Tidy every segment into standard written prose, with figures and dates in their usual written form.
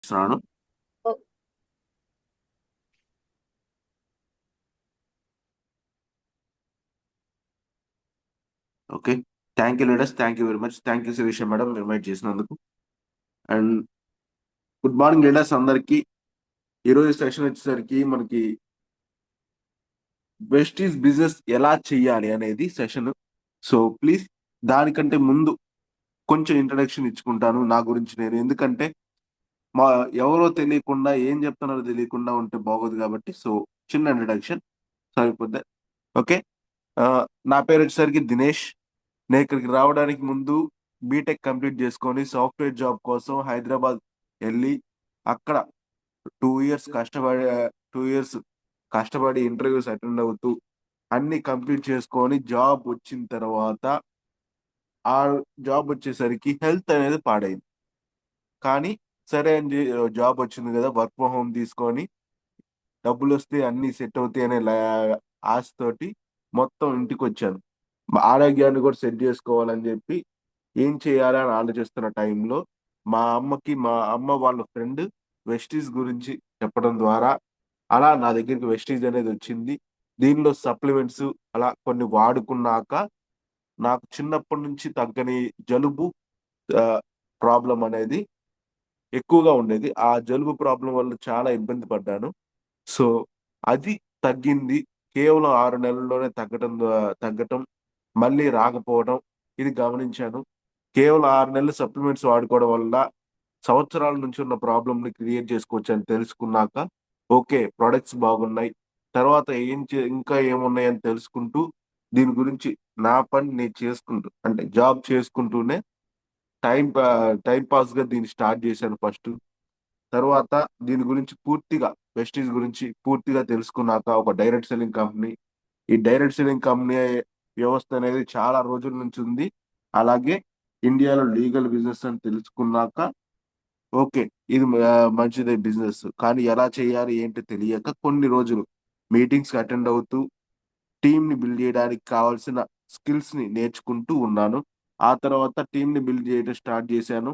ఇస్తున్నాను. Oh okay. Thank you leaders. Thank you very much. Thank you Sirisha madam invite చేసినందుకు. And good morning leaders అందరికీ. ఈరోజు session వచ్చేసరికి మనకి వెస్టీజ్ బిజినెస్ ఎలా చెయ్యాలి అనేది సెషన్. సో ప్లీజ్ దానికంటే ముందు కొంచెం ఇంట్రడక్షన్ ఇచ్చుకుంటాను నా గురించి నేను. ఎందుకంటే మా ఎవరో తెలియకుండా ఏం చెప్తున్నారో తెలియకుండా ఉంటే బాగోదు కాబట్టి సో చిన్న ఇంట్రడక్షన్ సరిపోద్ది. ఓకే. ఆ, నా పేరు వచ్చేసరికి దినేష్. నేను ఇక్కడికి రావడానికి ముందు బీటెక్ కంప్లీట్ చేసుకొని సాఫ్ట్వేర్ జాబ్ కోసం హైదరాబాద్ వెళ్ళి అక్కడ 2 ఇయర్స్ కష్టపడి 2 ఇయర్స్ కష్టపడి ఇంటర్వ్యూస్ అటెండ్ అవుతూ అన్ని కంప్లీట్ చేసుకొని జాబ్ వచ్చిన తర్వాత ఆ జాబ్ వచ్చేసరికి హెల్త్ అనేది పాడైంది. కానీ సరే అని జాబ్ వచ్చింది కదా, వర్క్ ఫ్రమ్ హోమ్ తీసుకొని డబ్బులు వస్తే అన్ని సెట్ అవుతాయి అనే ఆశతోటి మొత్తం ఇంటికి వచ్చాను. మా ఆరోగ్యాన్ని కూడా సెట్ చేసుకోవాలని చెప్పి ఏం చేయాలి అని ఆలోచిస్తున్న టైంలో మా అమ్మ వాళ్ళ ఫ్రెండ్ వెస్టీజ్ గురించి చెప్పడం ద్వారా అలా నా దగ్గరికి వెస్టీజ్ అనేది వచ్చింది. దీనిలో సప్లిమెంట్స్ అలా కొన్ని వాడుకున్నాక నాకు చిన్నప్పటి నుంచి తగ్గని జలుబు ప్రాబ్లం అనేది ఎక్కువగా ఉండేది. ఆ జలుబు ప్రాబ్లం వల్ల చాలా ఇబ్బంది పడ్డాను. సో అది తగ్గింది. కేవలం 6 నెలల్లోనే తగ్గటం మళ్ళీ రాకపోవడం ఇది గమనించాను. కేవలం 6 నెలలు సప్లిమెంట్స్ వాడుకోవడం వల్ల సంవత్సరాల నుంచి ఉన్న ప్రాబ్లమ్ ని క్రియేట్ చేసుకోవచ్చు అని తెలుసుకున్నాక ఓకే ప్రొడక్ట్స్ బాగున్నాయి, తర్వాత ఇంకా ఏమున్నాయని తెలుసుకుంటూ దీని గురించి నా పని నేను చేసుకుంటూ అంటే జాబ్ చేసుకుంటూనే టైం టైం పాస్ గా దీన్ని స్టార్ట్ చేశాను ఫస్ట్. తర్వాత దీని గురించి పూర్తిగా వెస్టీజ్ గురించి పూర్తిగా తెలుసుకున్నాక ఒక డైరెక్ట్ సెల్లింగ్ కంపెనీ, ఈ డైరెక్ట్ సెల్లింగ్ కంపెనీ వ్యవస్థ అనేది చాలా రోజుల నుంచి ఉంది. అలాగే ఇండియాలో లీగల్ బిజినెస్ అని తెలుసుకున్నాక ఓకే ఇది మంచిదే బిజినెస్, కానీ ఎలా చేయాలి ఏంటి తెలియక కొన్ని రోజులు మీటింగ్స్ అటెండ్ అవుతూ టీమ్ ని బిల్డ్ చేయడానికి కావాల్సిన స్కిల్స్ ని నేర్చుకుంటూ ఉన్నాను. ఆ తర్వాత టీమ్ ని బిల్డ్ చేయడం స్టార్ట్ చేశాను.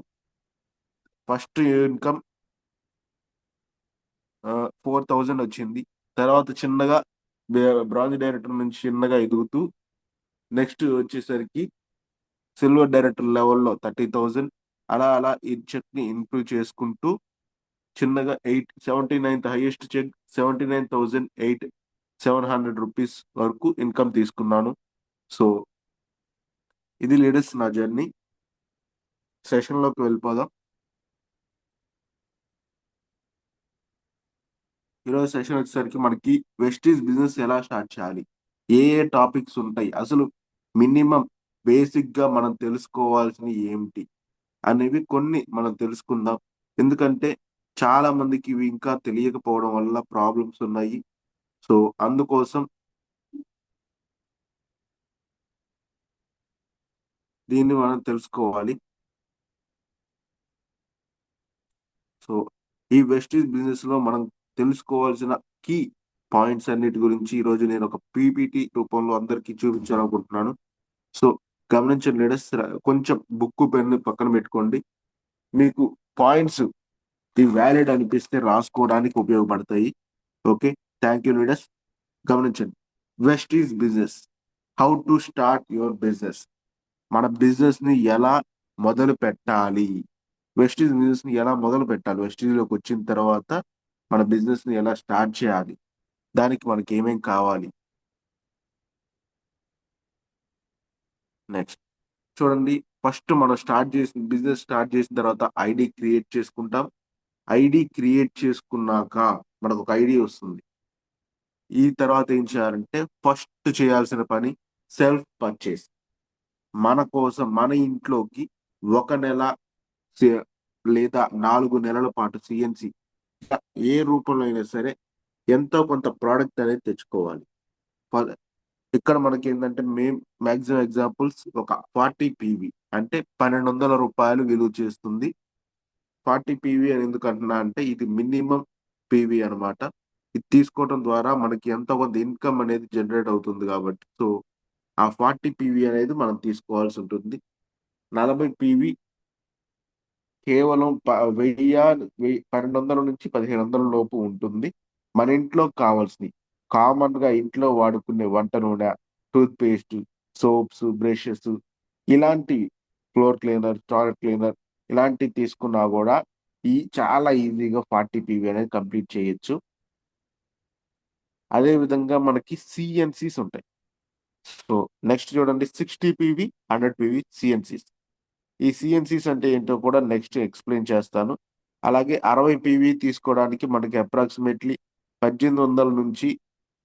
ఫస్ట్ ఇన్కమ్ 4,000 వచ్చింది. తర్వాత చిన్నగా బ్రాంజ్ డైరెక్టర్ నుంచి చిన్నగా ఎదుగుతూ నెక్స్ట్ వచ్చేసరికి సిల్వర్ డైరెక్టర్ లెవెల్లో 30,000 అలా అలా ఈ చెక్ ని ఇంప్రూవ్ చేసుకుంటూ చిన్నగా 79th హైయెస్ట్ చెక్ 79,700 రూపీస్ వరకు ఇన్కమ్ తీసుకున్నాను. సో ఇది లేటెస్ట్ నా జర్నీ. సెషన్ లోకి వెళ్ళిపోదాం. ఈరోజు సెషన్ వచ్చేసరికి మనకి వెస్టీజ్ బిజినెస్ ఎలా స్టార్ట్ చేయాలి, ఏ ఏ టాపిక్స్ ఉంటాయి, అసలు మినిమం బేసిక్ గా మనం తెలుసుకోవాల్సినవి ఏమిటి అనేవి కొన్ని మనం తెలుసుకుందాం. ఎందుకంటే చాలా మందికి ఇవి ఇంకా తెలియకపోవడం వల్ల ప్రాబ్లమ్స్ ఉన్నాయి. సో అందుకోసం దీన్ని మనం తెలుసుకోవాలి. సో ఈ వెస్టీజ్ బిజినెస్ లో మనం తెలుసుకోవాల్సిన కీ పాయింట్స్ అన్నిటి గురించి ఈ రోజు నేను ఒక పీపీటీ రూపంలో అందరికీ చూపించాలనుకుంటున్నాను. సో గమనించండి లీడర్స్, కొంచెం బుక్ పెన్ పక్కన పెట్టుకోండి. మీకు పాయింట్స్ ఈ వ్యాలిడ్ అనిపిస్తే రాసుకోవడానికి ఉపయోగపడతాయి. ఓకే. Thank you leaders. గమనించండి. Vestige business, how to start your business. మన బిజినెస్ ని ఎలా మొదలు పెట్టాలి, వెస్టీజ్ బిజినెస్ ని ఎలా మొదలు పెట్టాలి, వెస్టీజ్ లోకి వచ్చిన తర్వాత మన బిజినెస్ ని ఎలా స్టార్ట్ చేయాలి, దానికి మనకి ఏమేం కావాలి. నెక్స్ట్ చూడండి. ఫస్ట్ మనం బిజినెస్ స్టార్ట్ చేసిన తర్వాత ఐడి క్రియేట్ చేసుకుంటాం. ఐడి క్రియేట్ చేసుకున్నాక మనకు ఒక ఐడి వస్తుంది. ఈ తర్వాత ఏం చేయాలంటే ఫస్ట్ చేయాల్సిన పని సెల్ఫ్ పర్చేస్. మన కోసం మన ఇంట్లోకి 1 నెల సే- లేదా 4 నెలల పాటు సిఎన్సి ఏ రూపంలో అయినా సరే ఎంతో కొంత ప్రోడక్ట్ అనేది తెచ్చుకోవాలి. ఫ- ఇక్కడ మనకి ఏంటంటే మేము మాక్సిమం ఎగ్జాంపుల్స్ ఒక 40 PV అంటే రూ. 1,200 విలువ చేస్తుంది. 40 PV అని ఎందుకు అంటున్నా అంటే ఇది మినిమం పివి అన్నమాట. ఇది తీసుకోవడం ద్వారా మనకి ఎంతో కొంత ఇన్కమ్ అనేది జనరేట్ అవుతుంది కాబట్టి సో ఆ 40 PV అనేది మనం తీసుకోవాల్సి ఉంటుంది. 40 PV కేవలం 1200 నుంచి 1500 లోపు ఉంటుంది. మన ఇంట్లో కావాల్సినవి కామన్ గా ఇంట్లో వాడుకునే వంట నూనె, టూత్ పేస్ట్, సోప్స్, బ్రషెస్, ఇలాంటి ఫ్లోర్ క్లీనర్, టాయిలెట్ క్లీనర్, ఇలాంటివి తీసుకున్నా కూడా చాలా ఈజీగా 40 పీవీ అనేది కంప్లీట్ చేయొచ్చు. అదే విధంగా మనకి సిఎన్సీస్ ఉంటాయి. సో నెక్స్ట్ చూడండి, 60 పీవీ, 100 పీవీ సిఎన్సీస్. ఈ సిఎన్సీస్ అంటే ఏంటో కూడా నెక్స్ట్ ఎక్స్ప్లెయిన్ చేస్తాను. అలాగే 60 పీవీ తీసుకోవడానికి మనకి అప్రాక్సిమేట్లీ 1800 నుంచి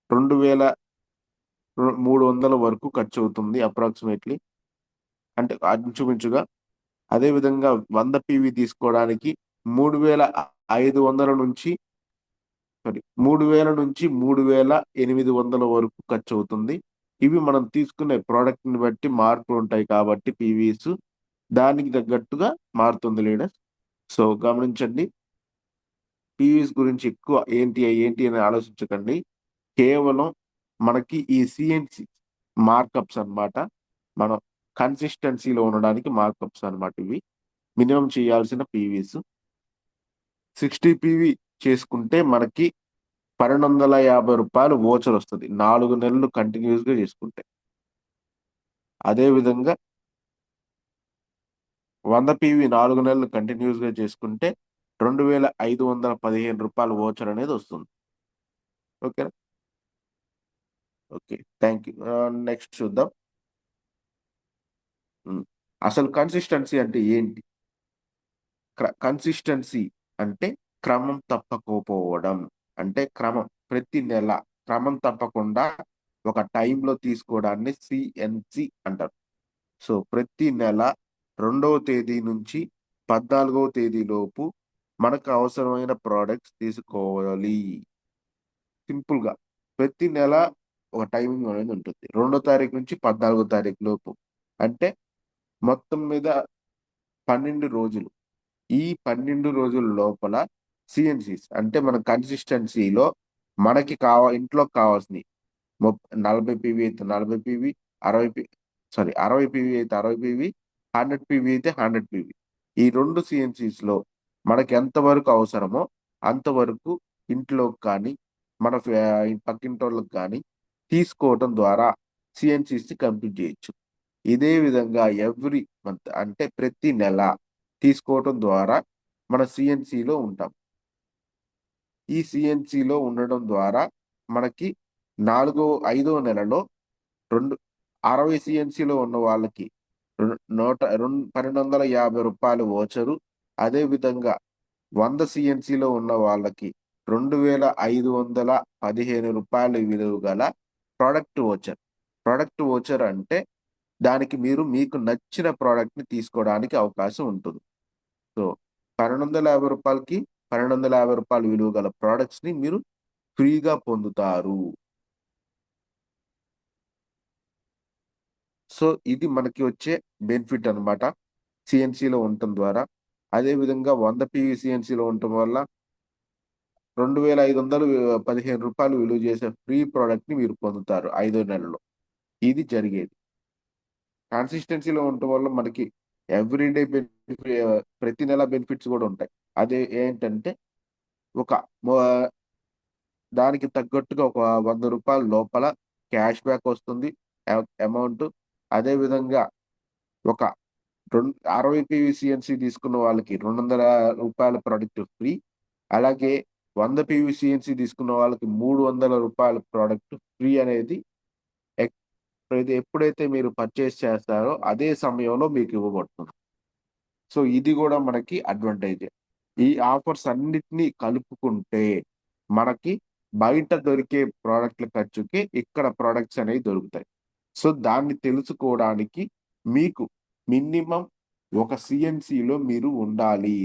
2300 వరకు ఖర్చు అవుతుంది అప్రాక్సిమేట్లీ, అంటే ఇంచుమించుగా. అదే విధంగా 100 పీవీ తీసుకోవడానికి 3500 నుంచి 3000 నుంచి 3800 వరకు ఖర్చు అవుతుంది. ఇవి మనం తీసుకునే ప్రోడక్ట్ ని బట్టి మార్పులు ఉంటాయి కాబట్టి పీవీస్ దానికి తగ్గట్టుగా మారుతుంది లీడర్స్. సో గమనించండి, పీవీస్ గురించి ఎక్కువ ఏంటి ఏంటి అని ఆలోచించకండి. కేవలం మనకి ఈ సిఎన్సి మార్కప్స్ అన్నమాట. మనం కన్సిస్టెన్సీలో ఉండడానికి మార్కప్స్ అన్నమాట ఇవి. మినిమం చేయాల్సిన పీవీస్ 60 పీవీ చేసుకుంటే మనకి రూ. 1250 వోచర్ వస్తుంది 4 నెలలు కంటిన్యూస్ గా చేసుకుంటే. అదే విధంగా 100 పీవీ 4 నెలలు కంటిన్యూస్ గా చేసుకుంటే రూ. 2515 వోచర్ అనేది వస్తుంది. ఓకేనా? Okay, thank you. నెక్స్ట్ చూద్దాం. ఉమ్. అసలు కన్సిస్టెన్సీ అంటే ఏంటి? కన్సిస్టెన్సీ అంటే క్రమం తప్పకపోవడం. అంటే ప్రతి నెల క్రమం తప్పకుండా ఒక టైంలో తీసుకోవడాన్ని సిఎన్సి అంటారు. సో ప్రతి నెల 2వ తేదీ నుంచి 14వ తేదీ లోపు మనకు అవసరమైన ప్రోడక్ట్స్ తీసుకోవాలి. సింపుల్ గా ప్రతి నెల ఒక టైమింగ్ అనేది ఉంటుంది. 2వ తారీఖు నుంచి 14వ తారీఖు లోపు, అంటే మొత్తం మీద 12 రోజులు. ఈ 12 రోజుల లోపల సిఎన్సిస్ అంటే మన కన్సిస్టెన్సీలో మనకి ఇంట్లో కావాల్సినవి 40 పీవీ అయితే 40 పీవీ, 60 పీవీ అయితే 60 పీవీ, 100 పీవీ అయితే 100 పీవీ. ఈ రెండు సిఎన్సిస్ లో మనకి ఎంతవరకు అవసరమో అంతవరకు ఇంట్లో కానీ మన పక్కింటోళ్ళకి కానీ తీసుకోవడం ద్వారా సిఎన్సిస్ కంప్లీట్ చేయొచ్చు. ఇదే విధంగా ఎవ్రీ మంత్ అంటే ప్రతి నెల తీసుకోవటం ద్వారా మన సిఎన్సిలో ఉంటాం. ఈ సిఎన్సిలో ఉండడం ద్వారా మనకి 5వ నెలలో 60 సిఎన్సిలో ఉన్న వాళ్ళకి రూ. 1250 వోచరు. అదే విధంగా 100 సిఎన్సిలో ఉన్న వాళ్ళకి రూ. 2515 విలువ గల ప్రోడక్ట్ వోచర్. ప్రోడక్ట్ వోచర్ అంటే దానికి మీకు నచ్చిన ప్రోడక్ట్ ని తీసుకోవడానికి అవకాశం ఉంటుంది. సో రూ. 1250కి రూ. 1250 విలువ గల ప్రోడక్ట్స్ ని మీరు ఫ్రీగా పొందుతారు. సో ఇది మనకి వచ్చే బెనిఫిట్ అన్నమాట సిఎన్సిలో ఉండటం ద్వారా. అదే విధంగా 100 పీవీ సిఎన్సిలో ఉండటం వల్ల రూ. 2515 విలువ చేసే ఫ్రీ ప్రోడక్ట్ ని మీరు పొందుతారు 5వ నెలలో. ఇది జరిగేది. కన్సిస్టెన్సీలో ఉండటం వల్ల మనకి ఎవ్రీడే ప్రతి నెల బెనిఫిట్స్ కూడా ఉంటాయి. అదే ఏంటంటే ఒక దానికి తగ్గట్టుగా ఒక రూ. 100 లోపల క్యాష్ బ్యాక్ వస్తుంది అమౌంట్. అదే విధంగా ఒక 60 పీవీసీఎన్సీ తీసుకున్న వాళ్ళకి రూ. 200 ప్రోడక్ట్ ఫ్రీ. అలాగే 100 పీవీసీఎన్సీ తీసుకున్న వాళ్ళకి రూ. 300 ప్రోడక్ట్ ఫ్రీ అనేది ఎప్పుడైతే మీరు పర్చేస్ చేస్తారో అదే సమయంలో మీకు ఇవ్వబడుతుంది. సో ఇది కూడా మనకి అడ్వాంటేజ్. ఈ ఆఫర్స్ అన్నిటినీ కలుపుకుంటే మనకి బయట దొరికే ప్రోడక్ట్ల ఖర్చుకి ఇక్కడ ప్రోడక్ట్స్ అనేవి దొరుకుతాయి. సో దాన్ని తెలుసుకోవడానికి మీకు మినిమం ఒక సిఎన్సిలో మీరు ఉండాలి.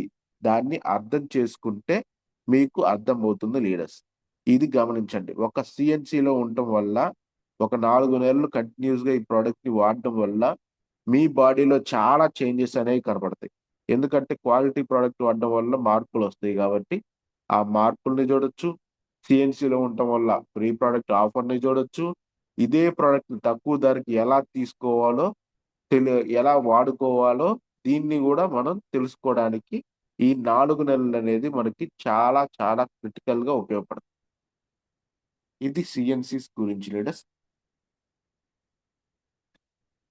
దాన్ని అర్థం చేసుకుంటే మీకు అర్థమవుతుంది లీడర్స్. ఇది గమనించండి. ఒక సిఎన్సిలో ఉండటం వల్ల ఒక 4 నెలలు కంటిన్యూస్గా ఈ ప్రోడక్ట్ ని వాడటం వల్ల మీ బాడీలో చాలా చేంజెస్ అనేవి కనపడతాయి. ఎందుకంటే క్వాలిటీ ప్రోడక్ట్ వాడడం వల్ల మార్పులు వస్తాయి కాబట్టి ఆ మార్పుల్ని చూడొచ్చు. సిఎన్సిలో ఉండటం వల్ల ఫ్రీ ప్రోడక్ట్ ఆఫర్ని చూడొచ్చు. ఇదే ప్రోడక్ట్ ని తక్కువ ధరకి ఎలా తీసుకోవాలో ఎలా వాడుకోవాలో దీన్ని కూడా మనం తెలుసుకోవడానికి ఈ 4 నెలలు అనేది మనకి చాలా చాలా క్రిటికల్‌గా ఉపయోగపడుతుంది. ఇది సీఎన్‌సీస్ గురించి లీడర్స్.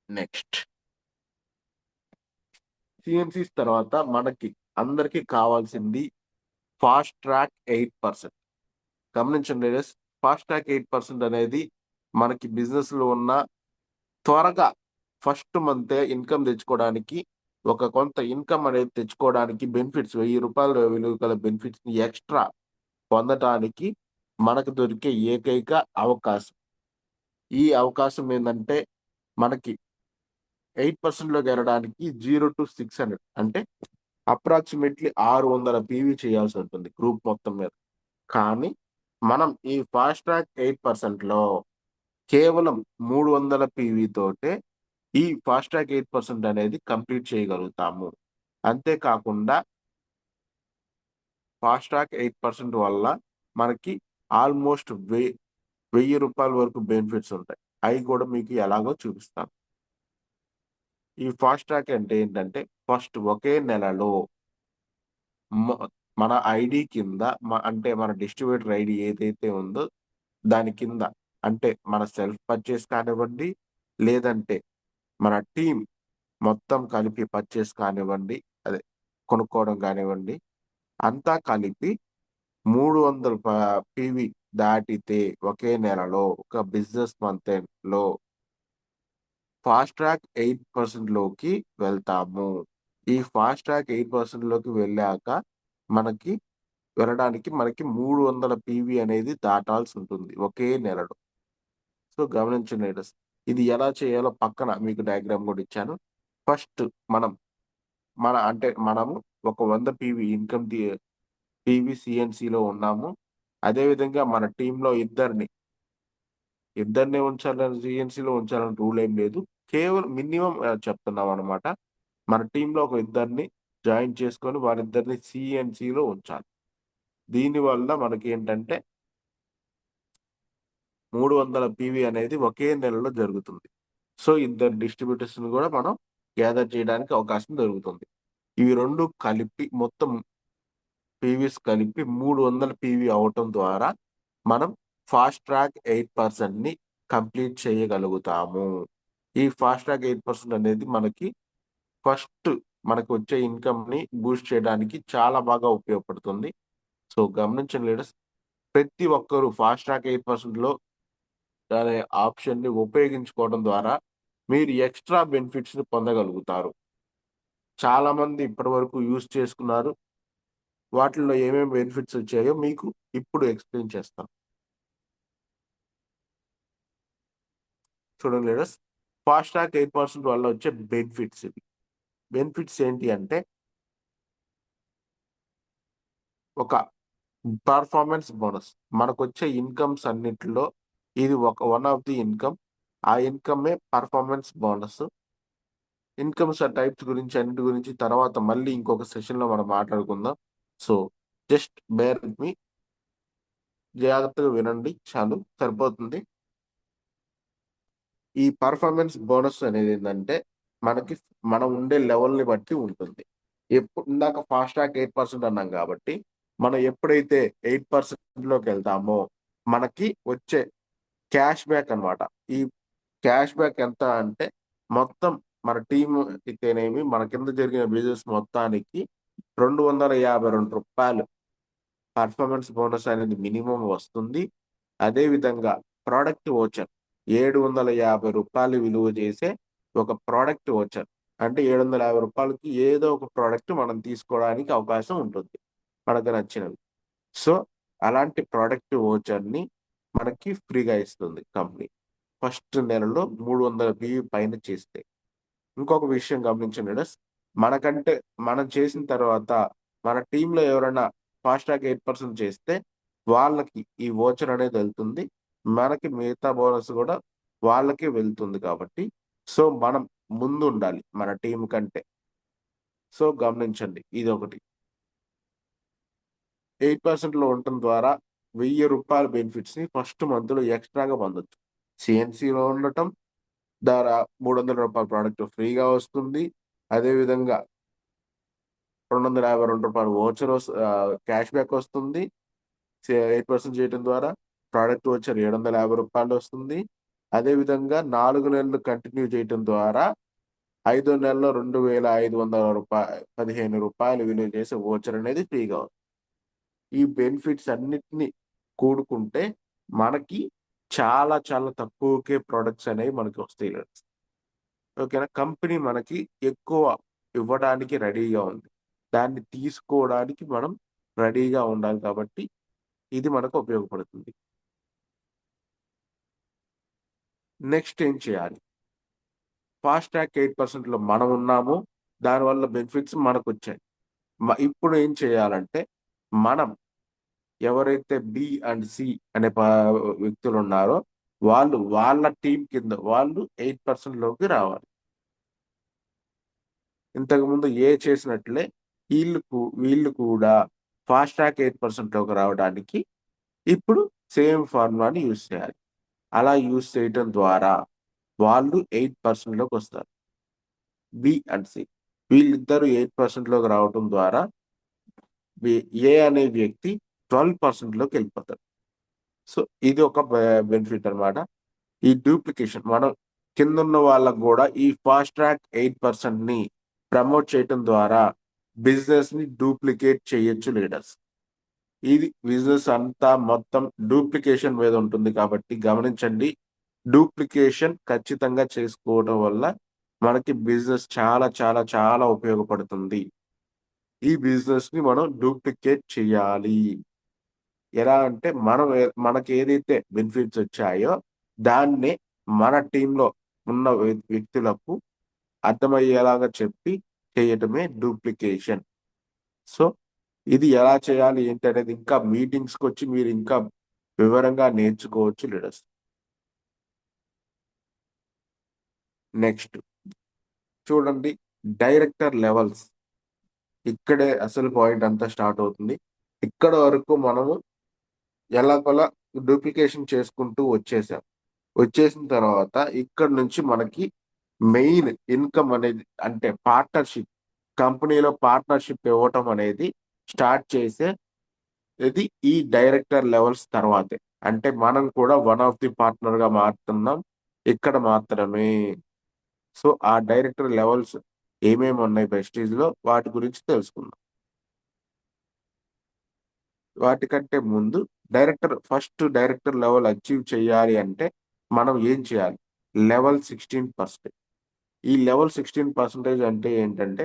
నెక్స్ట్ సీఎన్‌సీస్ తర్వాత మనకి అందరికి కావాల్సింది ఫాస్ట్ ట్రాక్ 8%. గమనించండి లీడర్స్. ఫాస్ట్ ట్రాక్ 8% అనేది మనకి బిజినెస్‌లో ఉన్న త్వరగా ఫస్ట్ మంతే ఇన్‌కమ్ తెచ్చుకోవడానికి, ఒక కొంత ఇన్‌కమ్ అనేది తెచ్చుకోవడానికి బెనిఫిట్స్ రూ. 1000 విలువ గల బెనిఫిట్స్‌ని ఎక్స్‌ట్రా పొందటానికి మనకు దొరికే ఏకైక అవకాశం. ఈ అవకాశం ఏందంటే మనకి 8% ఎరడానికి 0-600 అంటే అప్రాక్సిమేట్‌లీ 600 పీవీ చేయాల్సుంటుంది గ్రూప్ మొత్తం మీద. కానీ మనం ఈ ఫాస్ట్ ట్రాక్ 8%లో కేవలం 300 పీవీ తోటే ఈ ఫాస్ట్ ట్రాక్ 8% అనేది కంప్లీట్ చేయగలుగుతాము. అంతే కాకుండా ఫాస్ట్ ట్రాక్ 8% వల్ల మనకి ఆల్‌మోస్ట్ రూ. 1000 వరకు బెనిఫిట్స్ ఉంటాయి. అయి కూడా మీకు ఎలాగో చూపిస్తాను. ఈ ఫాస్ట్ ట్రాక్ అంటే ఏంటంటే ఫస్ట్ ఒకే నెలలో మ మన ఐడీ కింద అంటే మన డిస్ట్రిబ్యూటర్ ఐడీ ఏదైతే ఉందో దాని కింద అంటే మన సెల్ఫ్ పర్చేస్ కానివ్వండి, లేదంటే మన టీమ్ మొత్తం కలిపి పర్చేస్ కానివ్వండి, అదే కొనుక్కోవడం కానివ్వండి, అంతా కలిపి 300 పీవీ దాటితే ఒకే నెలలో ఒక బిజినెస్ మంత్ ఎండ్‌లో ఫాస్ట్ ట్రాక్ 8% లోకి వెళ్తాము. ఈ ఫాస్ట్ ట్రాక్ 8% లోకి వెళ్ళాక మనకి మనకి 300 పీవీ అనేది దాటాల్సుంటుంది ఒకే నెలలో. సో, గమనించండి లీడర్స్. ఇది ఎలా చేయాలో పక్కన మీకు డయాగ్రామ్ గూడా ఇచ్చాను. ఫస్ట్ మనం మనము ఒక 100 పీవీ ఇన్‌కమ్ పీవీ సీఎన్‌సీలో ఉన్నాము. అదే విధంగా మన టీమ్‌లో ఇద్దరినే ఉంచాలని సీఎన్‌సీలో ఉంచాలని రూల్ ఏం లేదు. కేవలం మినిమమ్ చెప్తున్నామనమాట. మన టీమ్‌లో ఒక ఇద్దరిని జాయిన్ చేసుకొని వారిద్దరిని సీఎన్‌సీలో ఉంచాలి. దీనివల్ల మనకేంటంటే 300 పీవీ అనేది ఒకే నెలలో జరుగుతుంది. సో, ఇద్దరు డిస్ట్రిబ్యూటర్స్‌ని గూడా మనం గ్యాదర్ చేయడానికి అవకాశం దొరుకుతుంది. ఇవి 2 కలిపి మొత్తం పీవీస్ కలిపి 300 పీవీ అవ్వటం ద్వారా మనం ఫాస్ట్ ట్రాక్ 8%ని కంప్లీట్ చేయగలుగుతాము. ఈ ఫాస్ట్ ట్రాక్ 8% అనేది ఫస్ట్ మనకొచ్చే ఇన్‌కమ్‌ని బూస్ట్ చేయడానికి చాలా బాగా ఉపయోగపడుతుంది. సో, గమనించండి లీడర్స్. ప్రతి ఒక్కరు ఫాస్ట్ ట్రాక్ 8%లో అనే ఆప్షన్‌ని ఉపయోగించుకోవడం ద్వారా మీరు ఎక్స్‌ట్రా బెనిఫిట్స్‌ని పొందగలుగుతారు. చాలామంది ఇప్పటివరకు యూజ్ చేసుకున్నారు. వాటిల్లో ఏమేమి బెనిఫిట్స్ వచ్చాయో మీకు ఇప్పుడు ఎక్స్‌ప్లెయిన్ చేస్తాను. చూడండి లీడర్స్. ఫాస్ట్ ట్రాక్ 8% వల్ల వచ్చే బెనిఫిట్స్ ఇవి. బెనిఫిట్స్ ఏంటి అంటే ఒక పెర్ఫార్మన్స్ బోనస్. మనకొచ్చే ఇన్‌కమ్స్ అన్నిట్లో ఇది వన్ ఆఫ్ ది ఇన్‌కమ్. ఆ ఇన్‌కమే పెర్ఫార్మన్స్ బోనస్. ఇన్‌కమ్స్ టైప్స్ గురించి అన్నిటి గురించి తర్వాత మళ్ళీ ఇంకొక సెషన్‌లో మనం మాట్లాడుకుందాం. So, just bear with me. జాగ్రత్తగా వినండి చాలు సరిపోతుంది. ఈ పెర్ఫార్మన్స్ బోనస్ అనేదేందంటే, మనకి మనం ఉండే లెవెల్‌ని బట్టి ఉంటుంది. ఇందాక ఫాస్ట్ ట్రాక్ 8% అన్నాం గాబట్టి, మనం ఎప్పుడైతే 8%లోకెళ్తామో, మనకి వచ్చే క్యాష్ బ్యాక్ అన్నమాట. ఈ క్యాష్ బ్యాక్ ఎంత అంటే, మొత్తం మన టీమ్ అయితేనేమి, మన కింద జరిగిన బిజినెస్ మొత్తానికి రూ. 252 పెర్ఫార్మన్స్ బోనస్ అనేది మినిమమ్ వస్తుంది. అదే విధంగా ప్రొడక్ట్ వోచర్ రూ. 750 విలువ చేసే ఒక ప్రొడక్ట్ వోచర్. అంటే రూ. 750కి ఏదో ఒక ప్రొడక్ట్ మనం తీసుకోవడానికి అవకాశం ఉంటుంది. మనకు నచ్చినవి. సో, అలాంటి ప్రొడక్ట్ వోచర్‌ని మనకి ఫ్రీగా ఇస్తుంది కంపెనీ. ఫస్ట్ నెలలో 300 పీవీ పైన చేస్తే. ఇంకొక విషయం గమనించండి లీడర్స్. మనకంటే మనం చేసిన తర్వాత మన టీమ్‌లో ఎవరైనా ఫాస్ట్ ట్రాక్ 8% చేస్తే వాళ్ళకి ఈ వోచర్ అనేది వెళ్తుంది. మనకి మిగతా బోనస్ గూడా వాళ్ళకే వెళ్తుంది కాబట్టి, సో, మనం ముందుండాలి మన టీమ్ కంటే. సో, గమనించండి ఇదొకటి. 8%లో ఉండటం ద్వారా రూ. 1000 బెనిఫిట్స్‌ని ఫస్ట్ మంత్‌లో ఎక్స్‌ట్రాగా పొందొచ్చు. సీఎన్‌సీలో ఉండటం ద్వారా రూ. 300 ప్రొడక్ట్ ఫ్రీగా వస్తుంది. అదే విధంగా రూ. 252 వోచర్ క్యాష్ బ్యాక్ వస్తుంది. 8% చేయటం ద్వారా ప్రోడక్ట్ వోచర్ రూ. 750 వస్తుంది. అదేవిధంగా 4 నెలలు కంటిన్యూ చేయటం ద్వారా ఐదో నెలలో రూ. 2,500 విలువ చేసే వోచర్ అనేది ఫ్రీగా వస్తుంది. ఈ బెనిఫిట్స్ అన్నిటిని కూడుకుంటే మనకి చాలా చాలా తక్కువకే ప్రొడక్ట్స్ అనేవి మనకి వస్తాయి. ఓకేనా? కంపెనీ మనకి ఎక్కువ ఇవ్వడానికి రెడీగా ఉంది. దాన్ని తీసుకోవడానికి మనం రెడీగా ఉండాలి కాబట్టి ఇది మనకు ఉపయోగపడుతుంది. నెక్స్ట్ ఏం చేయాలి? ఫాస్ట్ ట్రాక్ 8%లో మనం ఉన్నాము. దానివల్ల బెనిఫిట్స్ మనకొచ్చాయి. ఇప్పుడు ఏం చేయాలంటే మనం ఎవరైతే బి అండ్ సి అనే వ్యక్తులున్నారో వాళ్ళ టీమ్ కింద వాళ్ళు 8% లోకి రావాలి. ఇంతకుముందు ఏ చేసినట్లే వీళ్ళు కూడా ఫాస్ట్ ట్రాక్ 8% లోకి రావడానికి ఇప్పుడు సేమ్ ఫార్ములాని యూజ్ చేయాలి. అలా యూజ్ చేయటం ద్వారా వాళ్ళు 8% లోకొస్తారు. బి అండ్ సి వీళ్ళిద్దరూ 8% లోకి రావటం ద్వారా ఏ అనే వ్యక్తి 12% లోకెళ్ళిపోతాడు. సో, ఇది ఒక బెనిఫిట్ అన్నమాట. ఈ డూప్లికేషన్ మనం కిందున్న వాళ్ళకి గూడా ఈ ఫాస్ట్ ట్రాక్ 8%ని ప్రమోట్ చేయటం ద్వారా బిజినెస్‌ని డూప్లికేట్ చేయొచ్చు లీడర్స్. ఇది బిజినెస్ అంతా మొత్తం డూప్లికేషన్ మీద ఉంటుంది కాబట్టి గమనించండి. డూప్లికేషన్ ఖచ్చితంగా చేసుకోవడం వల్ల మనకి బిజినెస్ చాలా చాలా చాలా ఉపయోగపడుతుంది. ఈ బిజినెస్‌ని మనం డూప్లికేట్ చేయాలి. ఎలా అంటే మనకేదైతే బెనిఫిట్స్ వచ్చాయో దాన్నే మన టీమ్‌లో ఉన్న వ్యక్తులకు అర్థమయ్యేలాగా చెప్పి చేయటమే డూప్లికేషన్. సో, ఇది ఎలా చేయాలి ఏంటి అనేది ఇంకా మీటింగ్స్‌కొచ్చి మీరు ఇంకా వివరంగా నేర్చుకోవచ్చు లీడర్స్. నెక్స్ట్ చూడండి డైరెక్టర్ లెవెల్స్. ఇక్కడే అసలు పాయింట్ అంతా స్టార్ట్ అవుతుంది. ఇక్కడ వరకు మనము ఎలాగోలా డూప్లికేషన్ చేసుకుంటూ వచ్చేసాం. వచ్చేసిన తర్వాత ఇక్కడి నుంచి మనకి మెయిన్ ఇన్‌కమ్ అనేది అంటే పార్ట్నర్‌షిప్ కంపెనీలో పార్ట్నర్‌షిప్ ఇవ్వటం అనేది స్టార్ట్ చేసేది ఈ డైరెక్టర్ లెవెల్స్ తర్వాతే. అంటే మనం కూడా వన్ ఆఫ్ ది పార్ట్నర్‌గా మారుతున్నాం ఇక్కడ మాత్రమే. సో, ఆ డైరెక్టర్ లెవెల్స్ ఏమేమున్నాయి ప్రెస్టీజ్‌లో వాటి గురించి తెలుసుకుందాం. వాటికంటే ముందు ఫస్ట్ డైరెక్టర్ లెవెల్ అచీవ్ చేయాలి అంటే మనం ఏం చేయాలి? లెవెల్ 16%. ఈ లెవెల్ 16% అంటే ఏంటంటే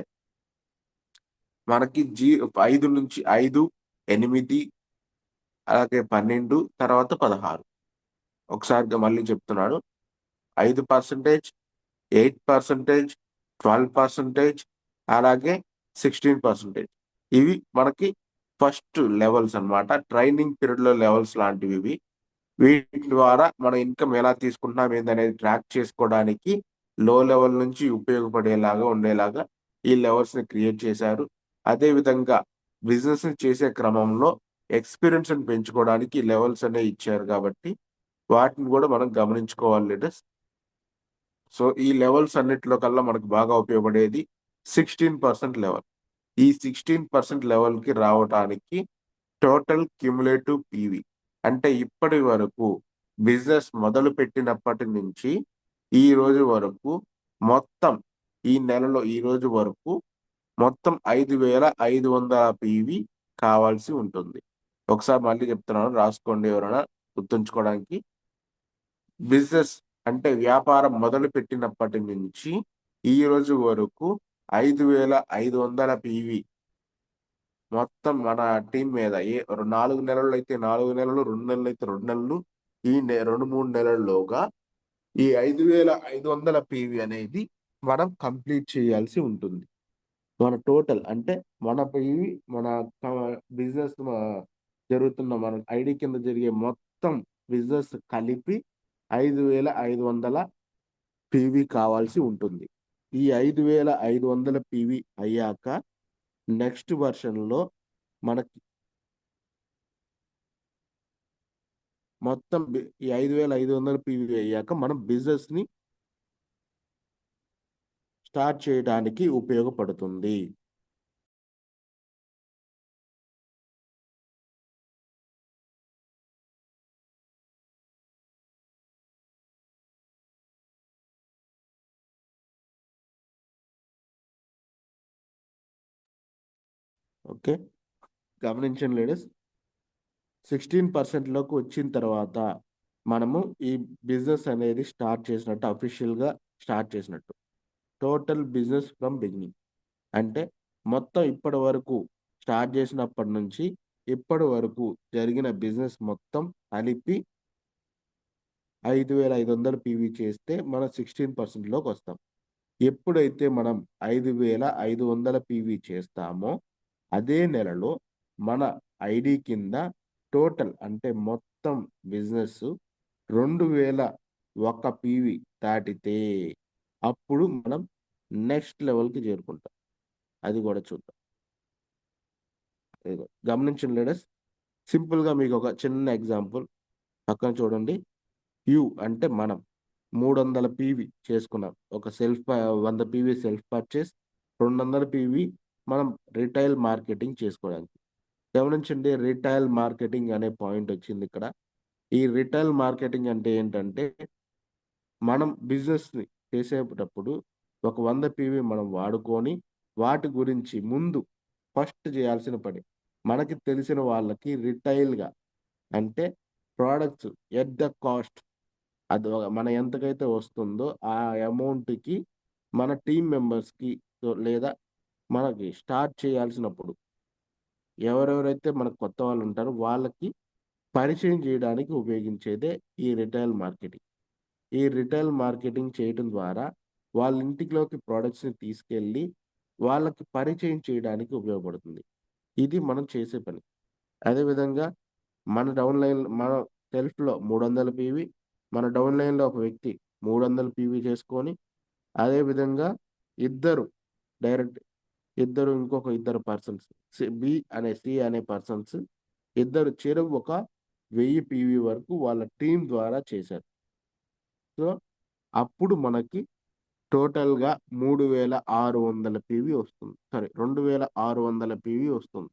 మనకి 5, 8 అలాగే 12 తర్వాత 16. ఒకసారిగా మళ్ళీ చెప్తున్నాను. 5%, 8%, 12% అలాగే 16%. ఇవి మనకి ఫస్ట్ లెవెల్స్ అన్నమాట. ట్రైనింగ్ పీరియడ్‌లో లెవెల్స్ లాంటివివి. వీటి ద్వారా మన ఇన్‌కమ్ ఎలా తీసుకుంటున్నాం ఏందనేది ట్రాక్ చేసుకోవడానికి లో లెవెల్ నుంచి ఉపయోగపడేలాగా ఉండేలాగా ఈ లెవెల్స్‌ని క్రియేట్ చేశారు. అదే విధంగా బిజినెస్‌ని చేసే క్రమంలో ఎక్స్‌పీరియన్స్‌ని పెంచుకోవడానికి ఈ లెవెల్స్ అనేవి ఇచ్చారు కాబట్టి వాటిని గూడా మనం గమనించుకోవాలి లీడర్స్. సో, ఈ లెవెల్స్ అన్నిట్లో కల్లా మనకు బాగా ఉపయోగపడేది 16% లెవెల్. ఈ 16% లెవెల్‌కి రావటానికి టోటల్ క్యుములేటివ్ పీవీ అంటే ఇప్పటి వరకు బిజినెస్ మొదలుపెట్టినప్పటి నుంచి ఈ రోజు వరకు మొత్తం ఈ రోజు వరకు మొత్తం 5,500 పీవీ కావాల్సి ఉంటుంది. ఒకసారి మళ్ళీ చెప్తున్నాను రాసుకోండి ఎవరైనా గుర్తుంచుకోవడానికి. బిజినెస్ అంటే వ్యాపారం మొదలుపెట్టినప్పటి నుంచి ఈ రోజు వరకు 5,500 పీవీ మొత్తం మన టీమ్ మీద 4 నెలలైతే 4 నెలలు, 2 నెలలైతే 2 నెలలు, 2, 3 నెలల్లోగా ఈ 5,500 పీవీ అనేది మనం కంప్లీట్ చేయాల్సి ఉంటుంది. మన టోటల్ అంటే మన పీవీ మన క బిజినెస్ జరుగుతున్న మన ఐడీ కింద జరిగే మొత్తం బిజినెస్ కలిపి 5,500 పీవీ కావాల్సి ఉంటుంది. ఈ 5,500 పీవీ అయ్యాక నెక్స్ట్ వెర్షన్‌లో మనకి మొత్తం ఈ 5,500 పీవీ అయ్యాక మనం బిజినెస్‌ని స్టార్ట్ చేయడానికి ఉపయోగపడుతుంది. ఓకే, గమనించండి లేడీస్. 16% వచ్చిన తర్వాత మనము ఈ బిజినెస్ అనేది స్టార్ట్ చేసినట్టు, అఫీషియల్గా స్టార్ట్ చేసినట్టు. టోటల్ బిజినెస్ ఫ్రమ్ బిగినింగ్ అంటే మొత్తం ఇప్పటి వరకు స్టార్ట్ చేసినప్పటి నుంచి ఇప్పటి వరకు జరిగిన బిజినెస్ మొత్తం కలిపి 5,500 పీవీ చేస్తే మనం 16%లోకి వస్తాం. ఎప్పుడైతే మనం 5,500 పీవీ చేస్తామో అదే నెలలో మన ఐడి కింద టోటల్ అంటే మొత్తం బిజినెస్ 2,001 పీవీ దాటితే అప్పుడు మనం నెక్స్ట్ లెవెల్కి చేరుకుంటాం. అది కూడా చూద్దాం. ఇదిగో గమనించండి లీడర్స్. సింపుల్గా మీకు ఒక చిన్న ఎగ్జాంపుల్ పక్కన చూడండి. యు అంటే మనం 300 పీవీ చేసుకున్నాం. ఒక 100 పీవీ సెల్ఫ్ పర్చేస్, 200 పీవీ మనం రిటైల్ మార్కెటింగ్ చేసుకోవడానికి. గమనించండి, రిటైల్ మార్కెటింగ్ అనే పాయింట్ వచ్చింది ఇక్కడ. ఈ రిటైల్ మార్కెటింగ్ అంటే ఏంటంటే మనం బిజినెస్‌ని చేసేటప్పుడు ఒక 100 పీవీ మనం వాడుకొని వాటి గురించి ముందు ఫస్ట్ చేయాల్సిన పని మనకి తెలిసిన వాళ్ళకి రిటైల్‌గా అంటే ప్రొడక్ట్స్ ఎట్ ద కాస్ట్ అది మన ఎంతకైతే వస్తుందో ఆ అమౌంట్‌కి మన టీమ్ మెంబర్స్‌కి లేదా మనకి స్టార్ట్ చేయాల్సినప్పుడు ఎవరెవరైతే మనకు కొత్త వాళ్ళు ఉంటారో వాళ్ళకి పరిచయం చేయడానికి ఉపయోగించేదే ఈ రిటైల్ మార్కెటింగ్. ఈ రిటైల్ మార్కెటింగ్ చేయటం ద్వారా వాళ్ళ ఇంటిలోకి ప్రొడక్ట్స్‌ని తీసుకెళ్ళి వాళ్ళకి పరిచయం చేయడానికి ఉపయోగపడుతుంది. ఇది మనం చేసే పని. అదేవిధంగా మన సెల్ఫ్‌లో 300 పీవీ, మన డౌన్ లైన్‌లో ఒక వ్యక్తి 300 పీవీ చేసుకొని, అదేవిధంగా ఇద్దరు డైరెక్ట్ ఇంకొక ఇద్దరు పర్సన్స్ సి అనే పర్సన్స్ ఇద్దరు చెరువు ఒక 1000 పీవీ వరకు వాళ్ళ టీమ్ ద్వారా చేశారు. సో, అప్పుడు మనకి టోటల్‌గా 3,600 పీవీ వస్తుంది. సారీ, 2,600 పీవీ వస్తుంది.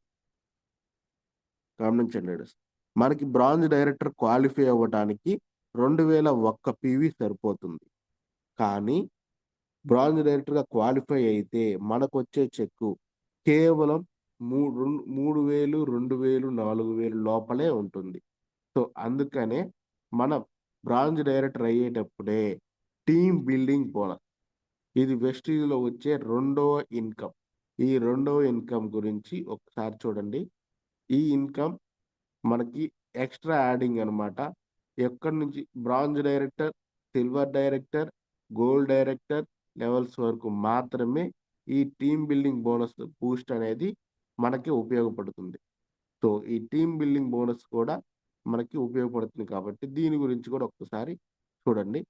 గమనించండి లీడర్స్. మనకి బ్రాంజ్ డైరెక్టర్ క్వాలిఫై అవ్వటానికి 2,001 పీవీ సరిపోతుంది. కానీ బ్రాంజ్ డైరెక్టర్‌గా క్వాలిఫై అయితే మనకొచ్చే చెక్కు కేవలం 3,000, 2,000, 4,000 లోపలే ఉంటుంది. సో, అందుకనే మనం బ్రాంజ్ డైరెక్టర్ అయ్యేటప్పుడే టీమ్ బిల్డింగ్ బోనస్, ఇది వెస్టీజ్‌లో వచ్చే రెండవ ఇన్‌కమ్. ఈ రెండవ ఇన్‌కమ్ గురించి ఒకసారి చూడండి. ఈ ఇన్‌కమ్ మనకి ఎక్స్‌ట్రా యాడింగ్ అనమాట. ఎక్కడి నుంచి bronze director, silver director, gold director levels వరకు మాత్రమే ఈ టీమ్ బిల్డింగ్ బోనస్ బూస్ట్ అనేది మనకి ఉపయోగపడుతుంది. సో, ఈ టీమ్ బిల్డింగ్ బోనస్ కూడా మనకి ఉపయోగపడుతుంది కాబట్టి దీని గురించి కూడా ఒక్కసారి చూడండి.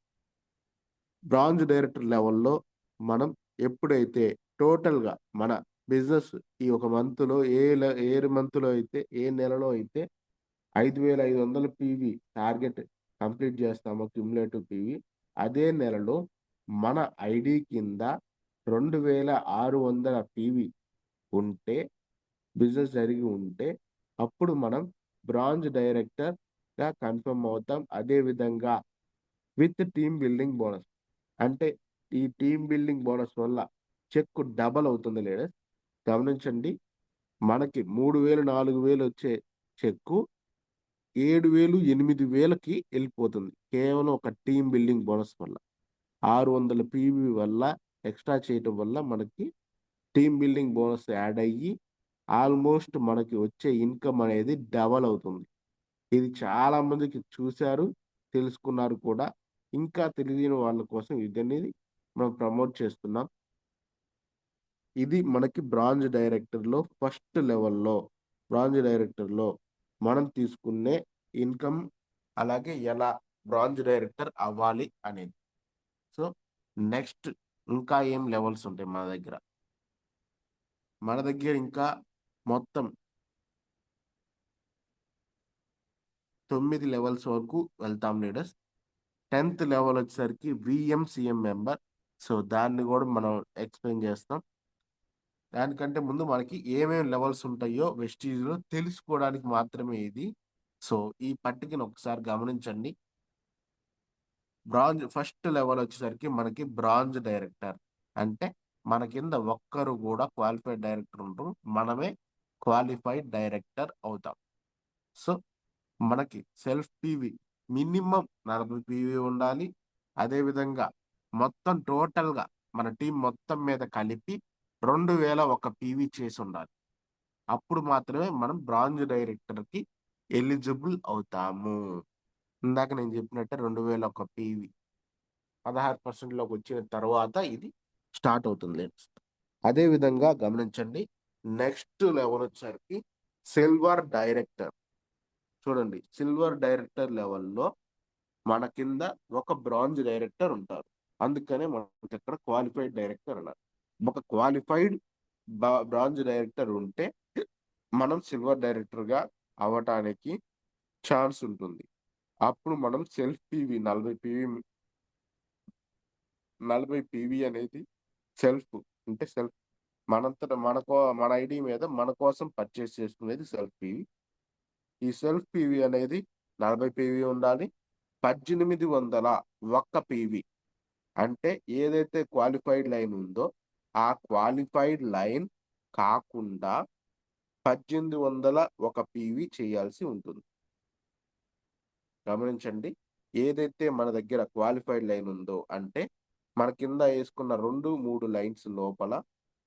బ్రాంజ్ డైరెక్టర్ లెవెల్‌లో మనం ఎప్పుడైతే టోటల్‌గా మన బిజినెస్ ఈ ఒక మంత్‌లో ఏ మంత్‌లో అయితే ఏ నెలలో అయితే 5,500 పీవీ టార్గెట్ కంప్లీట్ చేస్తామో క్యుములేటివ్ పీవీ, అదే నెలలో మన ఐడీ కింద 2,600 పీవీ ఉంటే, బిజినెస్ జరిగి ఉంటే, అప్పుడు మనం బ్రాంజ్ డైరెక్టర్‌గా కన్ఫర్మ్ అవుతాం. అదే విధంగా విత్ టీమ్ బిల్డింగ్ బోనస్. అంటే ఈ టీమ్ బిల్డింగ్ బోనస్ వల్ల చెక్కు డబల్ అవుతుంది లీడర్స్. గమనించండి. మనకి 3,000, 4,000 వచ్చే చెక్కు 7,000, 8,000కి ఎళ్ళిపోతుంది. కేవలం ఒక టీమ్ బిల్డింగ్ బోనస్ వల్ల. 600 పీవీ వల్ల ఎక్స్‌ట్రా చేయటం వల్ల మనకి టీమ్ బిల్డింగ్ బోనస్ యాడ్ అయ్యి ఆల్‌మోస్ట్ మనకి వచ్చే ఇన్‌కమ్ అనేది డబల్ అవుతుంది. ఇది చాలా మందికి చూసారు, తెలుసుకున్నారు కూడా. ఇంకా తెలియని వాళ్ళ కోసం ఇదనేది మనం ప్రమోట్ చేస్తున్నాం. ఇది మనకి బ్రాంజ్ డైరెక్టర్‌లో ఫస్ట్ లెవెల్‌లో, బ్రాంజ్ డైరెక్టర్‌లో మనం తీసుకునే ఇన్‌కమ్, అలాగే ఎలా బ్రాంజ్ డైరెక్టర్ అవ్వాలి అనేది. సో, నెక్స్ట్ ఇంకా ఏం లెవెల్స్ ఉంటాయి మన దగ్గర. మన దగ్గర ఇంకా మొత్తం 9 లెవెల్స్ వరకు వెళ్తాం లీడర్స్. 10థ్ లెవెల్ వచ్చేసరికి వీఎంసీఎం మెంబర్. సో, దాన్ని గూడా మనం ఎక్స్‌ప్లెయిన్ చేస్తాం. దానికంటే ముందు మనకి ఏమేమి లెవెల్స్ ఉంటాయో వెస్టీజ్‌లో తెలుసుకోవడానికి మాత్రమే ఇది. సో, ఈ పట్టికను ఒకసారి గమనించండి. ఫస్ట్ లెవెల్ వచ్చేసరికి మనకి బ్రాంజ్ డైరెక్టర్. అంటే మన కింద ఒక్కరు గూడా క్వాలిఫైడ్ డైరెక్టర్ ఉండరు. మనమే క్వాలిఫైడ్ డైరెక్టర్ అవుతాం. సో మనకి సెల్ఫ్ పీవీ మినిమం 40 పీవీ ఉండాలి. అదేవిధంగా మొత్తం టోటల్గా మన టీం మొత్తం మీద కలిపి 2001 పీవీ చేసి ఉండాలి. అప్పుడు మాత్రమే మనం బ్రాంజ్ డైరెక్టర్కి ఎలిజిబుల్ అవుతాము. ఇందాక నేను చెప్పినట్టే 2001 పీవీ 16% వచ్చిన తర్వాత ఇది స్టార్ట్ అవుతుంది. అదే విధంగా గమనించండి, నెక్స్ట్ లెవెల్ వచ్చేసరికి సిల్వర్ డైరెక్టర్. చూడండి, సిల్వర్ డైరెక్టర్ లెవెల్లో మన కింద ఒక బ్రాంజ్ డైరెక్టర్ ఉంటారు. అందుకనే మనకి ఇక్కడ క్వాలిఫైడ్ డైరెక్టర్ అన్నారు. ఒక క్వాలిఫైడ్ బ్రాంజ్ డైరెక్టర్ ఉంటే మనం సిల్వర్ డైరెక్టర్ గా అవ్వటానికి ఛాన్స్ ఉంటుంది. అప్పుడు మనం సెల్ఫ్ పీవీ 40 పీవీ అనేది సెల్ఫ్, అంటే సెల్ఫ్ మనంతట మన ఐడి మీద మన కోసం పర్చేస్ చేసుకునేది సెల్ఫ్ పీవీ. ఈ సెల్ఫ్ పీవీ అనేది 40 పీవీ ఉండాలి. 1801 పీవీ అంటే ఏదైతే క్వాలిఫైడ్ లైన్ ఉందో ఆ క్వాలిఫైడ్ లైన్ కాకుండా 1801 పీవీ చేయాల్సి ఉంటుంది. గమనించండి, ఏదైతే మన దగ్గర క్వాలిఫైడ్ లైన్ ఉందో అంటే మన కింద వేసుకున్న 2-3 లైన్స్ లోపల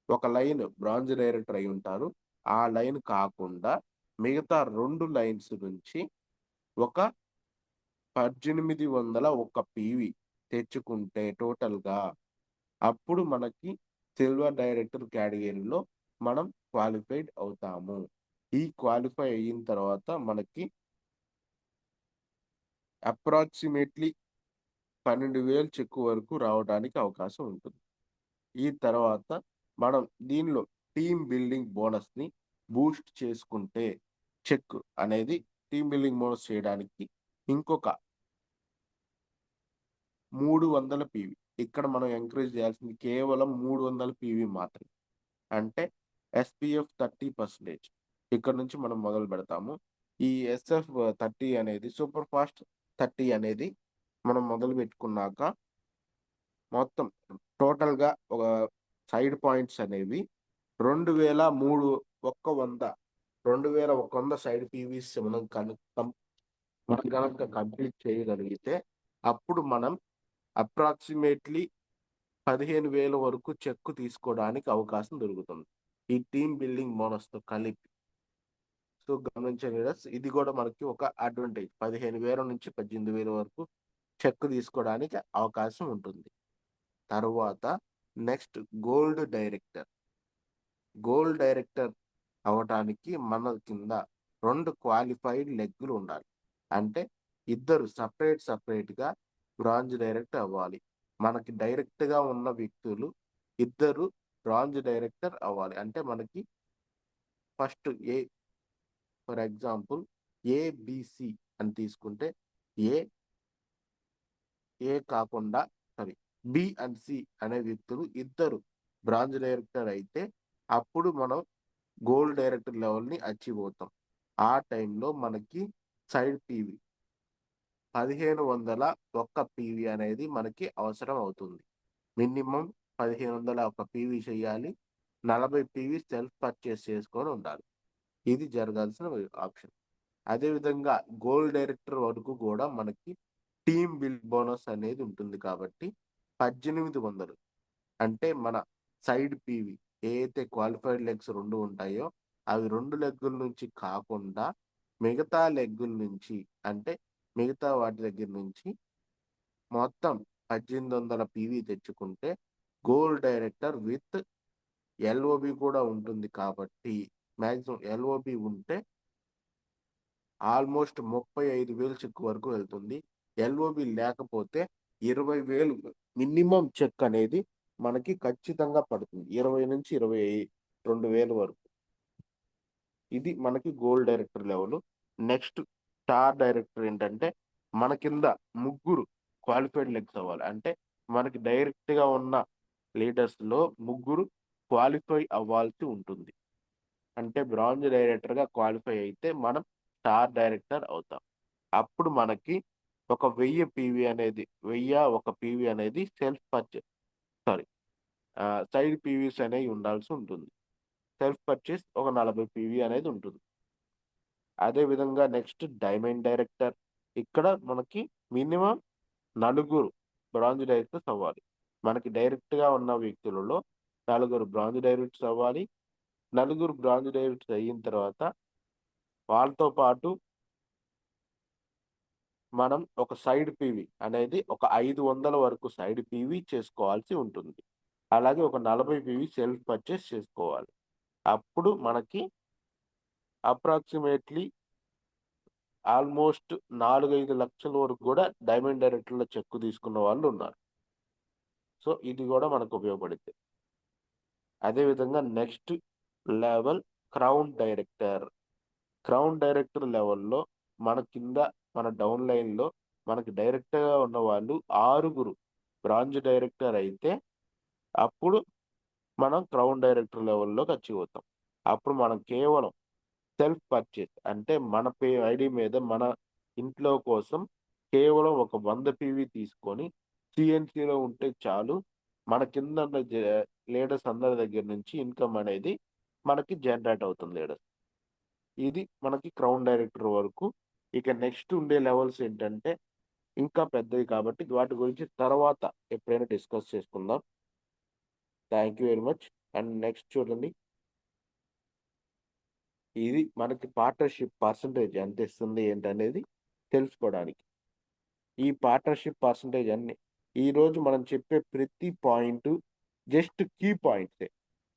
ఒక లైన్ బ్రాంజ్ డైరెక్టర్ అయి ఉంటారు. ఆ లైన్ కాకుండా మిగతా 2 లైన్స్ నుంచి ఒక 1801 పీవీ తెచ్చుకుంటే టోటల్గా అప్పుడు మనకి సిల్వర్ డైరెక్టర్ కేటగిరీలో మనం క్వాలిఫైడ్ అవుతాము. ఈ క్వాలిఫై అయిన తర్వాత మనకి అప్రాక్సిమేట్లీ 12,000 చెక్ వరకు రావడానికి అవకాశం ఉంటుంది. ఈ తర్వాత మనం దీనిలో టీమ్ బిల్డింగ్ బోనస్ ని బూస్ట్ చేసుకుంటే చెక్ అనేది టీమ్ బిల్డింగ్ బోనస్ చేయడానికి ఇంకొక 300 పీవీ. ఇక్కడ మనం ఎంకరేజ్ చేయాల్సింది కేవలం 300 పీవీ మాత్రమే. అంటే ఎస్పీఎఫ్ 30%. ఇక్కడ నుంచి మనం మొదలు పెడతాము. ఈ ఎస్ఎఫ్ 30 అనేది సూపర్ ఫాస్ట్ 30 అనేది మనం మొదలు పెట్టుకున్నాక మొత్తం టోటల్ గా ఒక సైడ్ పాయింట్స్ అనేవి 2100 సైడ్ పీవీస్ మనం కనుక కంప్లీట్ చేయగలిగితే అప్పుడు మనం అప్రాక్సిమేట్లీ 15,000 వరకు చెక్ తీసుకోవడానికి అవకాశం దొరుకుతుంది ఈ టీమ్ బిల్డింగ్ బోనస్ తో కలిపి. సో గమనించండి, ఇది కూడా మనకి ఒక అడ్వాంటేజ్. 15,000 నుంచి 18,000 వరకు చెక్ తీసుకోవడానికి అవకాశం ఉంటుంది. తర్వాత next gold director. Gold director అవటానికి మన కింద 2 క్వాలిఫైడ్ లెగ్గులు ఉండాలి. అంటే ఇద్దరు సపరేట్ గా బ్రాంజ్ డైరెక్టర్ అవ్వాలి. మనకి డైరెక్ట్ గా ఉన్న వ్యక్తులు ఇద్దరు బ్రాంజ్ డైరెక్టర్ అవ్వాలి. అంటే మనకి ఫస్ట్ ఫర్ ఎగ్జాంపుల్ ఏబిసి అని తీసుకుంటే ఏ ఏ కాకుండా సారీ బి అండ్ సి అనే వ్యక్తులు ఇద్దరు బ్రాంచ్ డైరెక్టర్ అయితే అప్పుడు మనం గోల్డ్ డైరెక్టర్ లెవెల్ని అచీవ్ అవుతాం. ఆ టైంలో మనకి సైడ్ పీవీ 1501 పీవీ అనేది మనకి అవసరం అవుతుంది. మినిమం 1501 పీవీ చేయాలి. 40 పీవీ సెల్ఫ్ పర్చేస్ చేసుకొని ఉండాలి. ఇది జరగాల్సిన ఆప్షన్. అదేవిధంగా గోల్డ్ డైరెక్టర్ వరకు కూడా మనకి టీమ్ బిల్డ్ బోనస్ అనేది ఉంటుంది కాబట్టి 1800 అంటే మన సైడ్ పీవీ ఏదైతే క్వాలిఫైడ్ లెగ్స్ 2 ఉంటాయో అవి 2 లెగ్గుల నుంచి కాకుండా మిగతా లెగ్గుల నుంచి, అంటే మిగతా వాటి దగ్గర నుంచి మొత్తం 1800 పీవీ తెచ్చుకుంటే గోల్డ్ డైరెక్టర్ విత్ ఎల్ఓబి కూడా ఉంటుంది కాబట్టి మాక్సిమం ఎల్ఓబి ఉంటే ఆల్మోస్ట్ 35,000 చెక్ వరకు వెళ్తుంది. ఎల్ఓబి లేకపోతే 20,000 మినిమం చెక్ అనేది మనకి ఖచ్చితంగా పడుతుంది. 20 నుంచి 22,000 వరకు. ఇది మనకి gold director level. Next star director ఏంటంటే మన కింద ముగ్గురు క్వాలిఫైడ్ లెగ్స్ అవ్వాలి. అంటే మనకి డైరెక్ట్ గా ఉన్న లీడర్స్ లో ముగ్గురు క్వాలిఫై అవ్వాల్సి ఉంటుంది. అంటే బ్రాంజ్ డైరెక్టర్ గా క్వాలిఫై అయితే మనం స్టార్ డైరెక్టర్ అవుతాం. అప్పుడు మనకి ఒక 1000 పీవీ అనేది 1 పీవీ అనేది self purchase sorry side PVs అనేవి ఉండాల్సి ఉంటుంది. సెల్ఫ్ పర్చేస్ ఒక 40 పీవీ అనేది ఉంటుంది. అదే విధంగా నెక్స్ట్ డైమండ్ డైరెక్టర్. ఇక్కడ మనకి మినిమం నలుగురు బ్రాంజ్ డైరెక్టర్స్ అవ్వాలి. మనకి డైరెక్ట్‌గా ఉన్న వ్యక్తులలో నలుగురు బ్రాంజ్ డైరెక్టర్స్ అవ్వాలి. నలుగురు బ్రాంజ్ డైరెక్టర్స్ అయిన తర్వాత వాళ్ళతో పాటు మనం ఒక సైడ్ పీవీ అనేది ఒక 500 వరకు సైడ్ పీవీ చేసుకోవాల్సి ఉంటుంది. అలాగే ఒక 40 పీవీ సెల్ఫ్ పర్చేస్ చేసుకోవాలి. అప్పుడు మనకి అప్రాక్సిమేట్‌లీ ఆల్మోస్ట్ 4, 5 లక్షల వరకు గూడా డైమండ్ డైరెక్టర్‌లో చెక్కు తీసుకున్న వాళ్ళున్నారు. సో, ఇది గూడా మనకు ఉపయోగపడిద్ది. అదే విధంగా next level crown director. Crown director లెవెల్‌లో మన కింద మన డౌన్ లైన్‌లో మనకి డైరెక్టర్‌గా ఉన్నవాళ్ళు 6గురు బ్రాంజ్ డైరెక్టర్ అయితే, అప్పుడు మనం క్రౌన్ డైరెక్టర్ లెవెల్‌లోకి అచీవ్ అవుతాం. అప్పుడు మనం కేవలం సెల్ఫ్ పర్చేస్ అంటే మన ఐడీ మీద మన ఇంట్లో కోసం కేవలం ఒక 100 పీవీ తీసుకొని సీఎన్‌సీలో ఉంటే చాలు. మన కింద ఉన్న లీడర్స్ అందరి దగ్గర నుంచి ఇన్‌కమ్ అనేది మనకి జనరేట్ అవుతుంది లీడర్స్. ఇది మనకి క్రౌన్ డైరెక్టర్ వరకు. ఇక నెక్స్ట్ ఉండే లెవెల్స్ ఏంటంటే ఇంకా పెద్దవి కాబట్టి వాటి గురించి తర్వాత ఎప్పుడైనా డిస్కస్ చేసుకుందాం. Thank you very much. And next చూడండి. ఇది మనకి పార్ట్నర్‌షిప్ పర్సెంటేజ్ ఎంత ఇస్తుంది ఏంటనేది తెలుసుకోవడానికి. ఈ పార్ట్నర్‌షిప్ పర్సెంటేజ్ అన్ని ఈరోజు మనం చెప్పే ప్రతి పాయింటు జస్ట్ కీ పాయింట్సే.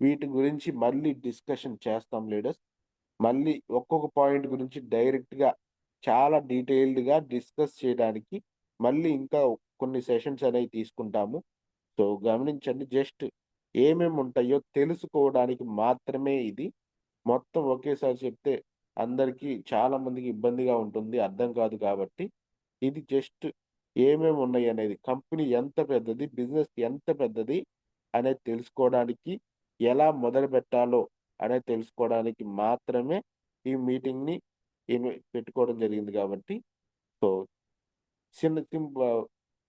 వీటి గురించి మళ్ళీ డిస్కషన్ చేస్తాం లీడర్స్. మళ్ళీ ఒక్కొక్క పాయింట్ గురించి డైరెక్ట్‌గా చాలా డీటెయిల్డ్‌గా డిస్కస్ చేయడానికి మళ్ళీ ఇంకా కొన్ని సెషన్స్ అనేవి తీసుకుంటాము. సో, గమనించండి జస్ట్ ఏమేమి ఉంటాయో తెలుసుకోవడానికి మాత్రమే ఇది. మొత్తం ఒకేసారి చెప్తే అందరికీ చాలా మందికి ఇబ్బందిగా ఉంటుంది. అర్థం కాదు కాబట్టి, ఇది జస్ట్ ఏమేమి ఉన్నాయనేది, కంపెనీ ఎంత పెద్దది, బిజినెస్ ఎంత పెద్దది అనేది తెలుసుకోవడానికి, ఎలా మొదలుపెట్టాలో అనేది తెలుసుకోవడానికి మాత్రమే ఈ మీటింగ్‌ని పెట్టుకోవడం జరిగింది కాబట్టి, సో, చిన్న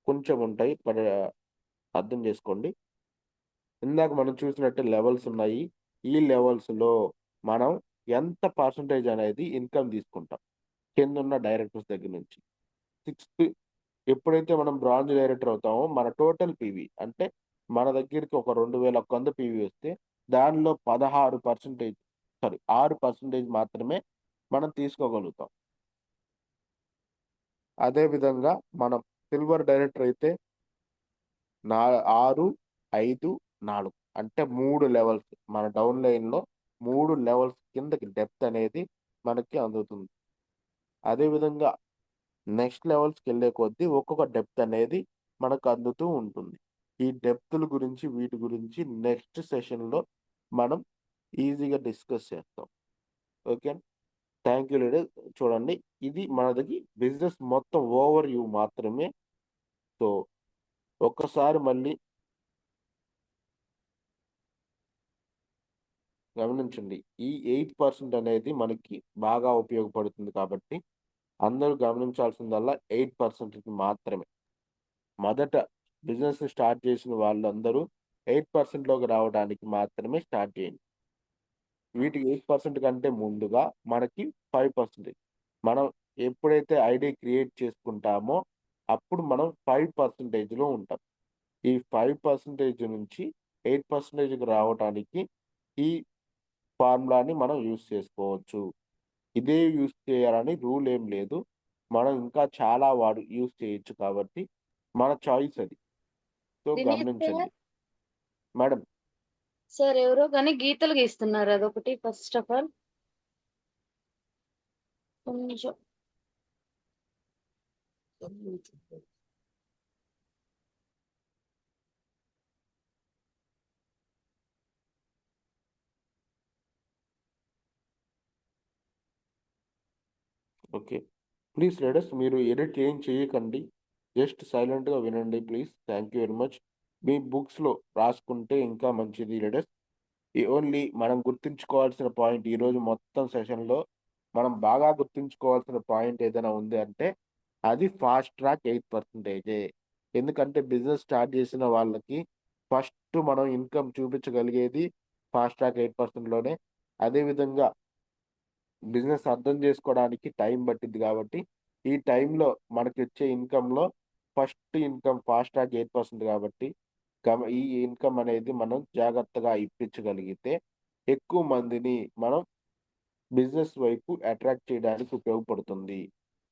కొంచెం ఉంటాయి. అర్థం చేసుకోండి. ఇందాక మనం చూసినట్టు లెవెల్స్ ఉన్నాయి. ఈ లెవెల్స్‌లో మనం ఎంత పర్సెంటేజ్ అనేది ఇన్‌కమ్ తీసుకుంటాం. కిందున్న డైరెక్టర్స్ దగ్గర నుంచి. సిక్స్త్ ఎప్పుడైతే మనం బ్రాంజ్ డైరెక్టర్ అవుతామో మన టోటల్ పీవీ అంటే మన దగ్గరికి ఒక 2100 పీవీ వస్తే దానిలో 16% సారీ 6% మాత్రమే మనం తీసుకోగలుగుతాం. అదే విధంగా మనం సిల్వర్ డైరెక్టర్ అయితే నా 6, 5, 4 అంటే 3 లెవెల్స్. మన డౌన్ లైన్‌లో 3 లెవెల్స్ కిందకి డెప్త్ అనేది మనకి అందుతుంది. అదే విధంగా నెక్స్ట్ లెవెల్స్‌కెళ్ళే కొద్దీ ఒక్కొక్క డెప్త్ అనేది మనకు అందుతూ ఉంటుంది. ఈ డెప్త్‌ల గురించి వీటి గురించి నెక్స్ట్ సెషన్‌లో మనం ఈజీగా డిస్కస్ చేస్తాం. ఓకే. Thank you leader. చూడండి ఇది మనది బిజినెస్ మొత్తం ఓవర్ వ్యూ మాత్రమే. సో, ఒక్కసారి మళ్ళీ గమనించండి. ఈ 8% అనేది మనకి బాగా ఉపయోగపడుతుంది కాబట్టి, అందరూ గమనించాల్సిందల్లా 8%కి మాత్రమే. మొదట బిజినెస్ స్టార్ట్ చేసిన వాళ్ళందరూ 8%లోకి రావడానికి మాత్రమే స్టార్ట్ చేయండి. వీటికి 8% కంటే ముందుగా మనకి 5%. మనం ఎప్పుడైతే ఐడీ క్రియేట్ చేసుకుంటామో, అప్పుడు మనం 5%లో ఉంటాం. ఈ 5% నుంచి 8%కి రావటానికి ఈ ఫార్ములాని మనం యూజ్ చేసుకోవచ్చు. ఇదే యూజ్ చేయాలని రూల్ ఏం లేదు. మనం ఇంకా చాలా యూజ్ చేయొచ్చు కాబట్టి మన చాయిస్ అది. సో, దినేష్ గమనించండి. సార్, మేడం సార్ ఎవరో గాని గీతలు గీస్తున్నారు. అదొకటి ఫస్ట్ ఆఫ్ ఆల్. ఒక్క నిమిషం. ఓకే. ప్లీజ్ లీడర్స్ మీరు ఎడిట్ ఏం చేయకండి. జస్ట్ సైలెంట్‌గా వినండి please. Thank you very much. మీ బుక్స్‌లో రాసుకుంటే ఇంకా మంచిది లీడర్స్. ఈ ఓన్లీ మనం గుర్తుంచుకోవాల్సిన పాయింట్ ఈరోజు మొత్తం సెషన్‌లో మనం బాగా గుర్తుంచుకోవాల్సిన పాయింట్ ఏదైనా ఉంది అంటే అది ఫాస్ట్ ట్రాక్ 8%. ఎందుకంటే బిజినెస్ స్టార్ట్ చేసిన వాళ్ళకి ఫస్ట్ మనం ఇన్‌కమ్ చూపించగలిగేది ఫాస్ట్ ట్రాక్ 8%లోనే. అదేవిధంగా బిజినెస్ అర్థం చేసుకోవడానికి టైం పట్టిద్ది కాబట్టి ఈ టైంలో మనకి వచ్చే ఇన్కంలో ఫస్ట్ ఇన్కమ్ ఫాస్ట్ ట్రాక్ 8% కాబట్టి ఈ ఇన్కమ్ అనేది మనం జాగ్రత్తగా ఇప్పించగలిగితే ఎక్కువ మందిని మనం బిజినెస్ వైపు అట్రాక్ట్ చేయడానికి ఉపయోగపడుతుంది.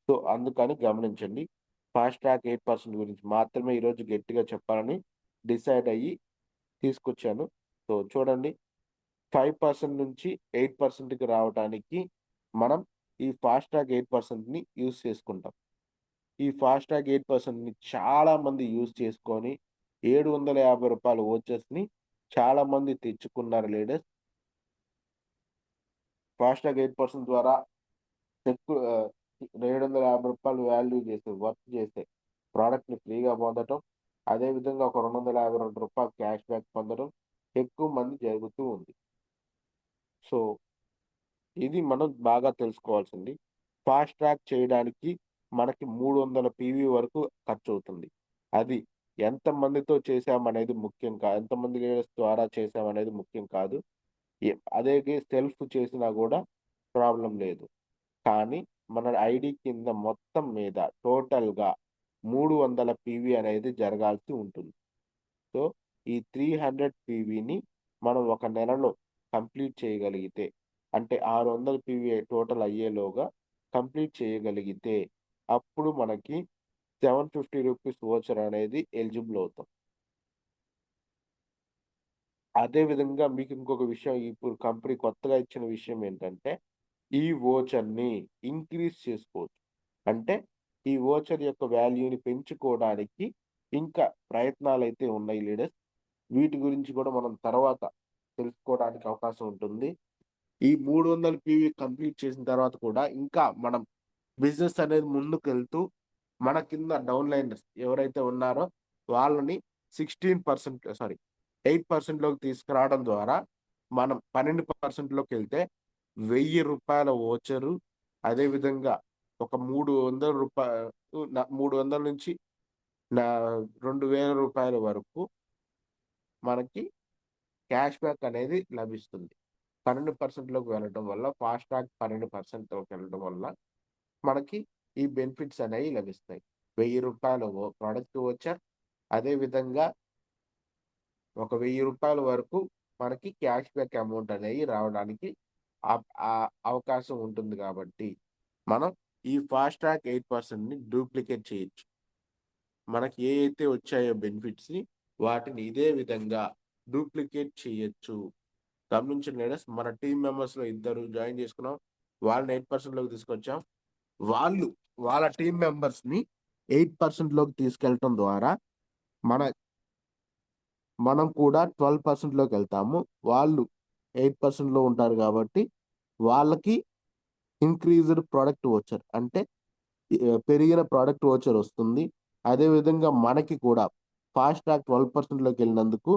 సో అందుకని గమనించండి. ఫాస్ట్ ట్రాక్ 8% గురించి మాత్రమే ఈరోజు గట్టిగా చెప్పాలని డిసైడ్ అయ్యి తీసుకొచ్చాను. సో చూడండి, 5% నుంచి 8%కి రావటానికి మనం ఈ ఫాస్ట్ ట్రాక్ 8%ని యూజ్ చేసుకుంటాం. ఈ ఫాస్ట్ ట్రాక్ 8%ని చాలా మంది యూజ్ చేసుకొని రూ. 750 వోచర్స్‌ని చాలా మంది తెచ్చుకున్నారు లీడర్స్. ఫాస్ట్ ట్రాక్ 8% ద్వారా ఎక్కువ రూ. 750 వాల్యూ చేసే, వర్త్ చేసే ప్రొడక్ట్‌ని ఫ్రీగా పొందటం, అదే విధంగా ఒక రూ. 252 క్యాష్ బ్యాక్ పొందడం ఎక్కువ మంది జరుగుతూ ఉంది. సో ఇది మనం బాగా తెలుసుకోవాల్సింది. ఫాస్ట్ ట్రాక్ చేయడానికి మనకి 300 పీవీ వరకు ఖర్చవుతుంది. అది ఎంతమందితో చేశామనేది ముఖ్యం ఎంతమంది లీడర్స్ ద్వారా చేశామనేది ముఖ్యం కాదు. అదేగే సెల్ఫ్ చేసినా గూడా ప్రాబ్లమ్ లేదు. కానీ మన ఐడీ కింద మొత్తం మీద టోటల్‌గా 300 పీవీ అనేది జరగాల్సి ఉంటుంది. సో, ఈ 300 పీవీని మనం ఒక నెలలో కంప్లీట్ చేయగలిగితే, అంటే 600 పీవీ టోటల్ అయ్యేలోగా కంప్లీట్ చేయగలిగితే, అప్పుడు మనకి రూ. 750 వోచర్ అనేది ఎలిజిబుల్ అవుతాం. అదే విధంగా మీకు ఇంకొక విషయం ఇప్పుడు కంపెనీ కొత్తగా ఇచ్చిన విషయం ఏంటంటే, ఈ వోచర్‌ని ఇంక్రీజ్ చేసుకోవచ్చు. అంటే ఈ వోచర్ యొక్క వాల్యూని పెంచుకోవడానికి ఇంకా ప్రయత్నాలైతే ఉన్నాయి లీడర్స్. వీటి గురించి కూడా మనం తర్వాత తెలుసుకోవడానికి అవకాశం ఉంటుంది. ఈ 300 పీవీ కంప్లీట్ చేసిన తర్వాత కూడా ఇంకా మనం బిజినెస్ అనేది ముందుకెళ్తూ మన కింద డౌన్‌లైనర్స్ ఎవరైతే ఉన్నారో వాళ్ళని 8%లోకి తీసుకురావడం ద్వారా మనం 12%లోకెళ్తే రూ. 1000 వోచరు, అదే విధంగా ఒక రూ. 300 నుంచి నా రూ. 2000 వరకు మనకి క్యాష్ బ్యాక్ అనేది లభిస్తుంది. 12%లోకి వెళ్ళడం వల్ల, ఫాస్ట్ ట్రాక్ 12%లోకి వెళ్ళడం వల్ల మనకి ఈ బెనిఫిట్స్ అనేవి లభిస్తాయి. రూ. 1000 ప్రొడక్ట్ వోచర్, అదే విధంగా ఒక రూ. 1000 వరకు మనకి క్యాష్ బ్యాక్ అమౌంట్ అనేవి రావడానికి అవకాశం ఉంటుంది కాబట్టి, మనం ఈ ఫాస్ట్ ట్రాక్ 8%ని డూప్లికేట్ చేయొచ్చు. మనకి ఏయైతే వచ్చాయో బెనిఫిట్స్‌ని వాటిని ఇదే విధంగా డూప్లికేట్ చేయొచ్చు. గమనించండి లీడర్స్, మన టీమ్ మెంబర్స్‌లో ఇద్దరు జాయిన్ చేసుకున్నాం. వాళ్ళని 8%లోకి తీసుకొచ్చాం. వాళ్ళు వాళ్ళ టీమ్ మెంబర్స్‌ని 8%లోకి తీసుకెళ్ళటం ద్వారా మన మనం కూడా 12%లోకెళ్తాము. వాళ్ళు 8%లో ఉంటారు కాబట్టి వాళ్ళకి ఇంక్రీజ్డ్ ప్రొడక్ట్ వోచర్ అంటే పెరిగిన ప్రొడక్ట్ వోచర్ వస్తుంది. అదే విధంగా మనకి కూడా ఫాస్ట్ ట్రాక్ 12%లోకెళ్ళినందుకు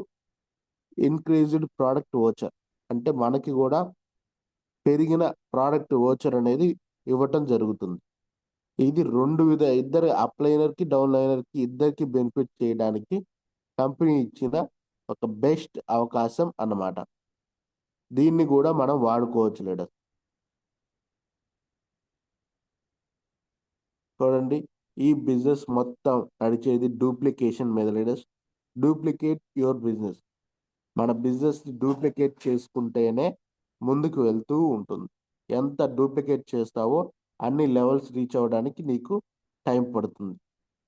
ఇంక్రీజ్డ్ ప్రొడక్ట్ వోచర్ అంటే మనకి గూడా పెరిగిన ప్రొడక్ట్ వోచర్ అనేది ఇవ్వటం జరుగుతుంది. ఇది ఇద్దరు అప్‌లైనర్‌కి, డౌన్‌లైనర్‌కి ఇద్దరికీ బెనిఫిట్ చేయడానికి కంపెనీ ఇచ్చిన ఒక బెస్ట్ అవకాశం అన్నమాట. దీన్ని గూడా మనం వాడుకోవచ్చు లీడర్స్. చూడండి, ఈ బిజినెస్ మొత్తం నడిచేది డూప్లికేషన్ మీద లీడర్స్. Duplicate your business. మన బిజినెస్‌ని డూప్లికేట్ చేసుకుంటేనే ముందుకు వెళ్తూ ఉంటుంది. ఎంత డూప్లికేట్ చేస్తావో అన్ని లెవెల్స్ రీచ్ అవ్వడానికి నీకు టైం పడుతుంది.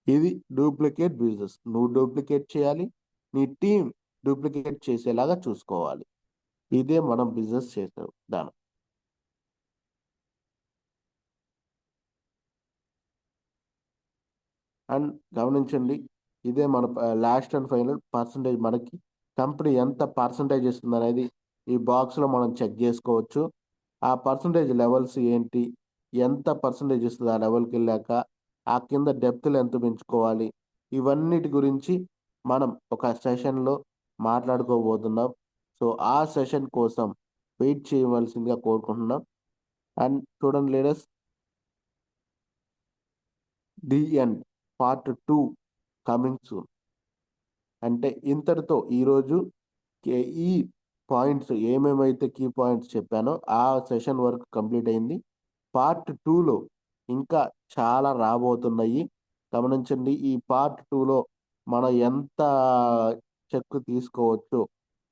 ఇది డూప్లికేట్ బిజినెస్. నువ్వు డూప్లికేట్ చేయాలి. నీ టీమ్ డూప్లికేట్ చేసేలాగా చూసుకోవాలి. ఇదే మనం బిజినెస్ చేసే విధానం. అండ్ గమనించండి, ఇదే మన లాస్ట్ అండ్ ఫైనల్ పర్సెంటేజ్. మనకి కంపెనీ ఎంత పర్సెంటేజ్ ఇస్తుందనేది ఈ బాక్స్‌లో మనం చెక్ జేసుకోవచ్చు. ఆ పర్సెంటేజ్ లెవెల్స్ ఏంటి? ఎంత పర్సెంటేజ్ ఇస్తది ఆ లెవెల్‌కెళ్ళాక? ఆ కింద డెప్త్‌లు ఎంత పెంచుకోవాలి? ఇవన్నిటి గురించి మనం ఒక సెషన్‌లో మాట్లాడుకోబోతున్నాం. సో, ఆ సెషన్ కోసం వెయిట్ చేయవలసిందిగా కోరుకుంటున్నాం. అండ్ చూడండి leaders, the end part 2 coming soon. అంటే ఇంతటితో ఈరోజు ఈ పాయింట్స్ ఏమేమైతే కీ పాయింట్స్ చెప్పానో ఆ సెషన్ వర్క్ కంప్లీట్ అయింది. పార్ట్ టూలో ఇంకా చాలా రాబోతున్నాయి. గమనించండి, ఈ పార్ట్ టూలో మనం ఎంత చెక్ తీసుకోవచ్చు,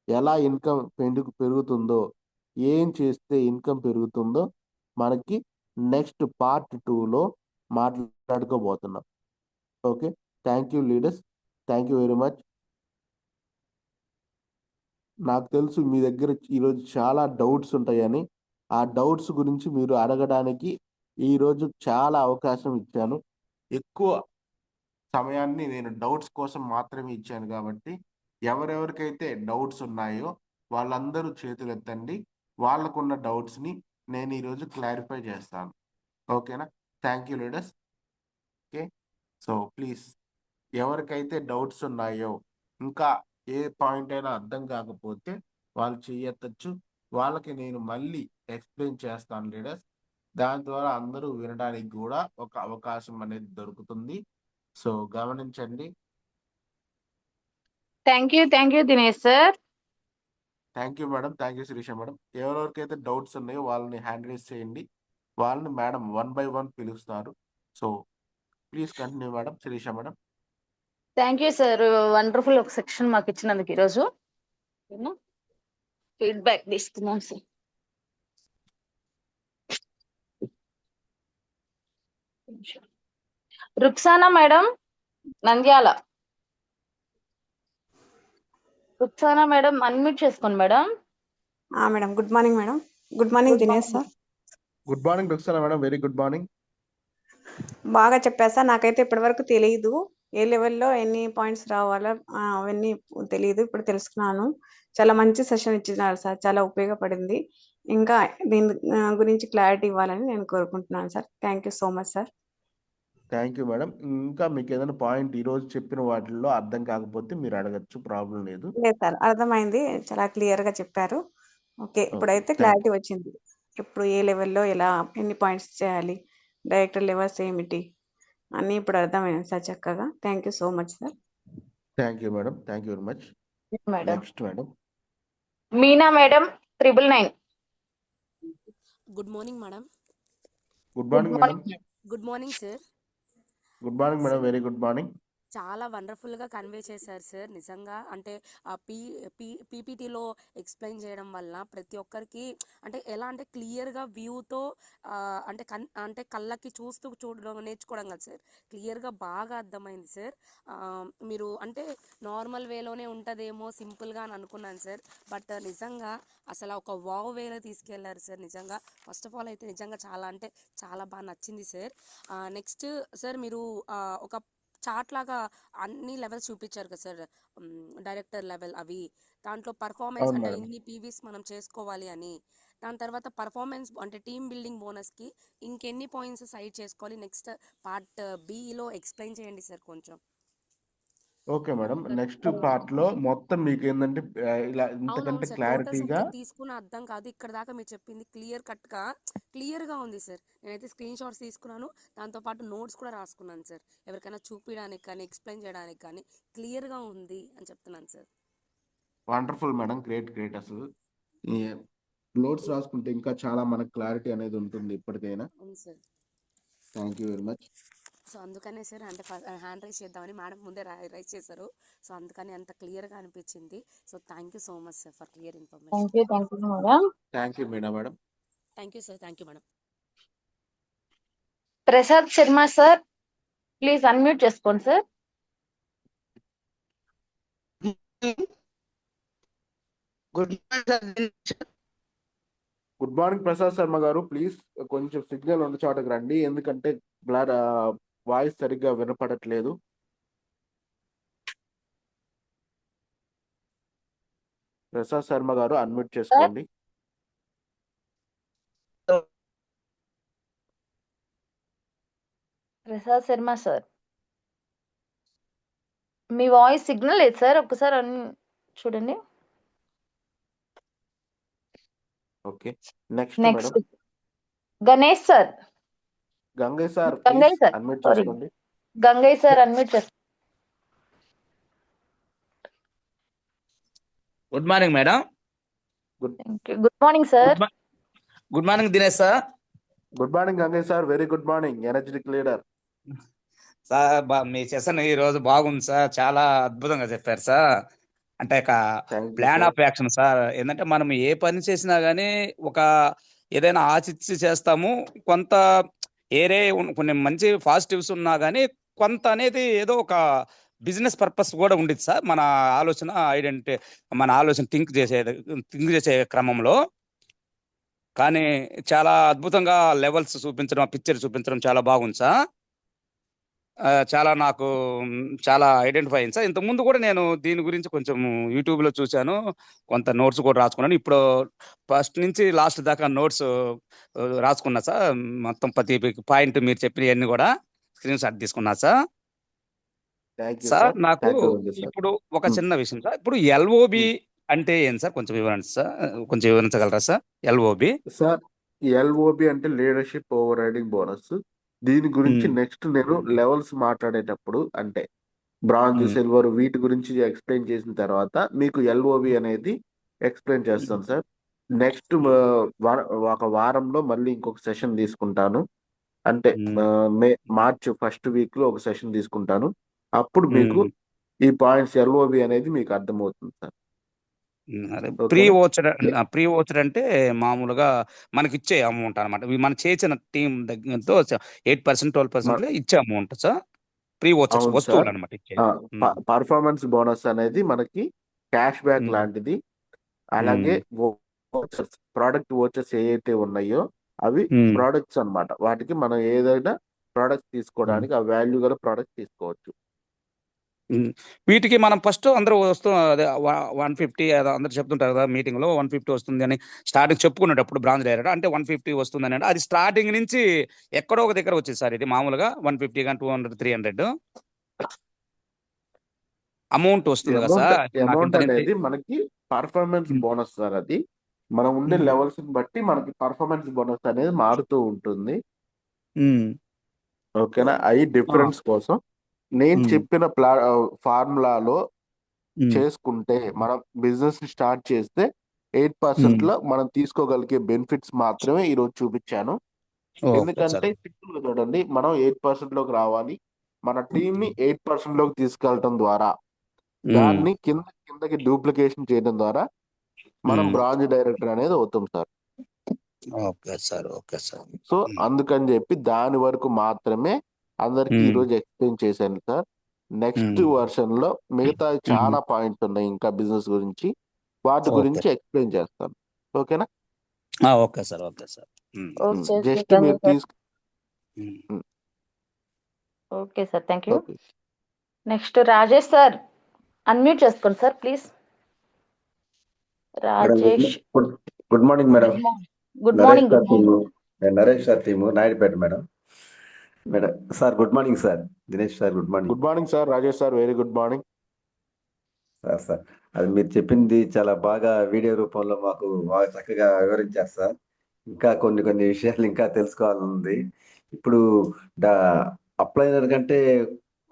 ఎలా ఇన్కమ్ పెరుగుతుందో, ఏం చేస్తే ఇన్కమ్ పెరుగుతుందో మనకి నెక్స్ట్ పార్ట్ టూలో మాట్లాడుకోబోతున్నాం. Okay, thank you leaders, thank you very much. నాకు తెలుసు మీ దగ్గర ఈరోజు చాలా డౌట్స్ ఉంటాయని. ఆ డౌట్స్ గురించి మీరు అడగడానికి ఈరోజు చాలా అవకాశం ఇచ్చాను. ఎక్కువ సమయాన్ని నేను డౌట్స్ కోసం మాత్రమే ఇచ్చాను కాబట్టి ఎవరెవరికైతే డౌట్స్ ఉన్నాయో వాళ్ళందరూ చేతులు ఎత్తండి. వాళ్ళకున్న డౌట్స్ని నేను ఈరోజు క్లారిఫై చేస్తాను. ఓకేనా? Thank you leaders. Okay, so please ఎవరికైతే డౌట్స్ ఉన్నాయో, ఇంకా ఏ పాయింట్ అయినా అర్థం కాకపోతే వాళ్ళు చెయ్యొచ్చు. వాళ్ళకి నేను మళ్ళీ ఎక్స్ప్లెయిన్ చేస్తాను లీడర్స్. దాని ద్వారా అందరూ వినడానికి కూడా ఒక అవకాశం అనేది దొరుకుతుంది. సో గమనించండి. Thank you Dinesh sir. Thank you madam, thank you Sirisha madam. ఎవరెవరికైతే డౌట్స్ ఉన్నాయో వాళ్ళని హ్యాండ్ రైజ్ చేయండి. వాళ్ళని మేడం 1 by 1 పిలుస్తారు. So please continue madam, Sirisha madam. Thank you sir, wonderful ఒక సెక్షన్ మాకు ఇచ్చినందుకు ఈరోజు. ఫీడ్బ్యాక్ తీసుకున్నాం sir. Ruksana madam, Nandyal. Ruksana madam unmute చేసుకోండి madam. Madam, good morning madam. Good morning Dinesh sir. Good morning Ruksana madam, very good morning. బాగా చెప్పారు sir. నాకైతే ఇప్పటివరకు తెలియదు ఏ లెవెల్లో ఎన్ని పాయింట్స్ రావాలో, అవన్నీ తెలియదు. ఇప్పుడు తెలుసుకున్నాను. చాలా మంచి సెషన్ ఇచ్చినారు సార్, చాలా ఉపయోగపడింది. ఇంకా దీని గురించి క్లారిటీ ఇవ్వాలని నేను కోరుకుంటున్నాను sir. Thank you so much sir. Thank you madam. ఇంకా మీకు ఏదైనా పాయింట్ ఈరోజు చెప్పిన వాటిల్లో అర్థం కాకపోతే మీరు అడగచ్చు, ప్రాబ్లం లేదు. లేదు సార్, అర్థమైంది. చాలా క్లియర్గా చెప్పారు. ఓకే, ఇప్పుడైతే క్లారిటీ వచ్చింది. ఇప్పుడు ఏ లెవెల్లో ఎలా ఎన్ని పాయింట్స్ చేయాలి, డైరెక్టర్ లెవెల్స్ ఏమిటి అన్నీ ఇప్పుడు అర్థమైంది సార్ చక్కగా. Thank you so much sir. Thank you madam, thank you very much. Madam next madam, Meena madam 999. Good morning madam. Good morning madam. Good morning sir. Good morning madam, very good morning. చాలా వండర్ఫుల్గా convey చేశారు sir. నిజంగా అంటే ఆ పీపీటీలో explain చేయడం వల్ల ప్రతి ఒక్కరికి అంటే ఎలా అంటే క్లియర్గా వ్యూతో అంటే కళ్ళకి చూస్తూ చూడడం నేర్చుకోవడం కదా సార్, క్లియర్గా బాగా అర్థమైంది సార్. మీరు అంటే నార్మల్ వేలోనే ఉంటుందేమో సింపుల్గా అని అనుకున్నాను సార్, బట్ నిజంగా అసలు ఒక వావ్ వేలో తీసుకెళ్లారు సార్. నిజంగా ఫస్ట్ ఆఫ్ ఆల్ అయితే నిజంగా చాలా అంటే చాలా బాగా నచ్చింది సార్. నెక్స్ట్ సార్, మీరు ఒక చార్ట్ లాగా అన్ని లెవెల్స్ చూపించారు కదా సార్, డైరెక్టర్ లెవెల్ అవి. దాంట్లో పర్ఫార్మెన్స్ అవును అంటే మేడం. ఇన్ని పీవీస్ మనం చేసుకోవాలి అని, దాని తర్వాత పర్ఫార్మెన్స్ అంటే టీమ్ బిల్డింగ్ బోనస్కి ఇంకెన్ని పాయింట్స్ సైడ్ చేసుకోవాలి, నెక్స్ట్ పార్ట్ బిలో ఎక్స్ప్లెయిన్ చేయండి సార్ కొంచెం. ఓకే మేడం, నెక్స్ట్ పార్ట్ లో మొత్తం మీకు ఏంటంటే ఇలా ఇంతకంటే అవునవును సార్, నోటస్ క్లారిటీగా. ఉంటే తీసుకున్న అర్థం కాదు, ఇక్కడ దాకా మీరు చెప్పింది క్లియర్గా ఉంది సార్. నేనైతే స్క్రీన్ షాట్స్ తీసుకున్నాను, దాంతోపాటు నోట్స్ కూడా రాసుకున్నాను సార్. ఎవరికైనా చూపించడానికి కానీ ఎక్స్ప్లెయిన్ చేయడానికి కానీ క్లియర్గా ఉంది అని చెప్తున్నాను sir. Wonderful madam, great great. అసలు ఈ నోట్స్ రాసుకుంటే ఇంకా చాలా మనకు క్లారిటీ అనేది ఉంటుంది ఇప్పటికైనా. అవును sir. Thank you very much. So అందుకనే సార్ అంటే హ్యాండ్ రైజ్ చేద్దామని మేడం ముందే రైజ్ చేశారు, సో అందుకని అంత క్లియర్గా అనిపించింది. So thank you so much sir for clear information. Thank you madam. Thank you Meena madam. Thank you sir. Thank you madam. Prasad Sharma sir, please unmute చేసుకోండి sir. Good morning Prasad Sharma garu. Please కొంచెం signal ఉన్న చోటకి రండి, ఎందుకంటే వాయిస్ సరిగ్గా వినపడట్లేదు. ప్రసాద్ శర్మ గారు అన్మ్యూట్ చేసుకోండి. Prasad Sharma sir, మీ voice signal లేదు సార్, ఒక్కసారి చూడండి. Okay, next next madam, Ganesh sir. Gangayya sir Gangayya please sir, unmute sorry, చేసుకోండి. గంగయ్య సార్ అన్మ్యూట్ చేసుకోండి. Good morning madam. Good good morning sir. Good morning Dinesh sir. Good morning Gangayya sir. Very good morning energetic leader. Sir మీ session ఈ రోజు బాగుంది sir, చాలా అద్భుతంగా చెప్పారు sir. అంటే ఒక thank you plan sir. Of action sir. ఏంటంటే మనం ఏ పని చేసినా గానీ ఒక ఏదైనా ఆచిచ్చి చేస్తాము. కొంత కొన్ని మంచి పాజిటివ్స్ ఉన్నా గానీ కొంత అనేది ఏదో ఒక బిజినెస్ పర్పస్ కూడా ఉండేది సార్. మన ఆలోచన థింక్ చేసే క్రమంలో. కానీ చాలా అద్భుతంగా లెవెల్స్ చూపించడం, పిక్చర్ చూపించడం చాలా బాగుంది సార్. చాలా నాకు చాలా ఐడెంటిఫై అయింది సార్. ఇంతకుముందు కూడా నేను దీని గురించి కొంచెం యూట్యూబ్లో చూశాను, కొంత నోట్స్ కూడా రాసుకున్నాను. ఇప్పుడు ఫస్ట్ నుంచి లాస్ట్ దాకా నోట్స్ రాసుకున్నా సార్. మొత్తం ప్రతి పాయింట్ మీరు చెప్పినవన్నీ కూడా స్క్రీన్ షాట్ తీసుకున్నా sir. Thank you sir sir. నాకు థ్యాంక్ యూ గంగయ్య సార్. ఇప్పుడు ఒక చిన్న విషయం సార్. ఇప్పుడు ఎల్ఓబి అంటే ఏం సార్, కొంచెం వివరండి సార్, కొంచెం వివరించగలరా సార్? ఎల్ఓబి సార్ ఎల్ఓబి అంటే లీడర్షిప్ ఓవర్ రైడింగ్ బోనస్. దీని గురించి నెక్స్ట్ నేను లెవెల్స్ మాట్లాడేటప్పుడు అంటే బ్రాంజ్, సిల్వర్ వీటి గురించి ఎక్స్ప్లెయిన్ చేసిన తర్వాత మీకు ఎల్ఓబి అనేది ఎక్స్ప్లెయిన్ చేస్తాను సార్. నెక్స్ట్ ఒక వారంలో మళ్ళీ ఇంకొక సెషన్ తీసుకుంటాను. అంటే మార్చ్ ఫస్ట్ వీక్ లో ఒక సెషన్ తీసుకుంటాను. అప్పుడు మీకు ఈ పాయింట్స్ ఎల్ఓబి అనేది మీకు అర్థమవుతుంది సార్. ప్రీ ఓకేనా? ఓచర్ అంటే మామూలుగా మనకి ఇచ్చే అమౌంట్ అనమాట. మనం చేసిన టీం దగ్గరతో 8% 12% ఇచ్చే అమౌంట్ సార్. ప్రీ ఓచర్స్ అవును వస్తువులు సార్. అనమాట ఇచ్చేది. పర్ఫార్మెన్స్ బోనస్ అనేది మనకి క్యాష్ బ్యాక్ లాంటిది. అలాగే ప్రోడక్ట్ ఓచర్స్ ఏవైతే ఉన్నాయో అవి ప్రోడక్ట్స్ అన్నమాట. వాటికి మనం ఏదైనా ప్రోడక్ట్ తీసుకోవడానికి ఆ వాల్యూ గల ప్రోడక్ట్ తీసుకోవచ్చు. వీటికి మనం ఫస్ట్ అందరూ అదే 150 అందరూ చెప్తుంటారు కదా మీటింగ్ లో, 150 వస్తుంది అని స్టార్టింగ్ చెప్పుకునేటప్పుడు బ్రాంచ్ డైరెక్టర్ అంటే 150 వస్తుంది అని. అది స్టార్టింగ్ నుంచి ఎక్కడో ఒక దగ్గర వచ్చింది సార్. ఇది మామూలుగా 150 కానీ 200 300 అమౌంట్ వస్తుంది కదా సార్. అమౌంట్ అనేది మనకి పర్ఫార్మెన్స్ బోనస్ సార్. అది మనం ఉండే లెవెల్స్ బట్టి మనకి పర్ఫార్మెన్స్ బోనస్ అనేది మారుతూ ఉంటుంది. ఓకేనా? అవి డిఫరెన్స్ కోసం నేను చెప్పిన ఫార్ములాలో చేసుకుంటే మనం బిజినెస్ స్టార్ట్ చేస్తే 8% లో మనం తీసుకోగలిగే బెనిఫిట్స్ మాత్రమే ఈరోజు చూపించాను. ఎందుకంటే సింపుల్ గా చూడండి, మనం 8% లోకి రావాలి. మన టీమ్ ని 8% లోకి తీసుకెళ్ళటం ద్వారా దాన్ని కిందకి డూప్లికేషన్ చేయడం ద్వారా మనం బ్రాంచ్ డైరెక్టర్ అనేది అవుతాం సార్. Okay sir. సో అందుకని చెప్పి దాని వరకు మాత్రమే అందరికి ఈ రోజు ఎక్స్ప్లెయిన్ చేశాను సార్. నెక్స్ట్ వర్షన్ లో మిగతా చాలా పాయింట్స్ ఉన్నాయి ఇంకా బిజినెస్ గురించి, వాటి గురించి ఎక్స్ప్లెయిన్ చేస్తాను. ఓకేనా? Okay sir. జస్ట్ మీరు okay sir, thank you. Next Rajesh sir, unmute చేసుకోండి sir please. Rajesh. Good morning madam. Good morning. Naresh sir team Naidupeta madam. Sir good morning sir. Dinesh sir good morning. Good morning sir. Rajesh sir very good morning sir. అది మీరు చెప్పింది చాలా బాగా video రూపంలో మాకు బాగా చక్కగా వివరించారు సార్. ఇంకా కొన్ని విషయాలు ఇంకా తెలుసుకోవాలనుంది. ఇప్పుడు అప్లైనర్ కంటే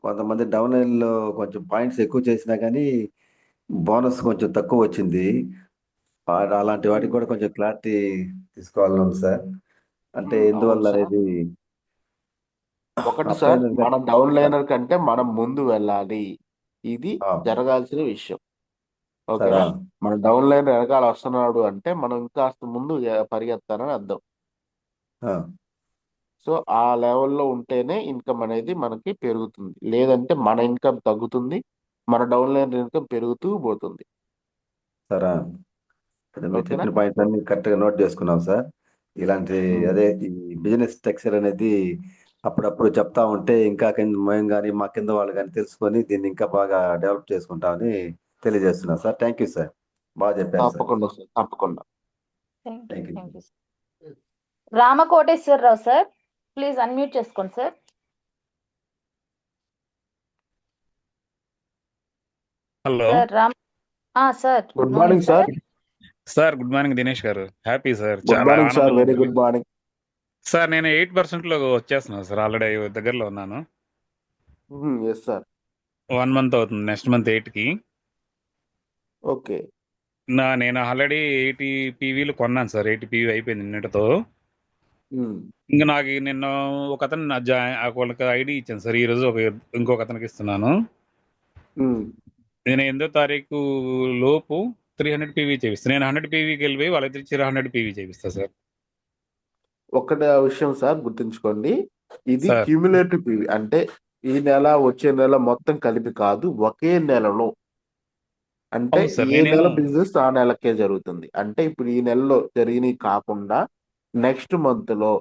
కొంతమంది డౌన్ లైన్ లో కొంచెం పాయింట్స్ ఎక్కువ చేసినా కానీ బోనస్ కొంచెం తక్కువ వచ్చింది. అలాంటి వాటికి కూడా కొంచెం క్లారిటీ తీసుకోవాలని ఉంది సార్. అంటే ఎందువల్ల అనేది ఒకటి సార్, మన డౌన్ లైనర్ కంటే మనం ముందు వెళ్ళాలి. ఇది జరగాల్సిన విషయం. ఓకేనా? మన డౌన్ లైనర్ వెనకాల వస్తున్నాడు అంటే మనం ఇంకా ముందు పరిగెత్తాలని అర్థం. సో ఆ లెవెల్లో ఉంటేనే ఇన్కమ్ అనేది మనకి పెరుగుతుంది. లేదంటే మన ఇన్కమ్ తగ్గుతుంది, మన డౌన్ లైనర్ ఇన్కమ్ పెరుగుతూ పోతుంది. సరే, మీరు చెప్పిన పాయింట్స్ అన్ని కరెక్ట్ గా నోట్ చేసుకున్నాం సార్. ఇలాంటి అదే ఈ బిజినెస్ స్ట్రక్చర్ అనేది అప్పుడప్పుడు చెప్తా ఉంటే ఇంకా మేము కానీ మా కింద వాళ్ళు కానీ తెలుసుకొని దీన్ని ఇంకా బాగా డెవలప్ చేసుకుంటామని తెలియజేస్తున్నాం సార్. Thank you sir. బాగా చెప్పారు సార్. తప్పకుండా సార్, తప్పకుండా. Thank you. Ramakoteswararao sir, please unmute చేసుకోండి sir. Hello sir. Good morning sir. Sir good morning Dinesh garu. Happy sir. Good morning sir. Very good morning sir. నేను 8% లో వచ్చేస్తున్నాను సార్. ఆల్రెడీ దగ్గరలో ఉన్నాను. Yes sir. 1 month అవుతుంది. నెక్స్ట్ మంత్ 8కి. Okay. నేను already 80 పీవీలు కొన్నాను సార్. 80 పీవీ అయిపోయింది నిన్నటితో. ఉమ్, ఇంకా నాకు నిన్న ఒక అతను వాళ్ళకి ఐడి ఇచ్చాను సార్. ఈ రోజు ఇంకొక అతనికి ఇస్తున్నాను. ఉమ్. నేను 8వ తారీఖు లోపు 300 పీవీ చేపిస్తాను. నేను 100 పీవీకి వెళ్ళిపోయి వాళ్ళిద్దరు 100 పీవీ చేపిస్తా సార్. ఒక్కటే విషయం సార్ గుర్తుంచుకోండి, ఇది సార్ క్యూములేటివ్ పీవీ అంటే ఈ నెల వచ్చే నెల మొత్తం కలిపి కాదు, ఒకే నెలలో. అంటే అవును సార్. ఏ నెల నేనేమో బిజినెస్ ఆ నెలకే జరుగుతుంది. అంటే ఇప్పుడు ఈ నెలలో జరిగినవి కాకుండా నెక్స్ట్ మంత్ లో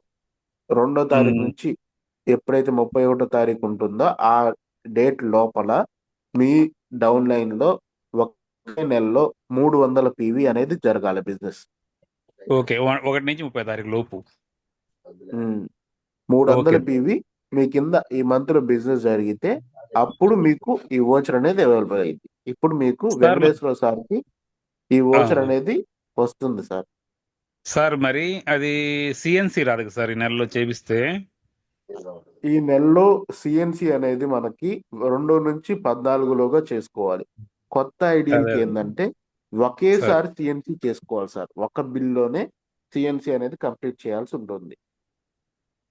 2వ తారీఖు ఉమ్, నుంచి ఎప్పుడైతే 31వ తారీఖు ఉంటుందో ఆ డేట్ లోపల మీ డౌన్ లైన్ లో ఒకే నెలలో 300 పీవీ అనేది జరగాలి బిజినెస్. ఓకే. 1 నుంచి 30 తారీఖు లోపు. 300 ఓకే పీవీ మీ కింద ఈ మంత్ లో బిజినెస్ జరిగితే అప్పుడు మీకు ఈ ఓచర్ అనేది అవైలబుల్ అయింది. ఇప్పుడు మీకు సార్. వెంకటేశ్వర సార్కి ఈ ఓచర్ అనేది వస్తుంది సార్. సార్ మరి అది సిఎన్సి రాదు కదా సార్ ఈ నెలలో చేపిస్తే? ఈ నెలలో సిఎన్సి అనేది మనకి 2 నుంచి 14లోగా చేసుకోవాలి. కొత్త అదే ఐడియాలకి ఏంటంటే సార్. ఒకేసారి సిఎన్సి చేసుకోవాలి సార్. ఒక బిల్లోనే సిఎన్సి అనేది కంప్లీట్ చేయాల్సి ఉంటుంది.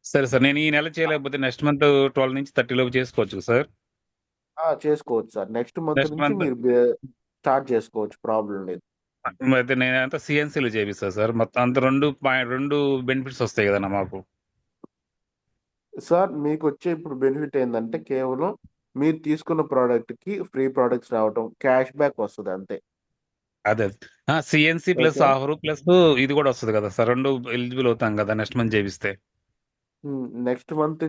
సరే సార్. నేను ఈ నెల చేయలేకపోతే నెక్స్ట్ మంత్ 12 నుంచి 30 లోపు చేసుకోవచ్చు సార్? చేసుకోవచ్చు సార్. నెక్స్ట్ మంత్ నెక్స్ట్ నుంచి మంత్ మీరు స్టార్ట్ చేసుకోవచ్చు, ప్రాబ్లం లేదు. అయితే నేనంతా సిఎన్సీలో చేపిస్తా సార్. మొత్తం అంత 2 బెనిఫిట్స్ వస్తాయి కదన్నా మాకు. సార్ మీకు వచ్చే ఇప్పుడు బెనిఫిట్ ఏంటంటే కేవలం మీరు తీసుకున్న ప్రోడక్ట్ కి ఫ్రీ ప్రొడక్ట్స్ రావటం, క్యాష్ బ్యాక్ వస్తుంది అంతే. అదే CNC plus okay. Offer plus ఇది కూడా వస్తుంది కదా సార్. 2 ఎలిజిబుల్ అవుతాం కదా నెక్స్ట్ మంత్ చేపిస్తే. నెక్స్ట్ మంత్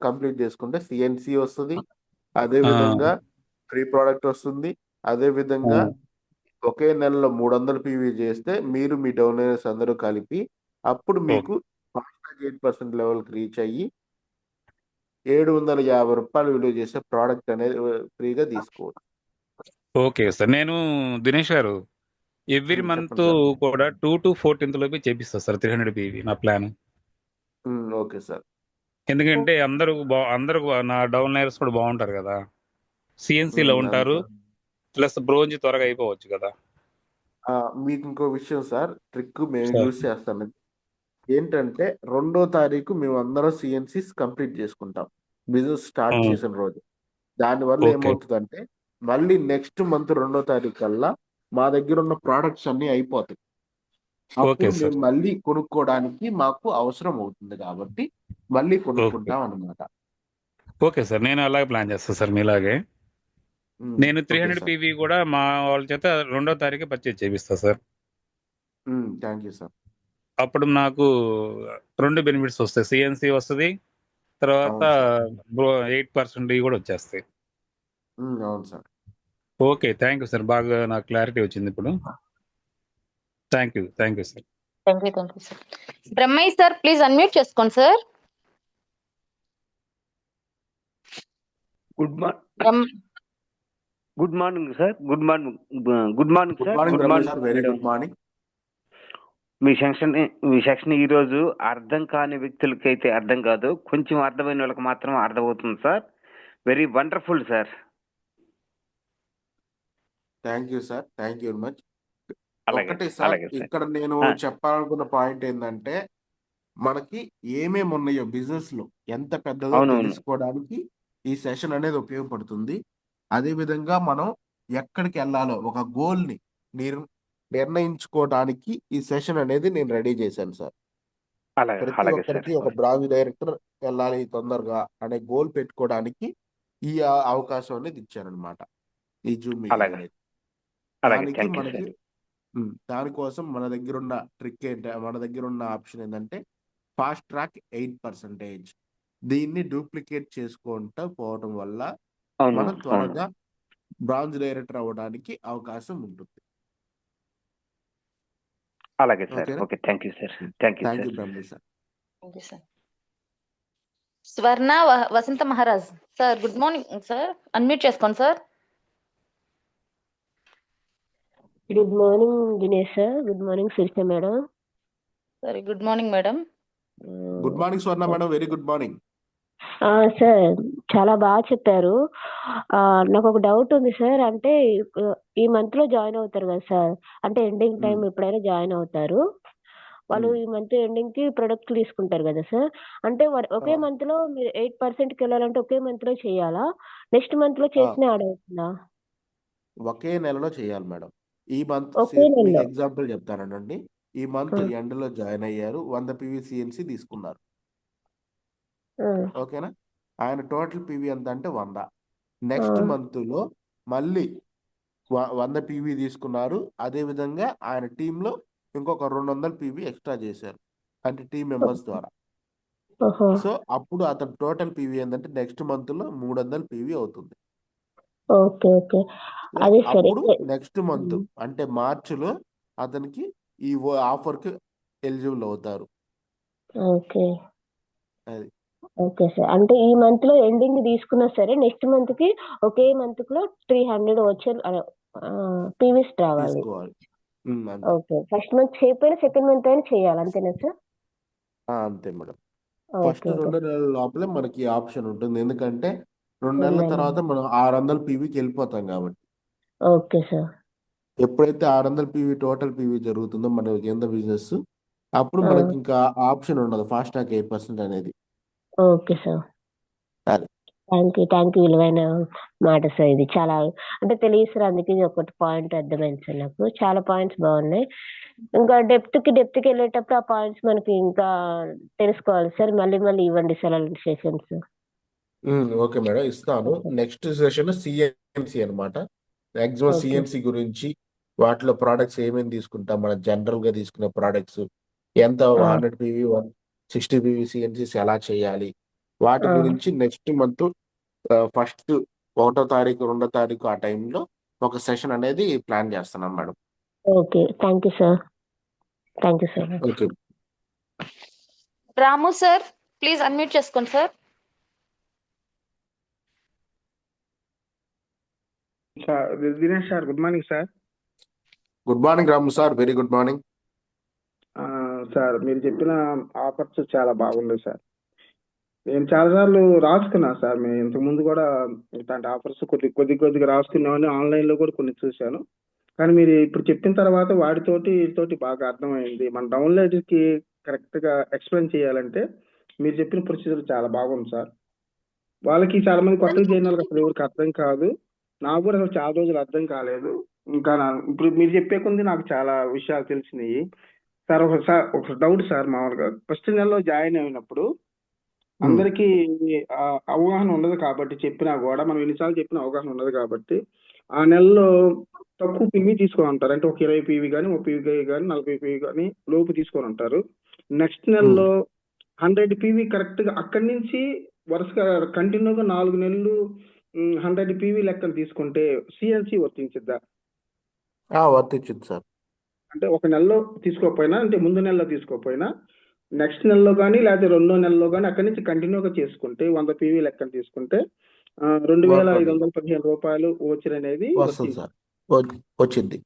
కంప్లీట్ చేసుకుంటే సిఎన్సి వస్తుంది, అదే ఆ, విధంగా ఫ్రీ ప్రోడక్ట్ వస్తుంది, అదే ఆ, విధంగా ఒకే నెలలో 300 పీవీ చేస్తే మీరు మీ డౌనర్స్ అందరూ కలిపి అప్పుడు ఓకే మీకు 8% లెవెల్కి రీచ్ అయ్యి ₹750 విలువ చేసే ప్రోడక్ట్ అనేది ఫ్రీగా తీసుకోవచ్చు. Okay sir. నేను దినేష్ గారు ఎవ్రీ మంత్ చెప్పండి సార్. కూడా 2 to 14th లోపే చేపిస్తా సార్ 300 పీవీ నా ప్లాన్. Okay sir. ఎందుకంటే అందరూ నా డౌన్ లైనర్స్ కూడా బాగుంటారు కదా, సిఎన్సీలో అవును ఉంటారు. సార్. ప్లస్ బ్రోంజ్ త్వరగా అయిపోవచ్చు కదా మీకు ఇంకో విషయం సార్, ట్రిక్ మేము సార్. యూజ్ చేస్తాం. ఏంటంటే 2వ తారీఖు మేము అందరం సిఎన్సీస్ కంప్లీట్ చేసుకుంటాం బిజినెస్ స్టార్ట్ చేసిన రోజు. దానివల్ల ఓకే ఏమవుతుందంటే మళ్ళీ నెక్స్ట్ మంత్ 2వ తారీఖు కల్లా మా దగ్గర ఉన్న ప్రోడక్ట్స్ అన్ని అయిపోతాయి. ఓకే అప్పుడు సార్. మేము మళ్ళీ కొనుక్కోవడానికి మాకు అవసరం అవుతుంది కాబట్టి మళ్ళీ ఓకే కొనుక్కుంటాం అన్నమాట. Okay sir. నేను అలాగే ప్లాన్ చేస్తాను సార్ మీలాగే. నేను ఓకే 300 సార్. పీవీ కూడా మా వాళ్ళ చేత 2వ తారీఖు పర్చేజ్ చేపిస్తా సార్. Thank you sir. అప్పుడు నాకు 2 బెనిఫిట్స్ వస్తాయి. సిఎన్సి వస్తుంది, తర్వాత అవును సార్. 8% కూడా వచ్చేస్తాయి. అవును sir. Okay. Thank you sir. బాగా నాకు క్లారిటీ వచ్చింది ఇప్పుడు. Thank you sir. Thank you sir. Brahmayya sir please unmute చేసుకోండి sir. Good morning sir. Good morning good morning Brahma sir. Very madam. Good morning. మీ సెక్షన్ ఈ రోజు అర్థం కాని వ్యక్తులకి అయితే అర్థం కాదు, కొంచెం అర్థమైన వాళ్ళకి మాత్రం అర్థమవుతుంది sir. Very wonderful sir. Thank you sir. Thank you very much. అలాగే ఒకటి సార్, అలాగే సార్. ఇక్కడ నేను చెప్పాలనుకున్న పాయింట్ ఏంటంటే మనకి ఏమేమి ఉన్నాయో బిజినెస్ లో ఎంత పెద్దదో అవునవును. తెలుసుకోవడానికి ఈ సెషన్ అనేది ఉపయోగపడుతుంది. అదే విధంగా మనం ఎక్కడికి వెళ్ళాలో ఒక గోల్ ని నిర్ణయించుకోవడానికి ఈ సెషన్ అనేది నేను రెడీ చేశాను సార్. అలాగే ప్రతి అలాగే సార్. ఒక్కరికి ఒక బ్రాంచ్ డైరెక్టర్ వెళ్ళాలి తొందరగా అనే గోల్ పెట్టుకోవడానికి ఈ అవకాశం అనేది ఇచ్చారనమాట ఈ జూమ్ మీటింగ్ అలాగే అనేది. అలాగే. దానికి థ్యాంక్ యూ మనకి సార్. దానికోసం మన దగ్గర ఉన్న ట్రిక్ ఏంటి, మన దగ్గర ఉన్న ఆప్షన్ ఏంటంటే ఫాస్ట్ ట్రాక్ 8%. దీన్ని డూప్లికేట్ చేసుకుంటూ పోవడం వల్ల అవును మనం అవును. త్వరగా బ్రాంచ్ డైరెక్టర్ అవ్వడానికి అవకాశం ఉంటుంది. అలాగే సార్. ఓకేనా? Okay. Thank you sir. Thank you thank sir. You Brahma sir. Swarna Vasantha Maharaj sir good morning sir. Unmute చేసుకోండి sir. Good morning Dinesh sir. Good morning Sirisha madam. సరే good morning madam. Good morning Swarna madam. Very good morning. Sir చాలా బాగా చెప్పారు. నాకు ఒక doubt ఉంది sir. అంటే ఈ మంత్ లో జాయిన్ అవుతారు కదా సార్, అంటే ఎండింగ్ టైం ఉమ్, ఎప్పుడైనా జాయిన్ అవుతారు. వాళ్ళు ఉమ్. ఈ మంత్ ఎండింగ్ కి ప్రొడక్ట్ తీసుకుంటారు కదా సార్. అంటే ఆ, ఒకే మంత్ లో మీరు 8% కి వెళ్ళాలంటే ఒకే మంత్ లో చేయాలా? నెక్స్ట్ మంత్ లో ఆ, చేసినా యాడ్ అవుతుందా? ఒకే నెలలో చేయాలి మేడం. ఈ మంత్ ఒకే మీకు నెలలో. ఎగ్జాంపుల్ చెప్తానండి. ఈ మంత్ ఆ, ఎండ్లో జాయిన్ అయ్యారు, 100 PVCNC తీసుకున్నారు. ఆ, ఓకేనా? ఆయన టోటల్ పీవీ ఎంత అంటే 100. ఆ. నెక్స్ట్ మంత్లో మళ్ళీ 100 పీవీ తీసుకున్నారు. అదేవిధంగా ఆయన టీంలో ఇంకొక 200 పీవీ ఎక్స్ట్రా చేశారు, అంటే టీం మెంబర్స్ ద్వారా. ఓహో. సో అప్పుడు అతను టోటల్ పీవీ ఏంటంటే నెక్స్ట్ మంత్లో 300 పీవీ అవుతుంది. Okay okay. సో అదే సార్. అప్పుడు నెక్స్ట్ మంత్ అంటే మార్చిలో అతనికి ఈ ఆఫర్కి ఎలిజిబుల్ అవుతారు. ఓకే అది ఓకే సార్. అంటే ఈ మంత్ లో ఎండింగ్ తీసుకున్నా సరే నెక్స్ట్ మంత్ కి ఒకే మంత్ లో 300 వచ్చే పీవీస్ రావాలి. తీసుకోవాలి. అంతే. ఓకే. ఫస్ట్ మంత్ చేయకపోయినా సెకండ్ మంత్ అయినా చేయాలి, అంతేనా సార్? అంతే మేడం. Okay first okay. 2 నెలల లోపలే మనకి ఆప్షన్ ఉంటుంది, ఎందుకంటే 2 2 నెలల నెలలు. తర్వాత మనం 600 పీవీకి వెళ్ళిపోతాం కాబట్టి. Okay sir. ఎప్పుడైతే 600 పీవీ టోటల్ పీవీ జరుగుతుందో మన కింద బిజినెస్, అప్పుడు ఆ, మనకి ఇంకా ఆప్షన్ ఉండదు ఫాస్ట్ ట్రాక్ 8% అనేది. Okay sir. అది థ్యాంక్ యూ విలువైన మాట సార్. ఇది చాలా అంటే తెలియదు సార్, అందుకే ఇది ఒకటి పాయింట్ అర్థమైంది సార్ నాకు. చాలా పాయింట్స్ బాగున్నాయి. ఇంకా డెప్త్ కి వెళ్ళేటప్పుడు ఆ పాయింట్స్ మనకి ఇంకా తెలుసుకోవాలి సార్. మళ్ళీ మళ్ళీ ఇవ్వండి సార్ అలాంటి సెషన్స్. ఓకే మేడం, ఇస్తాను. ఓకే. నెక్స్ట్ సెషన్ సిఎన్సి అనమాట. Maximum okay. సిఎన్సి గురించి, వాటిలో ప్రోడక్ట్స్ ఏమేమి తీసుకుంటాం, మన జనరల్ గా తీసుకునే ప్రోడక్ట్స్ ఎంత, ఆ, 100 పీవీ 160 పీవీ సిఎన్సీస్ ఎలా చేయాలి, వాటి ఆ, గురించి నెక్స్ట్ మంత్ ఫస్ట్ 1వ తారీఖు 2వ తారీఖు ఆ టైంలో ఒక సెషన్ అనేది ప్లాన్ చేస్తున్నాం madam. Okay. Thank you sir. Thank you so much. Okay. Ramu sir, please unmute చేసుకోండి sir. Sir Dinesh sir, good morning sir. Good morning Ramu sir, very good morning. Sir మీరు చెప్పిన ఆఫర్స్ చాలా బాగున్నాయి సార్. నేను చాలాసార్లు రాసుకున్నా సార్. మేము ఇంతకు ముందు కూడా ఇట్లాంటి ఆఫర్స్ కొద్దిగా రాసుకున్నామని ఆన్లైన్లో కూడా కొన్ని చూశాను. కానీ మీరు ఇప్పుడు చెప్పిన తర్వాత వీటితోటి బాగా అర్థమైంది. మన డౌన్లోడ్కి కరెక్ట్గా ఎక్స్ప్లెయిన్ చేయాలంటే మీరు చెప్పిన ప్రొసీజర్ చాలా బాగుంది సార్. వాళ్ళకి చాలా మంది కొత్తగా చేయని వాళ్ళకి అసలు ఎవరికి అర్థం కాదు. నాకు కూడా అసలు చాలా రోజులు అర్థం కాలేదు. ఇంకా ఇప్పుడు మీరు చెప్పే కొంది నాకు చాలా విషయాలు తెలిసినాయి సార్. ఒక డౌట్ సార్, మామూలుగా ఫస్ట్ నెలలో జాయిన్ అయినప్పుడు అందరికీ అవగాహన ఉండదు కాబట్టి, చెప్పినా కూడా మనం ఎన్నిసార్లు చెప్పినా అవగాహన ఉండదు కాబట్టి ఆ నెలలో తక్కువ పీవీ తీసుకొని ఉంటారు. అంటే ఒక 20 పీవీ కానీ 30 పీవీ కానీ 40 పీవీ కానీ లోపు తీసుకొని ఉంటారు. నెక్స్ట్ నెలలో 100 పీవీ కరెక్ట్ గా అక్కడి నుంచి వరుసగా కంటిన్యూగా 4 నెలలు 100 పీవీ లెక్కన తీసుకుంటే సిఎన్సి వర్తించిద్దా? వర్తించింది సార్. అంటే ఒక నెలలో తీసుకోకపోయినా, అంటే ముందు నెలలో తీసుకోకపోయినా నెక్స్ట్ నెలలో కానీ లేకపోతే 2వ నెలలో కానీ అక్కడి నుంచి కంటిన్యూగా చేసుకుంటే 100 పీవీ లెక్కన తీసుకుంటే 2515 రూపాయలు ఓచర్ అనేది వస్తుంది సార్, వచ్చింది.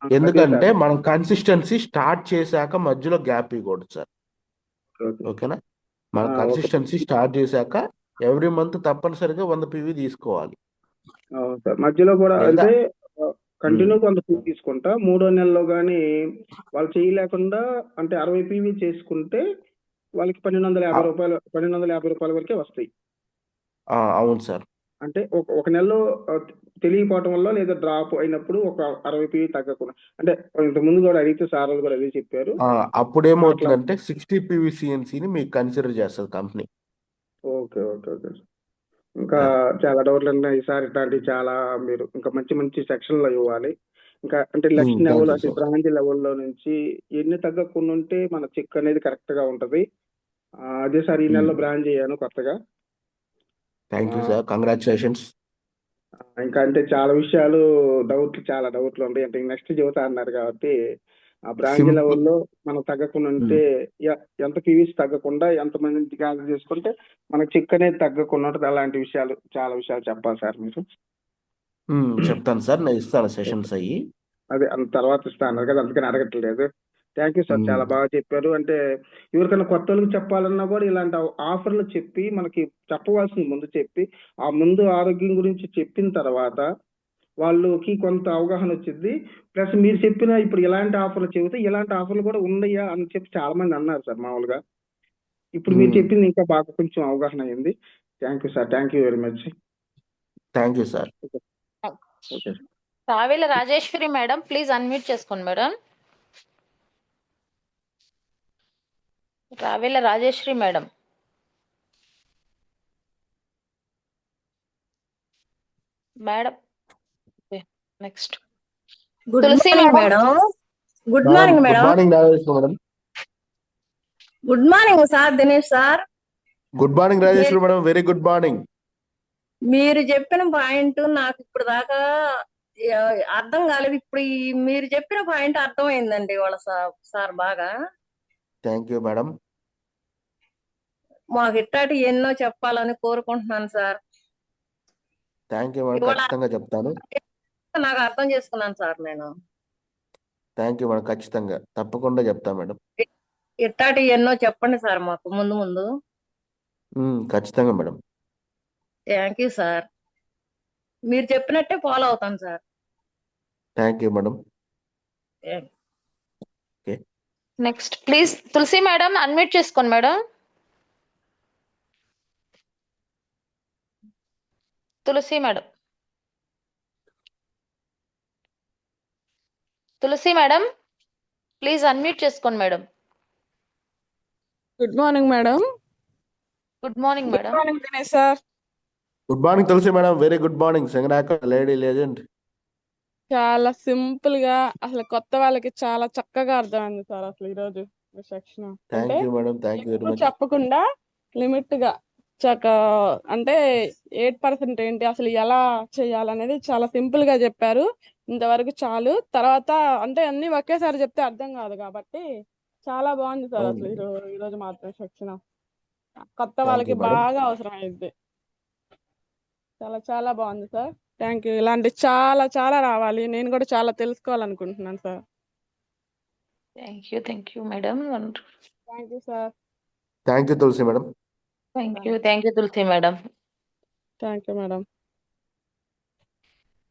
అదే ఎందుకంటే సార్. మనం కన్సిస్టెన్సీ స్టార్ట్ చేశాక మధ్యలో గ్యాప్ ఇవ్వకూడదు సార్. ఓకే. ఓకేనా? మనం ఓకే. కన్సిస్టెన్సీ స్టార్ట్ చేశాక ఎవ్రీ మంత్ తప్పనిసరిగా 100 పీవీ తీసుకోవాలి. అవును సార్. మధ్యలో కూడా లేదా అంటే కంటిన్యూగా 100 పీవీ తీసుకుంటా. 3వ నెలలో కానీ వాళ్ళు చేయలేకుండా అంటే 60 పీవీ చేసుకుంటే వాళ్ళకి 1250 రూపాయలు 1250 రూపాయల వరకే వస్తాయి. అవును సార్. అంటే ఒక నెలలో తెలియకపోవటం వల్ల లేదా డ్రాప్ అయినప్పుడు ఒక 60 పీవీ తగ్గకుండా, అంటే ఇంతకు ముందు కూడా అడిగితే సార్ వాళ్ళు కూడా అదే చెప్పారు. అప్పుడేమవుతుందంటే 60 పీవీ సిఎన్సీని మీకు కన్సిడర్ చేస్తుంది కంపెనీ. Okay okay okay. ఇంకా చాలా డౌట్లు ఉన్నాయి సార్. ఇట్లాంటివి చాలా మీరు ఇంకా మంచి మంచి సెక్షన్లో ఇవ్వాలి. ఇంకా అంటే నెక్స్ట్ లెవెల్ అంటే బ్రాంచ్ లెవెల్లో నుంచి ఎన్ని తగ్గకుండా ఉంటే మన చెక్ అనేది కరెక్ట్ గా ఉంటది. అదే సార్, ఈ నెలలో బ్రాంచ్ అయ్యాను కొత్తగా. Thank you sir, congratulations. ఇంకా అంటే చాలా డౌట్లు ఉంటాయి. అంటే నెక్స్ట్ చెబుతా అన్నారు కాబట్టి ఆ బ్రాంచ్ లెవెల్లో మనం తగ్గకుండా ఉంటే ఎంత పీవీస్ తగ్గకుండా ఎంత మంది గ్యాదర్ చేసుకుంటే మనకు చెక్ అనేది తగ్గకుండా ఉంటుంది. అలాంటి విషయాలు చాలా విషయాలు చెప్పాలి సార్ మీరు. చెప్తాను సార్, నేను ఇస్తాను సెషన్స్ అయ్యి. అదే తర్వాత ఇస్తా అన్నారు కదా, అందుకని అడగట్లేదు. థ్యాంక్ యూ సార్, ఉమ్, చాలా బాగా చెప్పారు. అంటే ఎవరికైనా కొత్త వాళ్ళకి చెప్పాలన్నా కూడా ఇలాంటి ఆఫర్లు చెప్పి మనకి చెప్పవలసింది ముందు చెప్పి, ఆ ముందు ఆరోగ్యం గురించి చెప్పిన తర్వాత వాళ్ళకి కొంత అవగాహన వచ్చింది. ప్లస్ మీరు చెప్పిన ఇప్పుడు ఇలాంటి ఆఫర్లు చెబితే ఇలాంటి ఆఫర్లు కూడా ఉన్నాయా అని చెప్పి చాలా మంది అన్నారు సార్ మామూలుగా. ఇప్పుడు మీరు ఉమ్, చెప్పింది ఇంకా బాగా కొంచెం అవగాహన అయింది. Thank you sir, thank you very much. Thank you sir. Okay. Ravela Rajeswari madam, please unmute చేసుకోండి madam. Ravela Rajeswari madam. Madam next good Tulasi morning madam. Madam. Good madam morning good madam. Morning Rajeshwari madam. Good morning sir Dinesh sir. Good morning Rajeshwari madam, very good morning. మీరు చెప్పిన point నాకు ఇప్పుడు దాకా అర్థం కాలేదు. ఇప్పుడు మీరు చెప్పిన పాయింట్ అర్థమైందండి వాళ్ళ సార్ బాగా. Thank you madam. మాకు ఇట్టాటి ఎన్నో చెప్పాలని కోరుకుంటున్నాను సార్. థ్యాంక్ యూ మేడం, ఇవాళ ఖచ్చితంగా చెప్తాను. నాకు అర్థం చేసుకున్నాను సార్ నేను. థ్యాంక్ యూ మేడం, ఖచ్చితంగా తప్పకుండా చెప్తా మేడం. ఇట్టాటి ఎన్నో చెప్పండి సార్ మాకు ముందు ముందు. ఖచ్చితంగా మేడం. Thank you sir. మీరు చెప్పినట్టే ఫాలో అవుతాను sir. Thank you madam. Okay, next please Tulasi madam unmute చేసుకోండి madam. Tulasi madam. Tulasi madam please unmute చేసుకోండి madam. Good morning madam. Good morning good madam. Morning Dinesh sir. Good morning Tulasi madam, very good morning. సంగనాక lady legend. చాలా simple గా అసలు కొత్త వాళ్ళకి చాలా చక్కగా అర్థమైంది సార్ అసలు ఈరోజు మీ సెక్షన్. అంటే thank you madam, thank you very ఎక్కువ మచ్. చెప్పకుండా లిమిట్ గా చక్క అంటే 8% ఏంటి అసలు ఎలా చేయాలనేది చాలా సింపుల్ గా చెప్పారు. ఇంతవరకు చాలు. తర్వాత అంటే అన్ని ఒకేసారి చెప్తే అర్థం కాదు కాబట్టి చాలా బాగుంది సార్ అవును అసలు మేడం. ఈరోజు మాత్రం సెక్షన్ కొత్త థ్యాంక్ వాళ్ళకి యూ మేడం. బాగా అవసరం అయింది. చాలా చాలా బాగుంది సార్. Thank you. ఇలాంటి చాలా చాలా రావాలి. నేను కూడా చాలా తెలుసుకోవాలనుకుంటున్నాను sir. Thank you madam. Thank you sir. Thank you Tulasi madam. Thank you Tulasi madam. Thank you madam.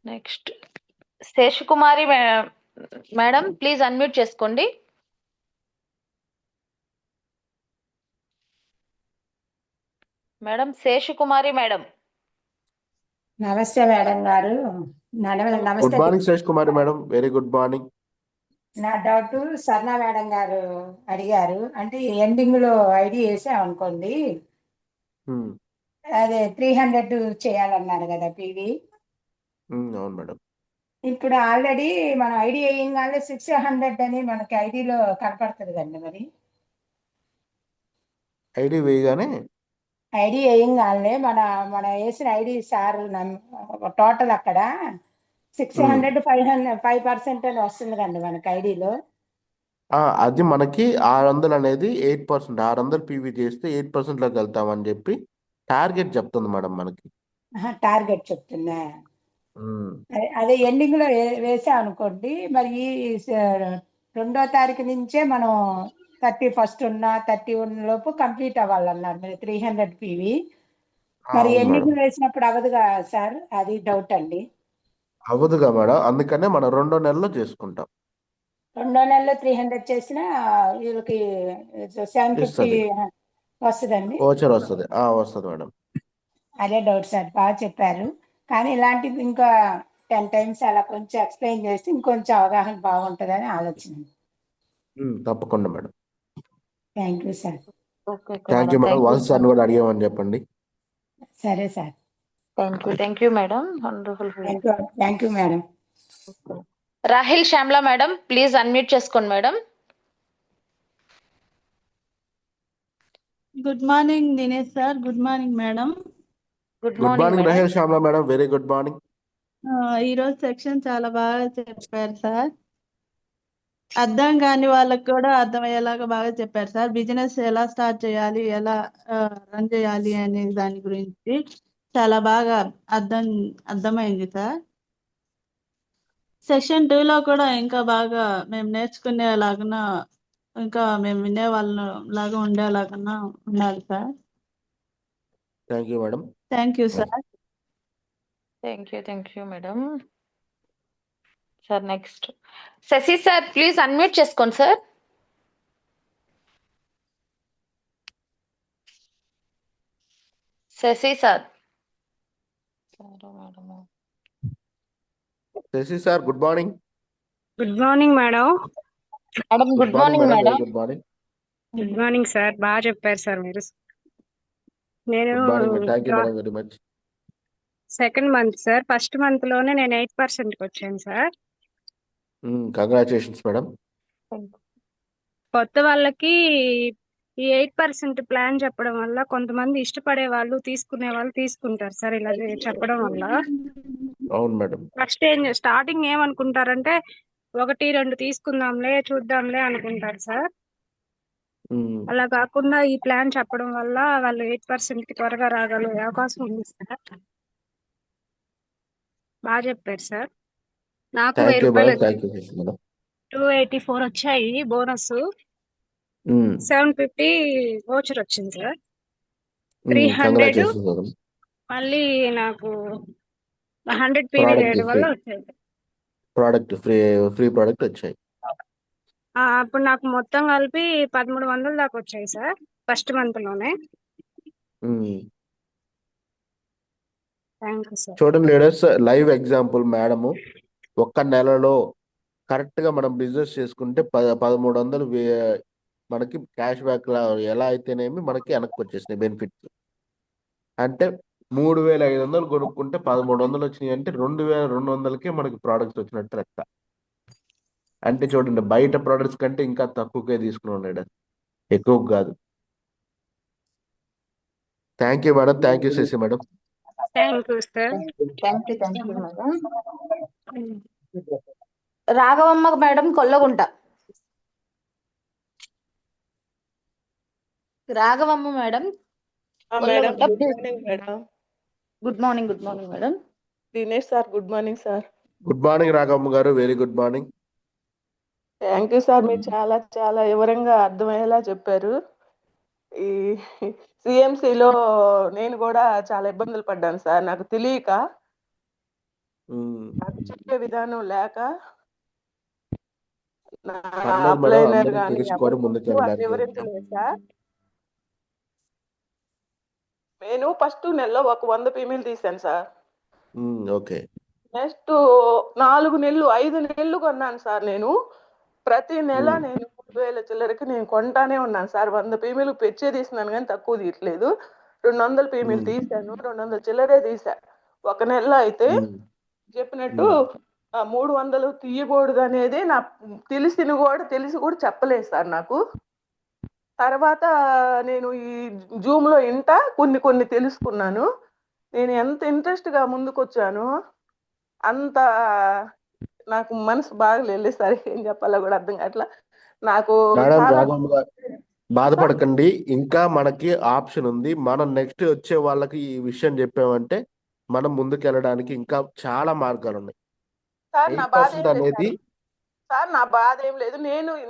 Next Seshakumari madam, please unmute చేసుకోండి. Madam Seshakumari madam. నమస్తే మేడం గారు. గుడ్ నమస్తే. Morning Sesh Kumari madam, very good morning. నా డౌట్ సర్ణ మేడం గారు అడిగారు. అంటే ending లో ID వేసామనుకోండి, అదే 300 చేయాలన్నారు కదా పివి. అవును మేడం. ఇప్పుడు ఆల్రెడీ మనం ఐడి వేయంగానే 600 అని మనకి ఐడిలో కనపడుతుంది కండి. మరి ఐడి వేయగానే ఐడి వేయంగానే మన వేసిన ఐడి సార్ టోటల్ అక్కడ 600 5% అని వస్తుంది కండి మనకి ఐడిలో. అది మనకి 600 అనేది 8%. 600 పీవీ చేస్తే 8% లోకి వెళ్తామని చెప్పి టార్గెట్ చెప్తుంది మేడం మనకి. టార్గెట్ చెప్తుందా? అదే ఎండింగ్ లో వేసాం అనుకోండి. మరి ఈ 2వ తారీఖు నుంచే మనం 31 ఉన్న 31 లోపు కంప్లీట్ అవ్వాలన్నారు మీరు 300 పీవీ. మరి అవును ఎండింగ్ మేడం. వేసినప్పుడు అవ్వదుగా సార్? అది డౌట్ అండి. అవ్వదుగా మేడం, అందుకనే మనం 2వ నెలలో చేసుకుంటాం. 2వ నెలలో 300 చేసినా వీళ్ళకి 750 ఇస్తుంది, వస్తుందండి. ఓచర్ వస్తుంది. వస్తుంది మేడం. అదే డౌట్ సార్, బాగా చెప్పారు. కానీ ఇలాంటిది ఇంకా 10 టైమ్స్ అలా కొంచెం ఎక్స్ప్లెయిన్ చేస్తే ఇంకొంచెం అవగాహన బాగుంటుందని ఆలోచన. తప్పకుండా madam. Thank you sir. Thank you madam. Once sir కూడా అడిగామని చెప్పండి. సరే sir. Thank you madam. Wonderful. Thank you madam. Rahil Shyamala madam, please unmute చేసుకోండి madam. Good morning Dinesh sir. Good morning madam. Good good morning Rahil Shyamala madam, very good morning. ఈరోజు section చాలా బాగా చెప్పారు sir. అర్థం కాని వాళ్ళకి కూడా అర్థమయ్యేలాగా బాగా చెప్పారు సార్. బిజినెస్ ఎలా స్టార్ట్ చేయాలి, ఎలా రన్ చేయాలి అనే దాని గురించి చాలా బాగా అర్థమైంది సార్. సెక్షన్ 2లో కూడా ఇంకా బాగా మేము నేర్చుకునేలాగా ఇంకా మేము వినే వాళ్ళ లాగా ఉండేలాగా ఉండాలి sir. Thank you madam. Thank you sir. Thank you madam. Sir next Sasi sir, please unmute చేసుకోండి sir. Sasi sir. Sasi sir, good morning. Good morning madam. Madam good morning madam. Good morning. Good morning sir, బాగా చెప్పారు sir మీరు. నేను good morning. Thank you madam very much. Second month sir, first month లోనే నేను 8%కి వచ్చాను sir. Congratulations madam. కొత్త వాళ్ళకి ఈ 8% ప్లాన్ చెప్పడం వల్ల కొంతమంది ఇష్టపడే వాళ్ళు తీసుకునే వాళ్ళు తీసుకుంటారు సార్. ఇలా చెప్పడం వల్ల అవును మేడం. ఫస్ట్ స్టార్టింగ్ ఏమనుకుంటారంటే 1-2 తీసుకుందాంలే చూద్దాంలే అనుకుంటారు సార్. అలా కాకుండా ఈ ప్లాన్ చెప్పడం వల్ల వాళ్ళు 8%కి త్వరగా రాగలిగే అవకాశం ఉంది సార్. బాగా చెప్పారు సార్. నాకు 1000 రూపాయలు వచ్చాయి, 284 వచ్చాయి బోనస్, 750 వోచర్ వచ్చింది సార్. 300 మళ్ళీ నాకు 100 పీవీ చేయడం వల్ల వచ్చాయి. ప్రోడక్ట్ ఫ్రీ ప్రోడక్ట్ వచ్చాయి. అప్పుడు నాకు మొత్తం కలిపి 1300 దాకా వచ్చాయి సార్ ఫస్ట్ మంత్ లోనే. Thank you sir. చూడండి లీడర్స్, లైవ్ ఎగ్జాంపుల్ మేడము ఒక్క నెలలో కరెక్ట్ గా మనం బిజినెస్ చేసుకుంటే 1300 మనకి క్యాష్ బ్యాక్ ఎలా అయితేనేమి మనకి వెనక్కి వచ్చేసినాయి బెనిఫిట్స్. అంటే 3500 కొనుక్కుంటే 1300 వచ్చినాయి అంటే 2200కే మనకి ప్రోడక్ట్స్ వచ్చినట్టు లెక్క. అంటే చూడండి, బయట ప్రోడక్ట్స్ కంటే ఇంకా తక్కువకే తీసుకున్నాడు, ఎక్కువ కాదు. Thank you madam. Thank you Shashi madam. Thank you sir. Thank you madam. Raghavamma madam Kollagunta. Raghavamma madam madam good morning madam. Good morning madam. Dinesh sir good morning sir. Good morning Raghavamma గారు, very good morning. Thank you sir, మీరు చాలా చాలా వివరంగా అర్థమయ్యేలా చెప్పారు. ఈ సిఎంసిలో నేను కూడా చాలా ఇబ్బందులు పడ్డాను సార్. నాకు తెలియక, నాకు చెప్పే విధానం లేక అప్లైనర్ కానీ వివరించలేదు సార్. నేను ఫస్ట్ నెలలో ఒక 100 పీమీలు తీసాను సార్. ఓకే. నెక్స్ట్ 4 నెలలు 5 నెలలు కొన్నాను సార్. నేను ప్రతి నెల నేను 3000 చిల్లరకి నేను కొంటానే ఉన్నాను సార్. 100 పీమీలు పెచ్చే తీసినాను కానీ తక్కువ తీయట్లేదు. 200 పీమీలు తీసాను, 200 చిల్లరే తీసా. ఒక నెలలో అయితే చెప్పినట్టు 300 తీయకూడదు అనేది నా తెలిసి కూడా చెప్పలేదు సార్ నాకు. తర్వాత నేను ఈ జూమ్ లో కొన్ని తెలుసుకున్నాను. నేను ఎంత ఇంట్రెస్ట్ గా ముందుకొచ్చానో అంత నాకు మనసు బాగలేదు సార్. ఏం చెప్పాలో కూడా అర్థం కావట్లా నాకు. బాధపడకండి, ఇంకా మనకి ఆప్షన్ ఉంది. మనం నెక్స్ట్ వచ్చే వాళ్ళకి ఈ విషయం చెప్పామంటే మనం ముందుకు వెళ్ళడానికి ఇంకా చాలా మార్గాలు ఉన్నాయి. సార్ నా బాధ ఏం లేదు.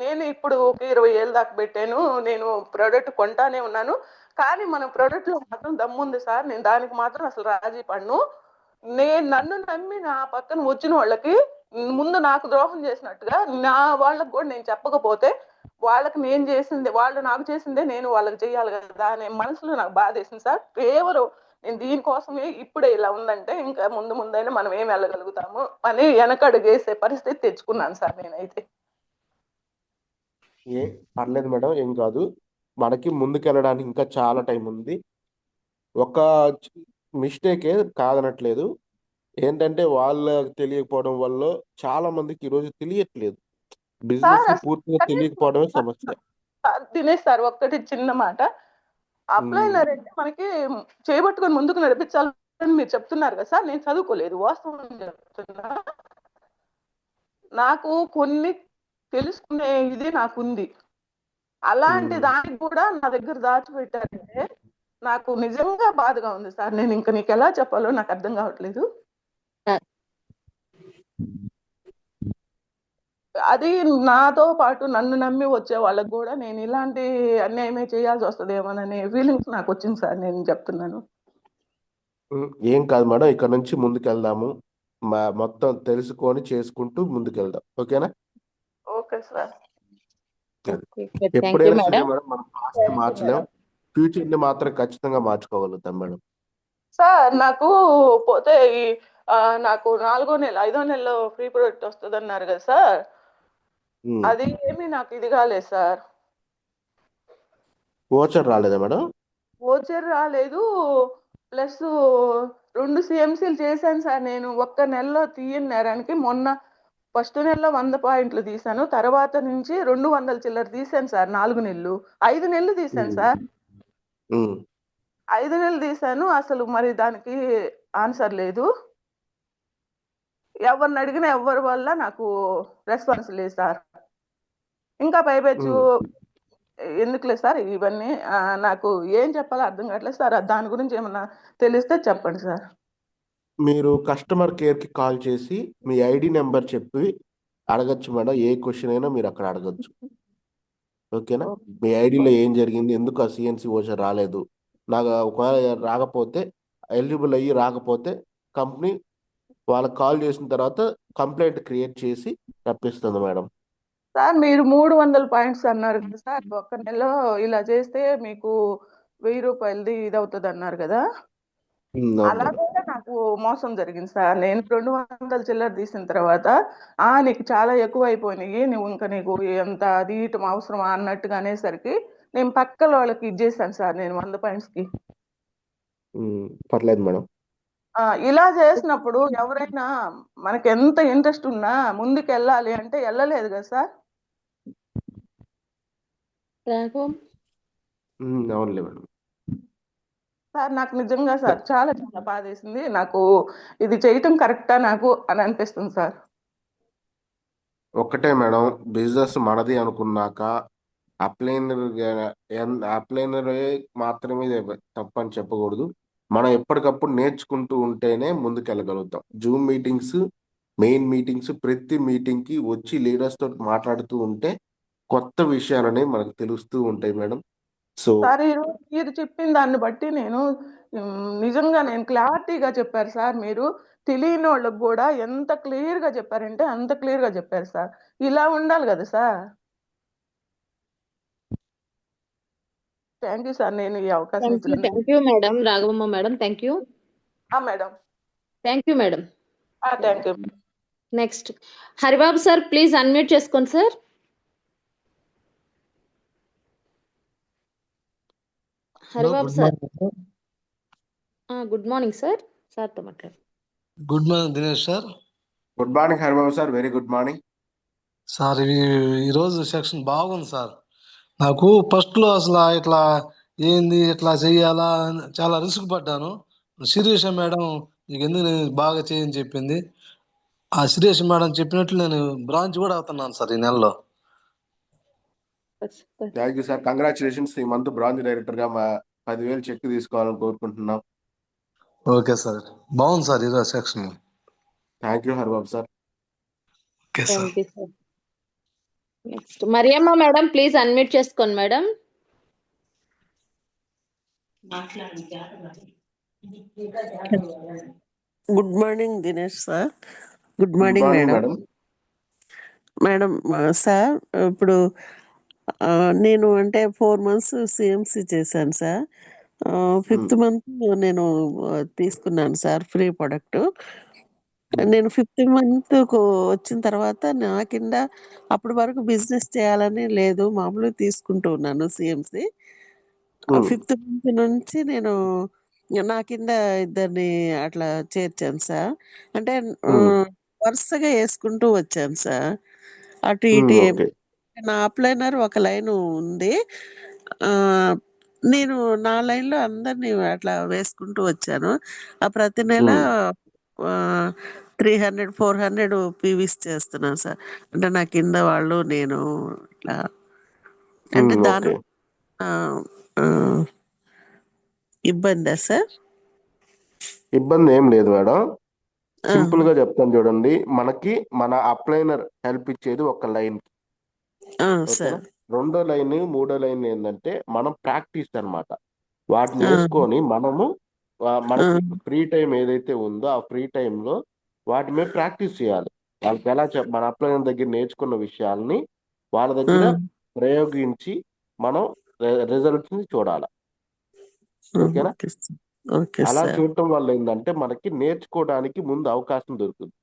నేను ఇప్పుడు ఒక 20 ఏళ్ళ దాకా పెట్టాను. నేను ప్రోడక్ట్ కొంటానే ఉన్నాను. కానీ మన ప్రోడక్ట్ లో మాత్రం దమ్ముంది సార్. నేను దానికి మాత్రం అసలు రాజీ పడను. నన్ను నమ్మి నా పక్కన వచ్చిన వాళ్ళకి ముందు నాకు ద్రోహం చేసినట్టుగా నా వాళ్ళకి కూడా నేను చెప్పకపోతే వాళ్ళకి నేను చేసిందే, వాళ్ళు నాకు చేసిందే నేను వాళ్ళకి చెయ్యాలి కదా అనే మనసులో నాకు బాధ వేసింది సార్. కేవలం నేను దీనికోసమే ఇప్పుడే ఇలా ఉందంటే ఇంకా ముందైనా మనం ఏం వెళ్ళగలుగుతాము అని వెనకడుగేసే పరిస్థితి తెచ్చుకున్నాను సార్ నేనైతే. పర్లేదు మేడం, ఏం కాదు. మనకి ముందుకెళ్ళడానికి ఇంకా చాలా టైం ఉంది. ఒక మిస్టేకే కాదనట్లేదు. ఏంటంటే వాళ్ళకి తెలియకపోవడం వల్ల చాలా మందికి ఈరోజు తెలియట్లేదు. బిజినెస్ పూర్తిగా తెలియకపోవడమే సమస్య. దినేష్ సార్, ఒక్కటి చిన్న మాట. అప్లైనర్ అంటే మనకి చేయబట్టుకొని ముందుకు నడిపించాలని మీరు చెప్తున్నారు కదా సార్. నేను చదువుకోలేదు, వాస్తవం చెప్తున్నా. నాకు కొన్ని తెలుసుకునే ఇది నాకుంది. అలాంటి దానికి కూడా నా దగ్గర దాచిపెట్టారంటే నాకు నిజంగా బాధగా ఉంది సార్. నేను ఇంకా నీకు ఎలా చెప్పాలో నాకు అర్థం కావట్లేదు. అది నాతో పాటు నన్ను నమ్మి వచ్చే వాళ్ళకి కూడా నేను ఇలాంటి అన్యాయమే చేయాల్సి వస్తుందేమోననే ఫీలింగ్స్ నాకు వచ్చింది సార్, నేను చెప్తున్నాను. ఏం కాదు మేడం, ఇక్కడ నుంచి ముందుకెళ్దాము. మొత్తం తెలుసుకొని చేసుకుంటూ ముందుకెళ్దాం. ఓకేనా? Okay sir. అది. ఓకే సార్, థ్యాంక్ యూ ఎప్పుడైనా సరే మేడం. మేడం, మనం పాస్ట్ మార్చలేం, ఫ్యూచర్ ని మాత్రం ఖచ్చితంగా మార్చుకోగలుగుతాం మేడం. సార్ నాకు పోతే ఈ నాకు 4వ నెల 5వ నెలలో ఫ్రీ ప్రొడక్ట్ వస్తుంది అన్నారు కదా సార్, అది ఏమి నాకు ఇది కాలేదు సార్. ఓచర్ రాలేదా మేడం? ఓచర్ రాలేదు, ప్లస్ 2 CMCలు చేశాను సార్ నేను ఒక్క నెలలో తీయని నేరానికి. మొన్న ఫస్ట్ నెలలో 100 పాయింట్లు తీశాను, తర్వాత నుంచి 200 చిల్లర తీశాను సార్. 4 నెలలు 5 నెలలు తీశాను సార్. 5 నెలలు తీశాను, అసలు మరి దానికి ఆన్సర్ లేదు. ఎవరిని అడిగినా ఎవరి వల్ల నాకు రెస్పాన్స్ లేదు సార్. ఇంకా పైపెచ్చు ఎందుకులే సార్ ఇవన్నీ, నాకు ఏం చెప్పాలో అర్థం కావట్లేదు సార్. దాని గురించి ఏమన్నా తెలిస్తే చెప్పండి సార్. మీరు కస్టమర్ కేర్ కి కాల్ చేసి మీ ఐడి నెంబర్ చెప్పి అడగచ్చు మేడం. ఏ క్వశ్చన్ అయినా మీరు అక్కడ అడగచ్చు. ఓకేనా? మీ ఐడిలో ఏం జరిగింది, ఎందుకు ఆ సిఎన్సి ఓచర్ రాలేదు, నాకు ఒకవేళ రాకపోతే ఎలిజిబుల్ అయ్యి రాకపోతే కంపెనీ వాళ్ళకి కాల్ చేసిన తర్వాత కంప్లైంట్ క్రియేట్ చేసి రప్పిస్తుంది మేడం. సార్ మీరు 300 పాయింట్స్ అన్నారు కదా సార్, ఒక్క నెలలో ఇలా చేస్తే మీకు 1000 రూపాయలది ఇది అవుతుంది అన్నారు కదా. అలా కూడా నాకు మోసం జరిగింది సార్. నేను 200 చిల్లర తీసిన తర్వాత నీకు చాలా ఎక్కువ అయిపోయినాయి, నువ్వు ఇంకా నీకు ఎంత అది ఇటం అవసరమా అన్నట్టుగా అనేసరికి నేను పక్కల వాళ్ళకి ఇచ్చేసాను సార్, నేను 100 పాయింట్స్కి. పర్లేదు మేడం. ఇలా చేసినప్పుడు ఎవరైనా మనకి ఎంత ఇంట్రెస్ట్ ఉన్నా ముందుకు వెళ్ళాలి అంటే వెళ్ళలేదు కదా సార్. అవునులే మేడం. సార్ నాకు నిజంగా సార్ చాలా చాలా బాధ వేసింది. నాకు ఇది చేయటం కరెక్టా నాకు అని అనిపిస్తుంది సార్. ఒక్కటే మేడం, బిజినెస్ మనది అనుకున్నాక అప్లైనర్ మాత్రమే తప్పని చెప్పకూడదు. మనం ఎప్పటికప్పుడు నేర్చుకుంటూ ఉంటేనే ముందుకెళ్ళగలుగుతాం. జూమ్ మీటింగ్స్, మెయిన్ మీటింగ్స్, ప్రతి మీటింగ్కి వచ్చి లీడర్స్ తోటి మాట్లాడుతూ ఉంటే కొత్త విషయాలనే మనకు తెలుస్తూ ఉంటాయి మేడం. సో సార్ మీరు చెప్పిన దాన్ని బట్టి నేను నిజంగా నేను క్లారిటీగా చెప్పారు సార్. మీరు తెలియని వాళ్ళకి కూడా ఎంత క్లియర్గా చెప్పారంటే అంత క్లియర్గా చెప్పారు సార్. ఇలా ఉండాలి కదా సార్. థ్యాంక్ యూ సార్, నేను ఈ అవకాశం ఇచ్చినందుకు. Thank you madam, Raghavamma madam. Thank you madam. Thank you madam. Thank you. Next Haribabu sir, please unmute చేసుకోండి sir. Haribabu sir. Good morning sir. సార్తో మాట్లాడు. Good morning Dinesh sir. Good morning Haribabu sir, very good morning sir. ఈరోజు section బాగుంది sir. నాకు ఫస్ట్లో అసలు ఇట్లా ఏంది ఇట్లా చెయ్యాలా చాలా రిస్క్ పడ్డాను. శిరీష మేడం నీకు ఎందుకు నేను బాగా చేయని చెప్పింది. ఆ శిరీష మేడం చెప్పినట్లు నేను బ్రాంచ్ కూడా అవుతున్నాను సార్ ఈ నెలలో. Thank you sir, congratulations. ఈ మంత్ బ్రాంచ్ డైరెక్టర్ గా 10,000 చెక్ తీసుకోవాలని కోరుకుంటున్నాం. ఓకే సార్, బాగుంది సార్ ఈరోజు section. Thank you Haribabu sir. Okay sir. Next Mariyamma madam, please unmute చేసుకోండి madam. Good morning Dinesh sir. Good morning madam. Madam sir, ఇప్పుడు నేను అంటే 4 months సిఎంసి చేశాను సార్. 5th month నేను తీసుకున్నాను సార్ ఫ్రీ ప్రొడక్ట్. నేను 5th month వచ్చిన తర్వాత నా కింద అప్పటి వరకు బిజినెస్ చేయాలని లేదు, మామూలుగా తీసుకుంటూ ఉన్నాను సిఎంసి. 5th month నుంచి నేను నా కింద ఇద్దరిని అట్లా చేర్చాను సార్. అంటే వరుసగా వేసుకుంటూ వచ్చాను సార్. అటు ఇటు నా అప్లైనర్ ఒక లైన్ ఉంది, నేను నా లైన్లో అందరినీ అట్లా వేసుకుంటూ వచ్చాను. ఆ ప్రతి నెల 300-400 పీవీస్ చేస్తున్నాను సార్. అంటే నా కింద వాళ్ళు నేను ఇట్లా అంటే దాని ఇబ్బందా సార్? ఇబ్బంది ఏం లేదు మేడం. సింపుల్ గా చెప్తాను చూడండి. మనకి మన అప్లైనర్ హెల్ప్ ఇచ్చేది ఒక లైన్, ఓకేనా? సార్ రెండో లైన్ మూడో లైన్ ఏంటంటే మనం ప్రాక్టీస్ అన్నమాట. వాటిని వేసుకొని మనము మనకి ఫ్రీ టైం ఏదైతే ఉందో ఆ ఫ్రీ టైంలో వాటి మీద ప్రాక్టీస్ చేయాలి. వాళ్ళకి ఎలా మన అప్లైనర్ దగ్గర నేర్చుకున్న విషయాల్ని వాళ్ళ దగ్గర ప్రయోగించి మనం రిజల్ట్స్ ని చూడాలి, ఓకేనా? ఓకే అలా సార్ చూడటం వల్ల ఏంటంటే మనకి నేర్చుకోవడానికి ముందు అవకాశం దొరుకుతుంది.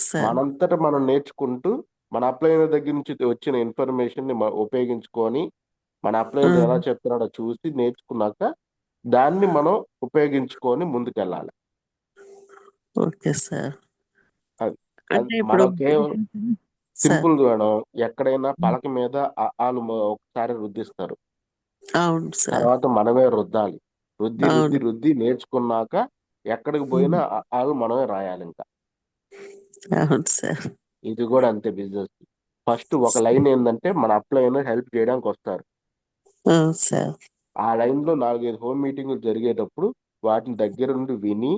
సార్ మనంతట మనం నేర్చుకుంటూ మన అప్లైనర్ దగ్గర నుంచి వచ్చిన ఇన్ఫర్మేషన్ ని ఉపయోగించుకొని మన అప్లైనర్ ఎలా చెప్తున్నాడో చూసి నేర్చుకున్నాక దాన్ని మనం ఉపయోగించుకొని ముందుకెళ్ళాలి. Okay sir. అది అంటే ఇప్పుడు మనం కేవలం సార్ సింపుల్ మేడం, ఎక్కడైనా పలక మీద వాళ్ళు ఒకసారి రుద్దిస్తారు, అవును సార్ తర్వాత మనమే రుద్దాలి. రుద్ది రుద్ది అవును రుద్ది నేర్చుకున్నాక ఎక్కడికి పోయినా వాళ్ళు మనమే రాయాలి. ఇంకా అవును సార్ ఇది కూడా అంతే. బిజినెస్ ఫస్ట్ ఒక లైన్ ఏంటంటే మన అప్లైనర్ హెల్ప్ చేయడానికి వస్తారు. సార్ ఆ లైన్ లో 4-5 హోమ్ మీటింగులు జరిగేటప్పుడు వాటిని దగ్గర నుండి విని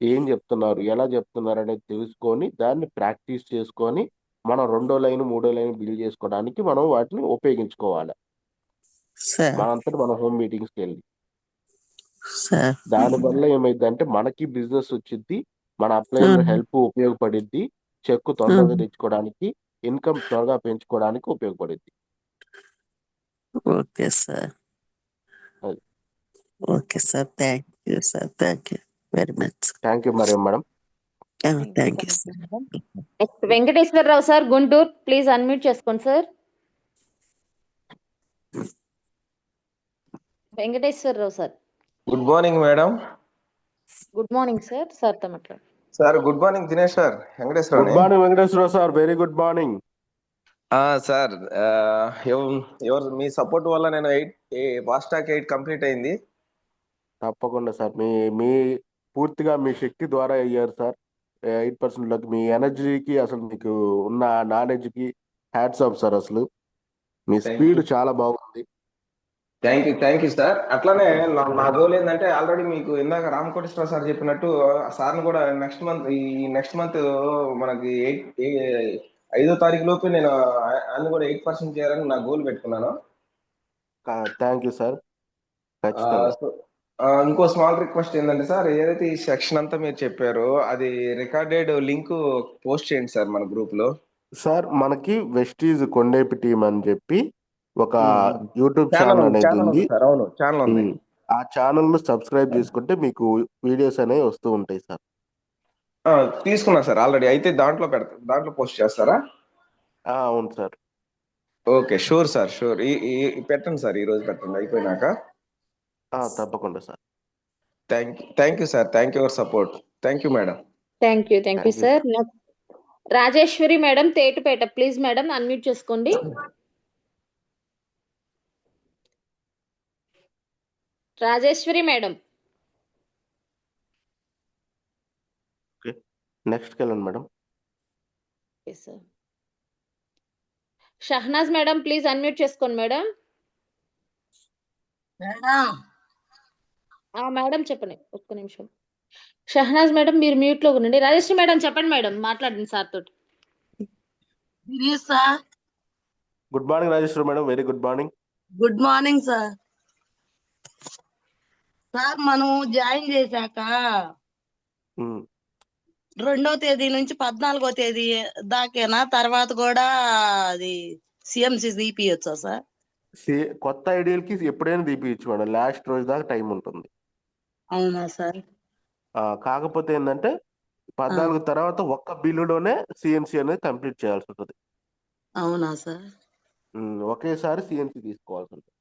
ఏం చెప్తున్నారు, ఎలా చెప్తున్నారు అనేది తెలుసుకొని దాన్ని ప్రాక్టీస్ చేసుకొని మనం రెండో లైన్ మూడో లైన్ బిల్డ్ చేసుకోవడానికి మనం వాటిని ఉపయోగించుకోవాలి. సార్ మనంతట మన హోమ్ మీటింగ్స్కి వెళ్ళి సార్ దానివల్ల ఏమైందంటే మనకి బిజినెస్ వచ్చింది, మన అప్లైనర్ హెల్ప్ ఉపయోగపడిద్ది, చెక్ తొందరగా తెచ్చుకోవడానికి, ఇన్కమ్ త్వరగా పెంచుకోవడానికి ఉపయోగపడిద్ది. ఓకే సార్ అది. Okay sir. Thank you sir. Thank you very much. Thank you మరి madam. Thank you sir. Next Venkateswararao sir, Guntur. Please unmute చేసుకోండి sir. Venkateswararao sir. Good morning madam. Good morning sir. సార్తో మాట్లాడు. Sir good morning Dinesh sir. Venkateswara good morning Venkateswararao sir, very good morning. Sir ఎవరు మీ support వల్ల నేను FASTag 8 complete అయింది. తప్పకుండా సార్, మీ పూర్తిగా మీ శక్తి ద్వారా అయ్యారు సార్. 8% మీ ఎనర్జీకి, అసలు మీకు ఉన్న నాలెడ్జ్కి హ్యాట్స్ ఆఫ్ సార్. అసలు మీ స్పీడ్ చాలా బాగుంది. Thank you sir. అట్లానే నా గోల్ ఏంటంటే ఆల్రెడీ మీకు ఇందాక రామకోటేశ్వర సార్ చెప్పినట్టు సార్ని కూడా నెక్స్ట్ మంత్ మనకి 5వ తారీఖు లోపు నేను అన్ని కూడా 8% చేయాలని నా గోల్ పెట్టుకున్నాను. Thank you sir. ఖచ్చితంగా. ఇంకో స్మాల్ రిక్వెస్ట్ ఏంటంటే సార్, ఏదైతే ఈ సెక్షన్ అంతా మీరు చెప్పారో అది రికార్డెడ్ లింక్ పోస్ట్ చేయండి సార్ మన గ్రూప్ లో. సార్ మనకి వెస్టీజ్ కొండేపి టీం అని చెప్పి ఒక యూట్యూబ్ ఛానల్ అనేది ఉంది. అవును ఛానల్ ఉంది. ఆ ఛానల్ ను సబ్స్క్రైబ్ చేసుకుంటే మీకు వీడియోస్ అనేవి వస్తూ ఉంటాయి సార్. తీసుకున్నా సార్ ఆల్రెడీ. అయితే దాంట్లో పోస్ట్ చేస్తారా? అవును sir. Okay sure sir, sure. పెట్టండి సార్, ఈ రోజు పెట్టండి అయిపోయినాక. తప్పకుండా sir. Thank you sir. Thank you for support. Thank you madam. Thank you sir. Rajeshwari madam, Tetupeta. Please madam unmute చేసుకోండి. రాజేశ్వరి మేడం. నెక్స్ట్ వెళ్ళండి madam. Shahnaz madam, please unmute చేసుకోండి మేడం. మేడం చెప్పండి, ఒక్క నిమిషం. షహనాజ్ మేడం మీరు మ్యూట్ లో ఉండండి. రాజేశ్వరి మేడం చెప్పండి మేడం, మాట్లాడండి సార్ తోటి. Good morning Rajeshwari madam, very good morning. Good morning sir. Sir మనం జాయిన్ చేశాక 2వ తేదీ నుంచి 14వ తేదీ దాకేనా? తర్వాత కూడా అది సిఎంసి తీపియొచ్చా సార్? కొత్త ఐడియాలకి ఎప్పుడైనా తీపియచ్చు మేడం, లాస్ట్ రోజు దాకా టైం ఉంటుంది. అవునా సార్? కాకపోతే ఏంటంటే 14 తర్వాత ఒక్క బిల్లులోనే సిఎన్సి అనేది కంప్లీట్ చేయాల్సి ఉంటుంది. అవునా సార్? ఒకేసారి సిఎన్సి తీసుకోవాల్సి ఉంటుంది.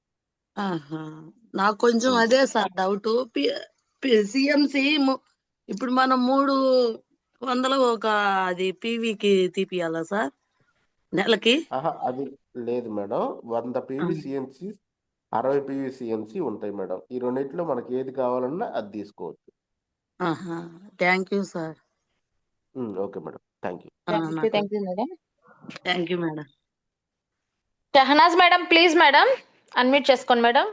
నాకు కొంచెం అదే సార్ డౌట్. సిఎంసి ఇప్పుడు మనం 300 ఒక అది పీవీకి తీపియాలా సార్ నెలకి? అది లేదు madam, 100 PV CNC 60 PV CNC ఉంటాయి మేడం. ఈ రెండింటిలో మనకి ఏది కావాలన్నా అది తీసుకోవచ్చు. Thank you sir. Okay madam, thank you. Thank you madam. Thank you madam. Shahnaz madam please madam unmute చేసుకోండి madam.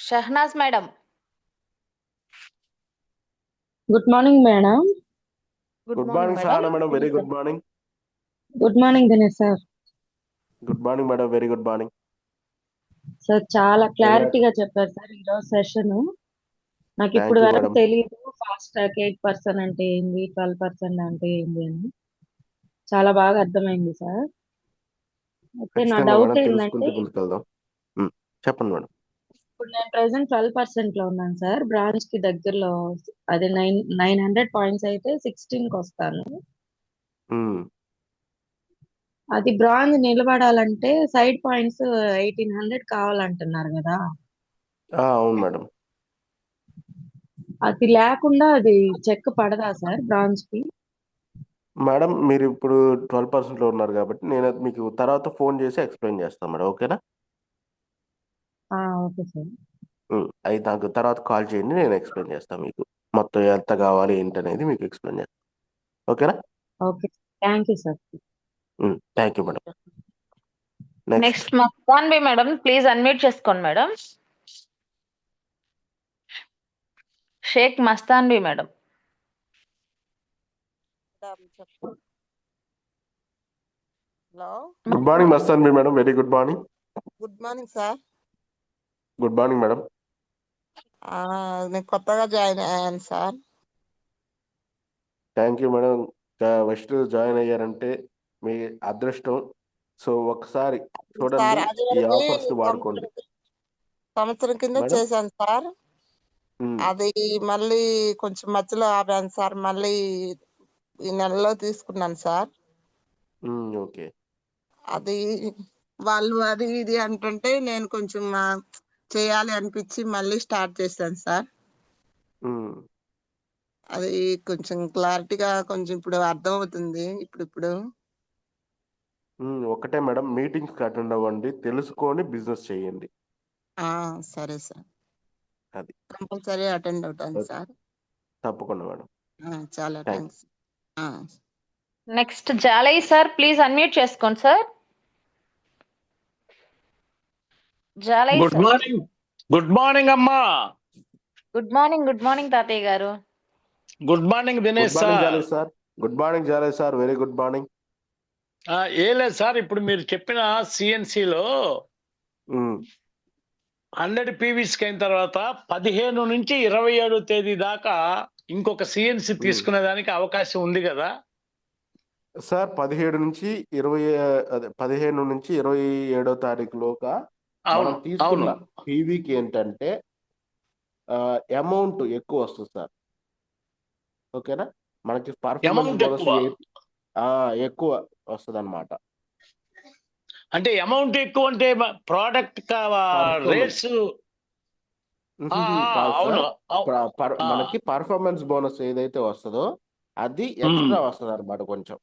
Shahnaz madam. Good morning madam. Good morning Sahana madam, very good morning. Good morning Dinesh sir. Good morning madam, very good morning. Sir చాలా క్లారిటీగా చెప్పారు sir ఈరోజు session. నాకు ఇప్పుడు thank you వరకు madam. తెలియదు fast track 8% అంటే ఏంది, 12% అంటే ఏంది అని. చాలా బాగా అర్థమైంది సార్. అయితే నా ఖచ్చితంగా డౌట్ మేడం, ఏంటంటే తెలుసుకుంటూ ముందుకెళ్దాం. చెప్పండి మేడం. ఇప్పుడు నేను ప్రెసెంట్ 12% లో ఉన్నాను సార్. బ్రాంచ్ కి దగ్గరలో అదే 900 పాయింట్స్ అయితే 16 కి వస్తాను. అది బ్రాంజ్ నిలబడాలంటే సైడ్ పాయింట్స్ 1800 కావాలంటున్నారు కదా. అవును మేడం. అది లేకుండా అది చెక్ పడదా సార్ బ్రాంచ్ కి? మేడం మీరు ఇప్పుడు 12% లో ఉన్నారు కాబట్టి నేను మీకు తర్వాత ఫోన్ చేసి ఎక్స్ప్లెయిన్ చేస్తాను మేడం, ఓకేనా? Okay sir. అవి నాకు తర్వాత కాల్ చేయండి, నేను ఎక్స్ప్లెయిన్ చేస్తాను మీకు. మొత్తం ఎంత కావాలి ఏంటనేది మీకు ఎక్స్ప్లెయిన్ చేస్తాను, ఓకేనా? Okay, thank you sir. Thank you madam. Next Mastanvi madam, please unmute చేసుకోండి madam. Shaik Mastanvi madam. Hello, good morning Mastanvi madam, very good morning. Good morning sir. Good morning madam. నేను కొత్తగా జాయిన్ అయ్యాను sir. Thank you madam. First join అయ్యారంటే మీ అదృష్టం. So ఒకసారి చూడండి, sir ఈ ఆఫర్స్ వాడుకోండి. సంవత్సరం కింద మేడం? చేశాను సార్. అది మళ్ళీ కొంచెం మధ్యలో ఆపాను సార్. మళ్ళీ ఈ నెలలో తీసుకున్నాను సార్. ఓకే. అది వాళ్ళు అది ఇది అంటుంటే నేను కొంచెం చేయాలి అనిపించి మళ్ళీ స్టార్ట్ చేశాను సార్. అది కొంచెం క్లారిటీగా కొంచెం ఇప్పుడు అర్థమవుతుంది. ఇప్పుడు ఒకటే మేడం, మీటింగ్స్ అటెండ్ అవ్వండి, తెలుసుకొని బిజినెస్ చేయండి. సరే సార్, అది కంపల్సరీ అటెండ్ అవుతాను సార్. తప్పకుండా మేడం. చాలా thanks. Next Jalay sir, please unmute చేసుకోండి sir. Jalay good sir. Morning. Good morning అమ్మా. గుడ్ మార్నింగ్ తాతయ్య గారు. Good morning good Dinesh morning sir. Jalay sir. Good morning Jalay sir, very good morning. ఏం లేదు సార్, ఇప్పుడు మీరు చెప్పిన సిఎన్సిలో 100 పీవీస్కి అయిన తర్వాత 15 నుంచి 27 తేదీ దాకా ఇంకొక సిఎన్సి తీసుకునే దానికి అవకాశం ఉంది కదా సార్? 15 నుంచి 27 తారీఖులోగా మనం తీసుకున్న పీవీకి ఏంటంటే అమౌంట్ ఎక్కువ వస్తుంది సార్, ఓకేనా? మనకి పర్ఫార్మెన్స్ బోనస్ ఎక్కువ వస్తుంది అన్నమాట. అంటే అమౌంట్ ఎక్కువ అంటే ప్రోడక్ట్ రేట్స్ మనకి పర్ఫార్మెన్స్ బోనస్ ఏదైతే వస్తుందో అది ఎక్స్ట్రా వస్తుంది అన్నమాట. కొంచెం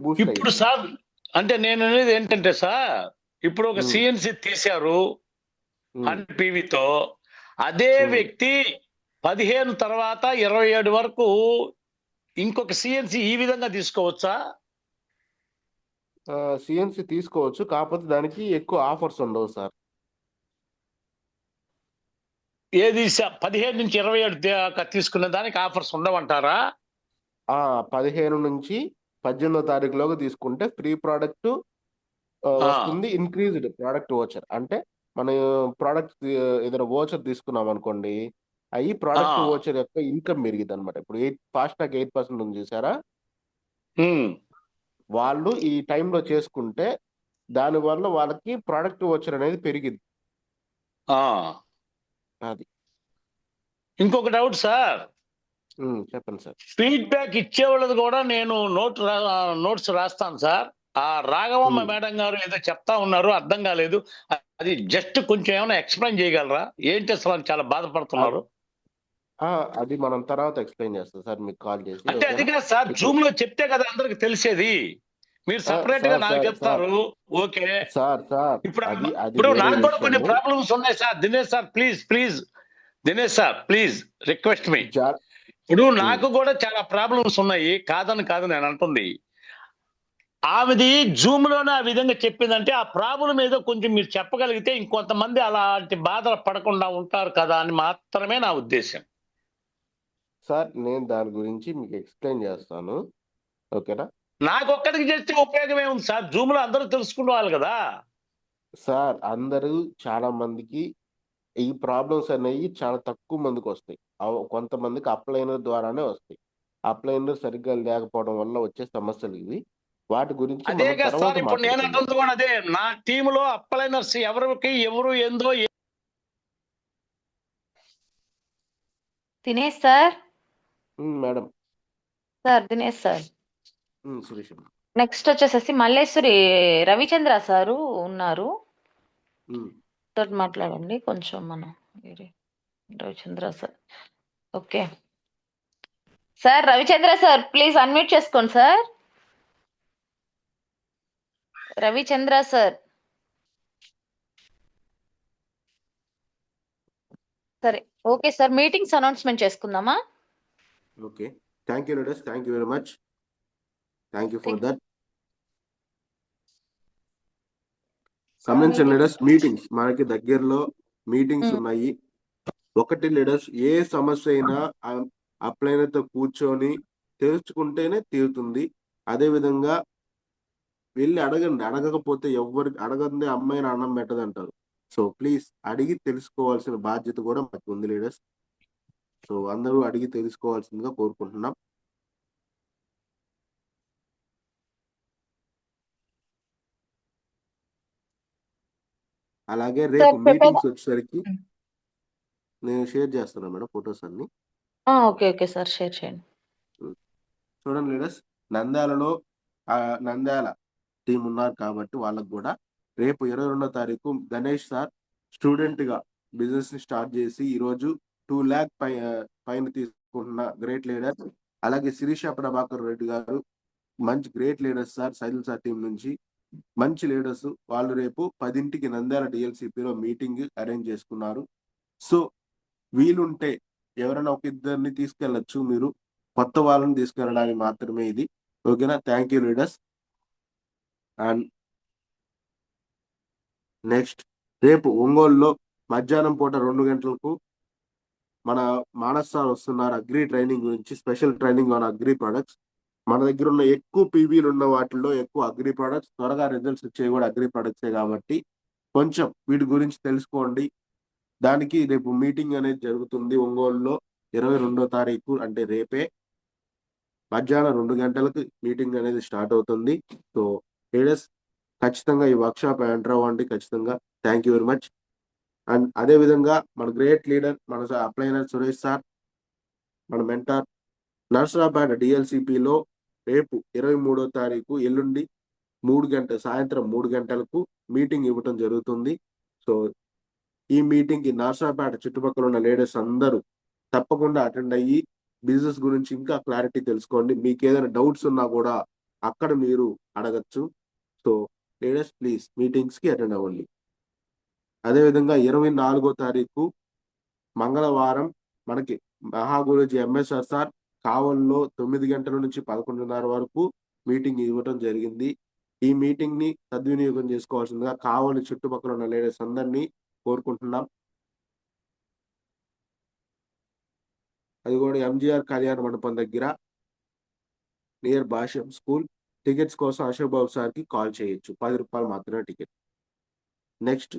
బూస్ట్ ఇప్పుడు సార్, అంటే నేను అనేది ఏంటంటే సార్, ఇప్పుడు ఒక సిఎన్సి తీశారు 100 పీవీతో, అదే వ్యక్తి 15 తర్వాత 27 వరకు ఇంకొక సిఎన్సి ఈ విధంగా తీసుకోవచ్చా? సిఎన్సి తీసుకోవచ్చు, కాకపోతే దానికి ఎక్కువ ఆఫర్స్ ఉండవు సార్. ఏది 15 నుంచి 27 దాకా తీసుకునే దానికి ఆఫర్స్ ఉండవంటారా? 15 నుంచి 18వ తారీఖులోగా తీసుకుంటే ఫ్రీ ప్రోడక్ట్ వస్తుంది, ఇంక్రీజ్డ్ ప్రోడక్ట్ వోచర్. అంటే మనం ప్రోడక్ట్ ఏదైనా వోచర్ తీసుకున్నాం అనుకోండి, అవి ప్రోడక్ట్ వోచర్ యొక్క ఇన్కమ్ పెరిగింది అనమాట. ఇప్పుడు ఫాస్ట్ ట్రాక్ 8% ఉంది చూసారా, వాళ్ళు ఈ టైంలో చేసుకుంటే దానివల్ల వాళ్ళకి ప్రోడక్ట్ వోచర్ అనేది పెరిగింది. అది ఇంకొక డౌట్ సార్. చెప్పండి సార్. ఫీడ్బ్యాక్ ఇచ్చేవాళ్ళది కూడా నేను నోట్స్ రాస్తాను సార్. ఆ రాఘవమ్మ మేడం గారు ఏదో చెప్తా ఉన్నారు, అర్థం కాలేదు. అది జస్ట్ కొంచెం ఏమైనా ఎక్స్ప్లెయిన్ చేయగలరా? ఏంటి అసలు చాలా బాధపడుతున్నారు? అది మనం తర్వాత ఎక్స్ప్లెయిన్ చేస్తాం సార్, మీకు కాల్ చేసి. అంటే అది కాదు సార్, జూమ్ లో చెప్తే కదా అందరికి తెలిసేది. మీరు సపరేట్ గా నాకు చెప్తారు, ఓకే. ఇప్పుడు నాకు కూడా కొన్ని ప్రాబ్లమ్స్ ఉన్నాయి sir. Dinesh sir please Dinesh sir please request మీ. ఇప్పుడు నాకు కూడా చాలా ప్రాబ్లమ్స్ ఉన్నాయి, కాదు నేను అంటుంది. ఆమెది జూమ్ లోనే ఆ విధంగా చెప్పిందంటే ఆ ప్రాబ్లం ఏదో కొంచెం మీరు చెప్పగలిగితే ఇంకొంతమంది అలాంటి బాధలు పడకుండా ఉంటారు కదా అని మాత్రమే నా ఉద్దేశం. సార్ నేను దాని గురించి మీకు ఎక్స్ప్లెయిన్ చేస్తాను, ఓకేనా? నాకొక్కడికి చేస్తే ఉపయోగం ఏముంది సార్? జూమ్ లో అందరూ తెలుసుకునేవాళ్ళు కదా. సార్ అందరూ చాలా మందికి ఈ ప్రాబ్లమ్స్ అనేవి చాలా తక్కువ మందికి వస్తాయి. కొంతమందికి అప్లైనర్ ద్వారానే వస్తాయి. అప్లైనర్ సరిగ్గా లేకపోవడం వల్ల వచ్చే సమస్యలు ఇవి. వాటి గురించి అదే మనం కదా తర్వాత సార్, ఇప్పుడు నేను మాట్లాడుకుందాం. అంటుంది కూడా అదే. నా టీంలో అప్లైనర్స్ ఎవరు ఏందో Dinesh sir, madam. Sir Dinesh sir, Suresh. Next వచ్చేసేసి మల్లేశ్వరి రవిచంద్ర సారు ఉన్నారు, తోటి మాట్లాడండి కొంచెం. మనం Ravichandra sir, okay sir. Ravichandra sir please unmute చేసుకోండి సార్. రవిచంద్ర సార్, సరే ఓకే సార్, మీటింగ్స్ అనౌన్స్మెంట్ చేసుకుందామా? Okay, thank you leaders, thank you very much, thank you for that. గమనించండి లీడర్స్, మీటింగ్స్ మనకి దగ్గరలో మీటింగ్స్ ఉన్నాయి. ఒకటి లీడర్స్, ఏ సమస్య అయినా అప్లైనర్తో కూర్చొని తెలుసుకుంటేనే తీరుతుంది. అదే విధంగా వెళ్ళి అడగండి, అడగకపోతే ఎవరికి అడగండి అమ్మాయిని అన్నం పెట్టదంటారు. సో ప్లీజ్ అడిగి తెలుసుకోవాల్సిన బాధ్యత కూడా మాకు ఉంది లీడర్స్. సో అందరూ అడిగి తెలుసుకోవాల్సిందిగా కోరుకుంటున్నాం. అలాగే రేపు మీటింగ్స్ వచ్చేసరికి నేను షేర్ చేస్తున్నాను మేడం ఫొటోస్ అన్ని. ఓకే ఓకే సార్, షేర్ చేయండి. చూడండి లీడర్స్, నంద్యాలలో నంద్యాల టీం ఉన్నారు కాబట్టి వాళ్ళకు కూడా రేపు 22వ తారీఖు గణేష్ సార్ స్టూడెంట్ గా బిజినెస్ ని స్టార్ట్ చేసి ఈరోజు 2 lakh పైన తీసుకుంటున్న గ్రేట్ లీడర్. అలాగే శిరీష ప్రభాకర్ రెడ్డి గారు మంచి great leaders sir, Saidul sir team నుంచి మంచి లీడర్స్. వాళ్ళు రేపు 10ంటికి నంద్యాల డిఎల్సిపిలో మీటింగ్ అరేంజ్ చేసుకున్నారు. సో వీలుంటే ఎవరైనా ఒక ఇద్దరిని తీసుకెళ్ళచ్చు, మీరు కొత్త వాళ్ళని తీసుకెళ్ళడానికి మాత్రమే ఇది, ఓకేనా? Thank you leaders. And next రేపు ఒంగోలులో మధ్యాహ్నం పూట 2 గంటలకు మన మానస్ సార్ వస్తున్నారు అగ్రి ట్రైనింగ్ గురించి, special training on agri products. మన దగ్గర ఉన్న ఎక్కువ పీవీలు ఉన్న వాటిల్లో ఎక్కువ అగ్రి ప్రొడక్ట్స్, త్వరగా రిజల్ట్స్ వచ్చేవి కూడా అగ్రి ప్రొడక్ట్సే కాబట్టి కొంచెం వీటి గురించి తెలుసుకోండి. దానికి రేపు మీటింగ్ అనేది జరుగుతుంది ఒంగోలులో 22వ తారీఖు, అంటే రేపే మధ్యాహ్నం 2 గంటలకు మీటింగ్ అనేది స్టార్ట్ అవుతుంది. సో లీడర్స్ ఖచ్చితంగా ఈ వర్క్షాప్ ఎంటర్ అవ్వండి ఖచ్చితంగా. Thank you very much. And అదే విధంగా మన గ్రేట్ లీడర్, మన అప్లైనర్ సురేష్ సార్, మన మెంటార్ నర్సరాబాద్ డిఎల్సిపిలో రేపు 23వ తారీఖు ఎల్లుండి సాయంత్రం 3 గంటలకు మీటింగ్ ఇవ్వటం జరుగుతుంది. సో ఈ మీటింగ్ కి నర్సరాబాద్ చుట్టుపక్కల ఉన్న లీడర్స్ అందరూ తప్పకుండా అటెండ్ అయ్యి బిజినెస్ గురించి ఇంకా క్లారిటీ తెలుసుకోండి. మీకు ఏదైనా డౌట్స్ ఉన్నా కూడా అక్కడ మీరు అడగచ్చు. సో లీడర్స్ ప్లీజ్ మీటింగ్స్ కి అటెండ్ అవ్వండి. అదేవిధంగా 24వ తారీఖు మంగళవారం మనకి మహాగురుజీ ఎంఎస్ఆర్ సార్ కావల్లో 9 గంటల నుంచి 11:30 వరకు మీటింగ్ ఇవ్వటం జరిగింది. ఈ మీటింగ్ ని సద్వినియోగం చేసుకోవాల్సిందిగా కావలి చుట్టుపక్కల ఉన్న లీడర్స్ అందరినీ కోరుకుంటున్నాం. అది కూడా ఎంజీఆర్ కళ్యాణ మండపం దగ్గర నియర్ భాష్యం స్కూల్. టికెట్స్ కోసం అశోక్ బాబు సార్కి కాల్ చేయొచ్చు, 10 రూపాయలు మాత్రమే టికెట్. నెక్స్ట్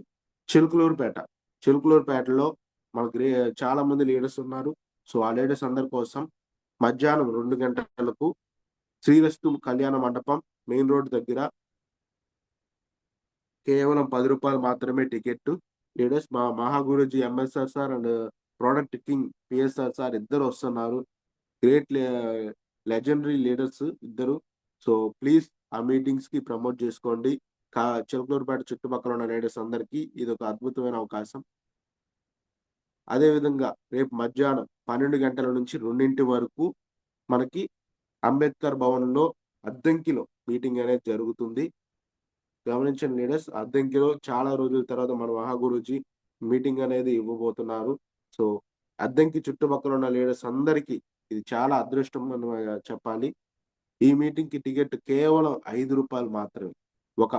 చిలుకలూరుపేటలో మనకు చాలా మంది లీడర్స్ ఉన్నారు. సో ఆ లీడర్స్ అందరి కోసం మధ్యాహ్నం 2 గంటలకు శ్రీరస్తు కళ్యాణ మండపం మెయిన్ రోడ్ దగ్గర కేవలం 10 రూపాయలు మాత్రమే టికెట్. లీడర్స్ మా Mahaguruji MSR sir and product king PSR sir ఇద్దరు వస్తున్నారు, గ్రేట్ లెజెండరీ లీడర్స్ ఇద్దరు. సో ప్లీజ్ ఆ మీటింగ్స్ కి ప్రమోట్ చేసుకోండి. చిలకలూరుపేట చుట్టుపక్కల ఉన్న లీడర్స్ అందరికీ ఇది ఒక అద్భుతమైన అవకాశం. అదేవిధంగా రేపు మధ్యాహ్నం 12 గంటల నుంచి 2 వరకు మనకి అంబేద్కర్ భవన్లో అద్దంకిలో మీటింగ్ అనేది జరుగుతుంది. గమనించండి లీడర్స్, అద్దంకిలో చాలా రోజుల తర్వాత మన మహాగురుజీ మీటింగ్ అనేది ఇవ్వబోతున్నారు. సో అద్దంకి చుట్టుపక్కల ఉన్న లీడర్స్ అందరికీ ఇది చాలా అదృష్టం అని చెప్పాలి. ఈ మీటింగ్ కి టికెట్ కేవలం ₹5 మాత్రమే. ఒక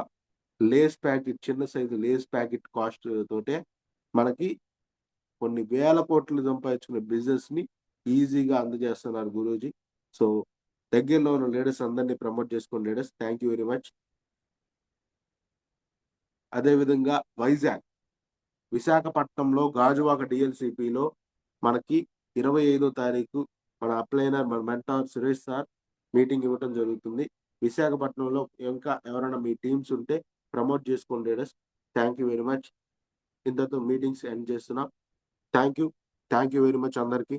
లేస్ ప్యాకెట్, చిన్న సైజు లేస్ ప్యాకెట్ కాస్ట్ తోటే మనకి కొన్ని వేల కోట్లు సంపాదించుకునే బిజినెస్ ని ఈజీగా అందజేస్తున్నారు గురూజీ. సో దగ్గరలో ఉన్న లీడర్స్ అందరినీ ప్రమోట్ చేసుకోండి leaders. Thank you very much. అదేవిధంగా విశాఖపట్నంలో గాజువాక డిఎల్సిపిలో మనకి 25వ తారీఖు మన అప్లైనర్, మన మెంటార్ సురేష్ సార్ మీటింగ్ ఇవ్వటం జరుగుతుంది. విశాఖపట్నంలో ఇంకా ఎవరైనా మీ టీమ్స్ ఉంటే ప్రమోట్ చేసుకోండి leaders. Thank you very much. ఇంతతో మీటింగ్స్ ఎండ్ చేస్తున్నాం. థ్యాంక్ యూ వెరీ మచ్ అందరికీ.